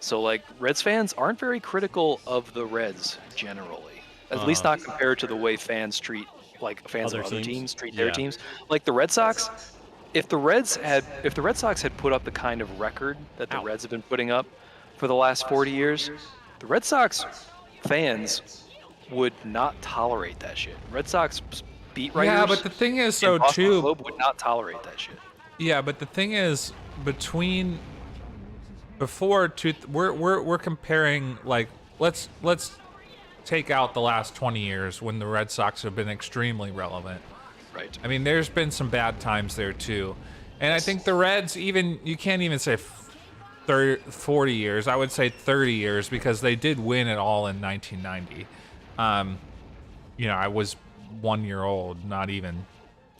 So, like, Reds fans aren't very critical of the Reds generally, at least not compared to the way fans treat, like, fans of other teams treat their teams. Like the Red Sox, if the Red Sox had put up the kind of record that the Reds have been putting up for the last 40 years, the Red Sox fans would not tolerate that shit. Red Sox beat writers. Yeah, but the thing is, and so Boston too. Globe would not tolerate that shit. Yeah, but the thing is, we're comparing, like, let's take out the last 20 years when the Red Sox have been extremely relevant. Right. I mean, there's been some bad times there too, and I think the Reds, you can't even say 40 years. I would say 30 years because they did win it all in 1990. I was 1 year old, not even.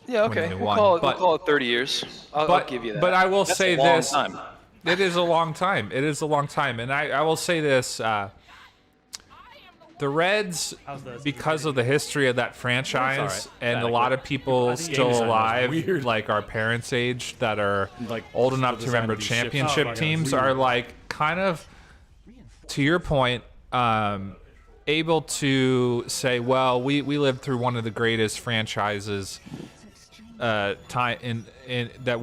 Yeah, when okay. they We'll won. call it 30 years. I'll give you that. But I will That's say a long this. time. It is a long time. It is a long time. And I will say this. The Reds, because of the history of that franchise, and a lot of people still alive, like our parents' age, that are like old enough to remember championship teams, are like kind of, to your point, able to say, well, we lived through one of the greatest franchises time in that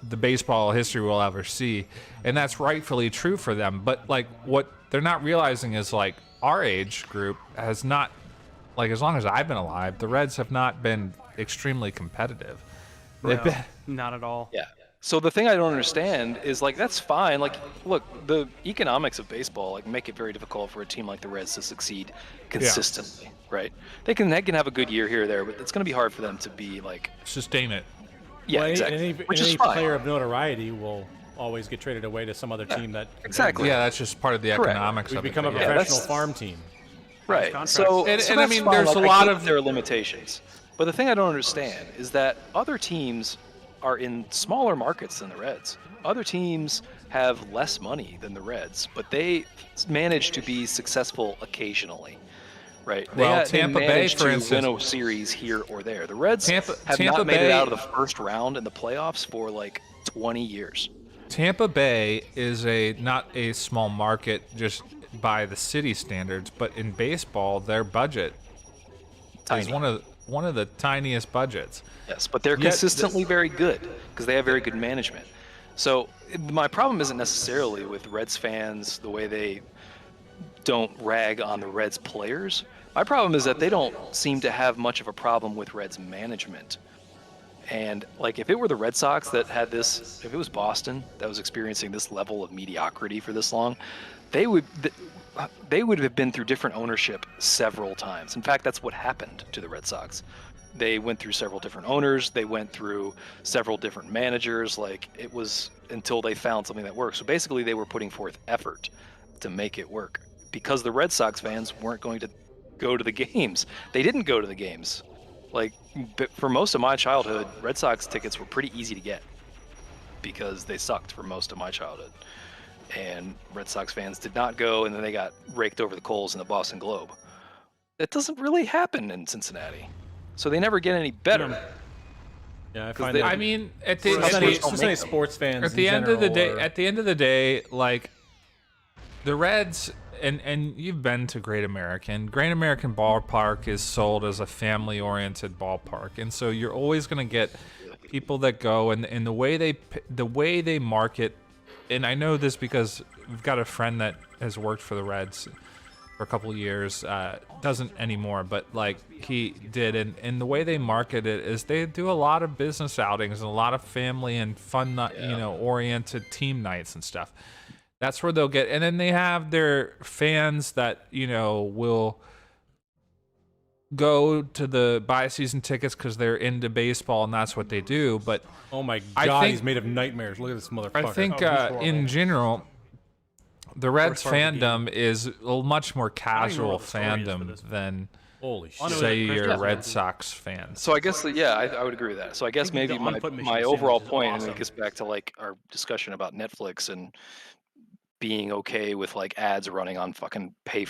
the baseball history will ever see, and that's rightfully true for them. But like what they're not realizing is like our age group has not, like as long as I've been alive, the Reds have not been extremely competitive. They've No, been, not at all. Yeah. So the thing I don't understand is like that's fine. Like, look, the economics of baseball like make it very difficult for a team like the Reds to succeed consistently, right? They can have a good year here or there, but it's going to be hard for them to be like sustain it. Yeah, well, exactly. Which is any fine. player of notoriety will always get traded away to some other team that exactly. Yeah, that's just part of the Correct. economics we of become a it. professional farm team. Right. Contracts. So, And I that's mean, fine. there's Like, a I lot get of there are limitations, but the thing I don't understand is that other teams are in smaller markets than the Reds. Other teams have less money than the Reds, but they manage to be successful occasionally, right? Well, Tampa they Bay, manage for to instance- win a series here or there. The Reds have Tampa not made it Bay- out of the first round in the playoffs for like 20 years. Tampa Bay is not a small market just by the city standards, but in baseball, their budget is Tiny. one of the tiniest budgets. Yes, but they're Yet consistently very good because they have very good management. So my problem isn't necessarily with Reds fans the way they don't rag on the Reds players. My problem is that they don't seem to have much of a problem with Reds management. And like if it were the Red Sox that had this, if it was Boston that was experiencing this level of mediocrity for this long, they would have been through different ownership several times. In fact, that's what happened to the Red Sox. They went through several different owners. They went through several different managers. Like it was until they found something that worked. So basically they were putting forth effort to make it work because the Red Sox fans weren't going to go to the games. They didn't go to the games. Like for most of my childhood, Red Sox tickets were pretty easy to get because they sucked for most of my childhood. And Red Sox fans did not go, and then they got raked over the coals in the Boston Globe. That doesn't really happen in Cincinnati. So they never get any better. Yeah, I 'Cause find they- that. I mean, at the, It's at not the, any- it's just any sports fans. at the in end of the day, general, or- at the end of the day, like the Reds, and you've been to Great American. Great American Ballpark is sold as a family-oriented ballpark, and so you're always going to get people that go and the way they market. And I know this because we've got a friend that has worked for the Reds for a couple of years, doesn't anymore, but like he did, and the way they market it is they do a lot of business outings and a lot of family and fun, oriented team nights and stuff. That's where they'll get, and then they have their fans that will go to the buy season tickets because they're into baseball and that's what they do. But oh my I God, think- he's made of nightmares. Look at this motherfucker. I think Oh, in general, the Reds part of the fandom is a much more casual what the story is for fandom this. than holy Oh, no, shit. say Chris you're doesn't Red have to. Sox fans. So I guess I would agree with that. So I guess think maybe the on-foot mission my sandwich overall is point, and awesome. it gets back to like our discussion about Netflix and being okay with like ads running on fucking pay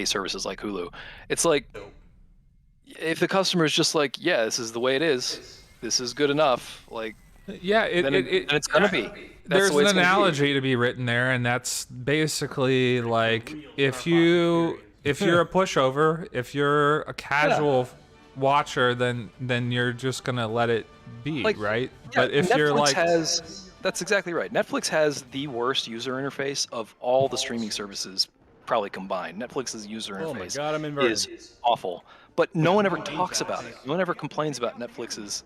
services like Hulu. It's like if the customer is just like, yeah, this is the way it is. This is good enough. Like Yeah, then it's gonna be. That's There's the way an it's gonna be. analogy to be written there, and that's basically like if you're a pushover, if you're a casual watcher, then you're just gonna let it be, Like, right? Yeah, But if Netflix you're like, that's exactly right. Netflix has the worst user interface of all the streaming services probably combined. Netflix's user Oh my interface God, I'm inverted. is awful, but no one ever talks about it. No one ever complains about Netflix's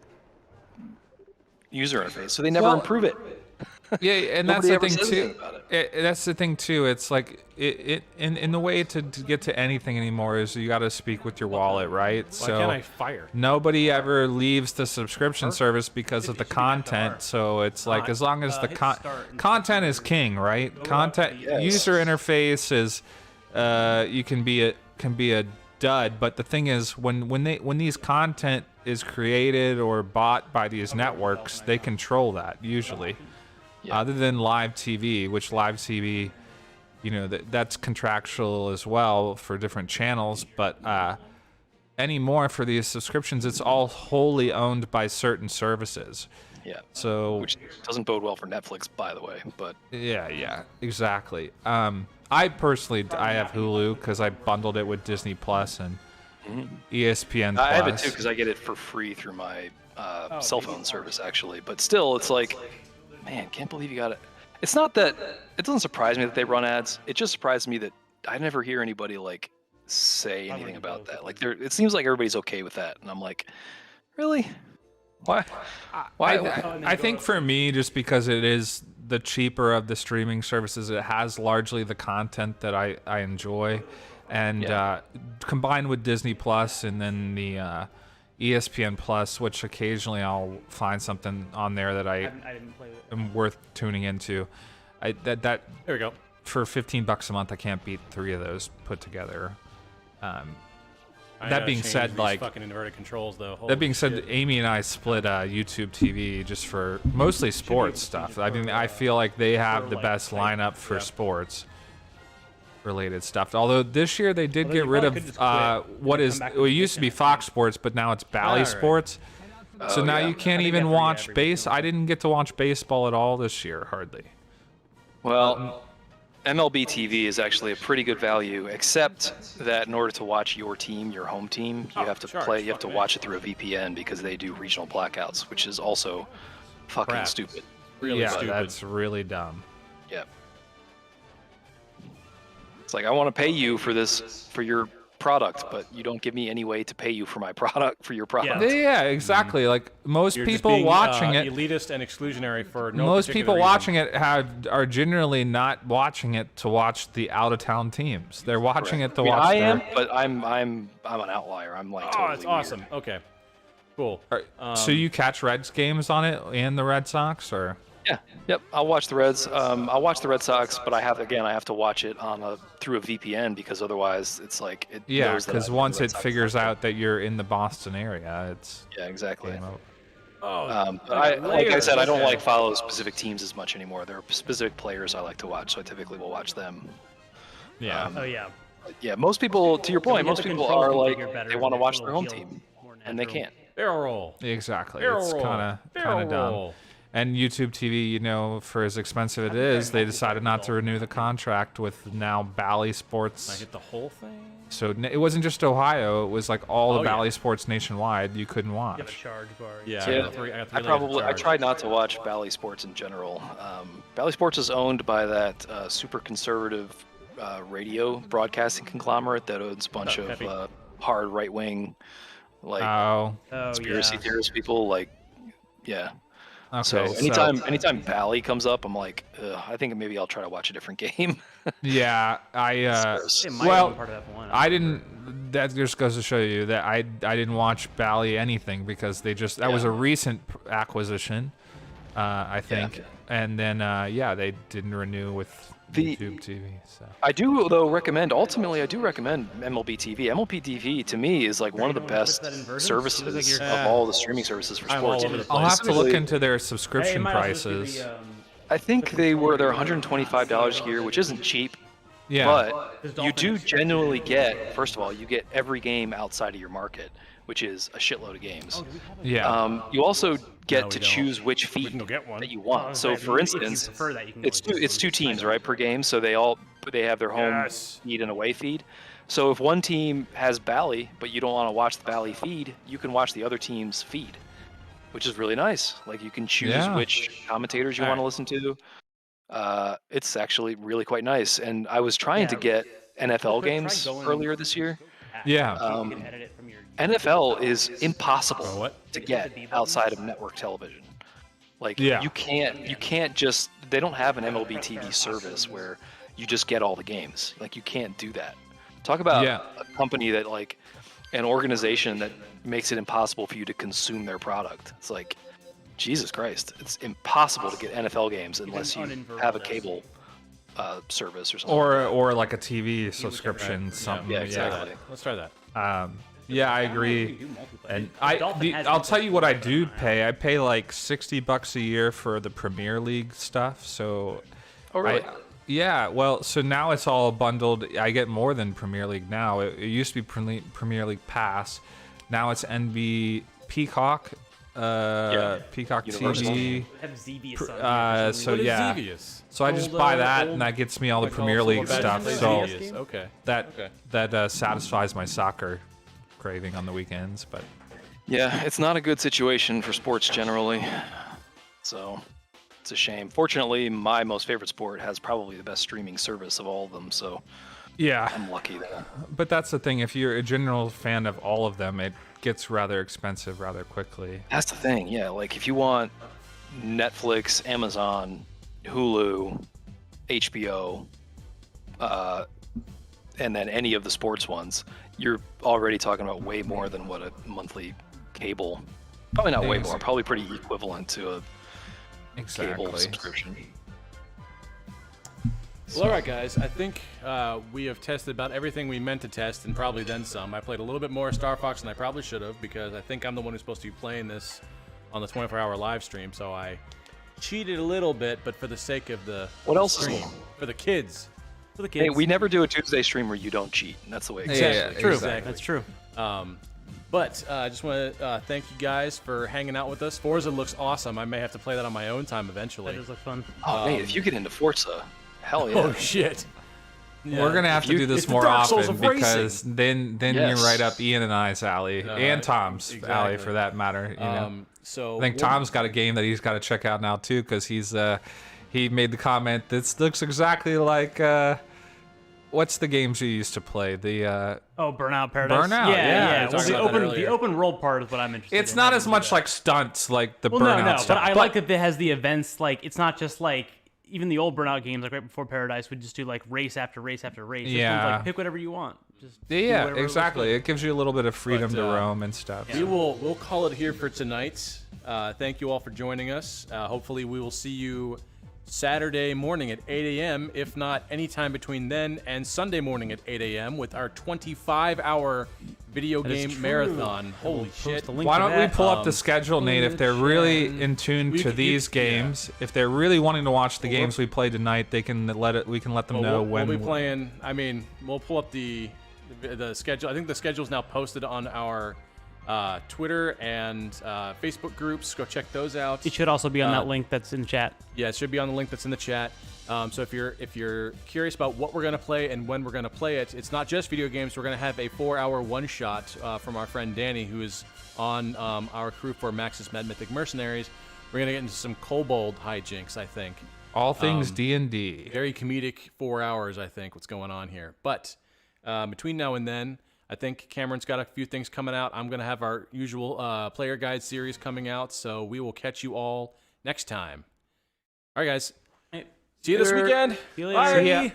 user interface, so they never Well, improve it. yeah, and that's Nobody the ever thing says too. anything about it. That's the thing too. It's like in the way to get to anything anymore is you got to speak with your wallet, right? Why So can't I fire? nobody ever leaves the subscription service because of the content. So it's like as long as the content is king, right? Content user interface is you can be a dud, but the thing is when these content is created or bought by these networks, they control that usually. Other than live TV, which live TV, that's contractual as well for different channels, but anymore for these subscriptions, it's all wholly owned by certain services. Yeah. So Which doesn't bode well for Netflix, by the way. But yeah, exactly. I personally have Hulu because I bundled it with Disney Plus, and ESPN Plus. I have it too because I get it for free through my cell phone service, actually. But still, it's like, man, can't believe you got it. It's not that it doesn't surprise me that they run ads. It just surprises me that I never hear anybody like say anything about that. Like, it seems like everybody's okay with that, and I'm like, really? Why? I think for me, just because it is the cheaper of the streaming services, it has largely the content that I enjoy, and combined with Disney Plus and then the ESPN Plus, which occasionally I'll find something on there that I didn't play with. am worth tuning into. There we go. For $15 a month, I can't beat 3 of those put together. That being said, like fucking inverted controls though. that being said, Shit. Amy and I split YouTube TV just for mostly sports stuff. I mean, I feel like they have the best lineup for sports related stuff. Although this year they did get rid of it used to be Fox Sports, but now it's Bally Sports. So now you can't even watch base. I didn't get to watch baseball at all this year, hardly. Well, MLB TV is actually a pretty good value, except that in order to watch your team, your home team, you have to watch it through a VPN because they do regional blackouts, which is also fucking stupid. Really stupid. That's really dumb. Yeah. It's like, I want to pay you for this, for your product, but you don't give me any way to pay you for my product, for your product. Yeah, exactly. Like most You're people just being, watching it, elitist and exclusionary for no most particular people reason. watching it are generally not watching it to watch the out-of-town teams. They're watching it to watch. I am, but I'm an outlier. I'm like totally it's awesome. weird. Okay, cool. So you catch Reds games on it and the Red Sox, or? Yeah. Yep. I'll watch the Reds. I'll watch the Red Sox, but I have to watch it through a VPN because otherwise it's like it. knows that because I'm once the Red it Sox figures fan. out that you're in the Boston area, it's exactly. game over. Like I said, I don't like follow specific teams as much anymore. There are specific players I like to watch, so I typically will watch them. Yeah. Yeah. Most people, to your point, most people are like they want to watch their home feel team, and they can't. Barrel roll. Exactly. Barrel It's roll. kind Barrel of dumb. roll. And YouTube TV, for as expensive it is, they decided not to renew the contract with now Bally I Sports. hit the whole thing. So it wasn't just Ohio; it was like all the yeah. Bally Sports nationwide. You couldn't You have a watch. charge bar. Yeah, Yeah, I got three I lanes tried not to watch Bally Sports in general. Bally Sports is owned by that super conservative radio broadcasting conglomerate that owns a bunch of hard right wing, like conspiracy theorist people. Like, yeah. Okay, So anytime Bally comes up, I'm like, I think maybe I'll try to watch a different game. Yeah, It might well, be part of F1. I didn't. That just goes to show you that I didn't watch Bally anything because that was a recent acquisition, I think, and then they didn't renew with YouTube TV. So I do recommend MLB TV. MLB TV to me is like one of the best services of all the streaming services for I'm all sports. over the I'll place. have to look into their subscription prices. I think they're $125 a year, which isn't cheap. Yeah, But you do genuinely get, first of all, you get every game outside of your market, which is a shitload of games. yeah. You also get No, to we don't. choose which We feed can go get one. that you want. So, for instance, it's two teams, right, per game. So they have their home feed and away feed. So if one team has Bally, but you don't want to watch the Bally feed, you can watch the other team's feed, which is really nice. Like you can choose which commentators you want to listen to. It's actually really quite nice. And I was trying to get NFL games earlier this year. Yeah. NFL is impossible to get outside of network television. Like you can't just, they don't have an MLB TV service where you just get all the games. Like you can't do that. Talk about a company that like an organization that makes it impossible for you to consume their product. It's like, Jesus Christ, it's impossible to get NFL games unless you have a cable service or something. Or like a TV subscription, something. Yeah, exactly. Let's try that. Yeah, I agree. And I'll tell you what I do pay. I pay like $60 a year for the Premier League stuff. So, oh really? Yeah. Well, so now it's all bundled. I get more than Premier League now. It used to be Premier League Pass. Now it's NB Peacock. Peacock TV. So yeah. So I just buy that, and that gets me all the Premier League stuff. So okay. that satisfies my soccer craving on the weekends, but Yeah, it's not a good situation for sports generally. So it's a shame. Fortunately, my most favorite sport has probably the best streaming service of all of them, so yeah. I'm lucky there. But that's the thing. If you're a general fan of all of them, it gets rather expensive rather quickly. That's the thing, yeah. Like if you want Netflix, Amazon, Hulu, HBO, and then any of the sports ones, you're already talking about way more than what a monthly cable. Probably not way more. Probably pretty equivalent to a cable subscription. Well, all right, guys. I think we have tested about everything we meant to test, and probably then some. I played a little bit more Star Fox than I probably should have, because I think I'm the one who's supposed to be playing this on the 24-hour live stream, so I cheated a little bit, but for the sake of the What else is stream, new? for the kids. For the kids. Hey, we never do a Tuesday stream where you don't cheat, and that's the way it goes. Exactly. True. Exactly. That's true. But I just want to thank you guys for hanging out with us. Forza looks awesome. I may have to play that on my own time eventually. That does look fun. Oh, man, if you get into Forza, hell yeah. Oh shit! We're gonna have to do this it's the more Dark Souls often of racing. because then Yes. you're right up Ian and I's alley, and Tom's alley exactly. for that matter. You know? So I think Tom's got a game that he's got to check out now too, because he made the comment, this looks exactly like what's the games you used to play? The Burnout Paradise. Burnout, Yeah, yeah. Well, Talked the about that open earlier. world part is what I'm interested in. it's not I as didn't do much that. like stunts like the Well, Burnout no, stuff. but I like that it has the events. Like it's not just like even the old Burnout games, like right before Paradise, would just do like race after race after race. This one's Yeah. like pick whatever you want. Just do Yeah, whatever looks exactly. good. It gives you a little bit of freedom But, to roam and stuff. we'll call it here for tonight. Thank you all for joining us. Hopefully we will see you Saturday morning at 8 a.m., if not anytime between then and Sunday morning at 8 a.m. with our 25-hour video That is game true. marathon. Holy Post shit. a link Why to don't we that. pull up the schedule, Nate, if they're really in tune We to could- these games, if they're really wanting to watch the games we played tonight, we can let them know when we'll be playing. I mean, we'll pull up the schedule. I think the schedule is now posted on our Twitter and Facebook groups. Go check those out. It should also be on that link that's in chat. Yeah, it should be on the link that's in the chat. So if you're curious about what we're gonna play and when we're gonna play it, it's not just video games. We're gonna have a 4-hour one-shot from our friend Danny, who is on our crew for Maxis Mad Mythic Mercenaries. We're gonna get into some kobold hijinks, I think. all things D&D. Very comedic 4 hours, I think, what's going on here. But between now and then, I think Cameron's got a few things coming out. I'm going to have our usual player guide series coming out, so we will catch you all next time. All right, guys. Hey, See you this later. weekend. See you later. Bye. See ya.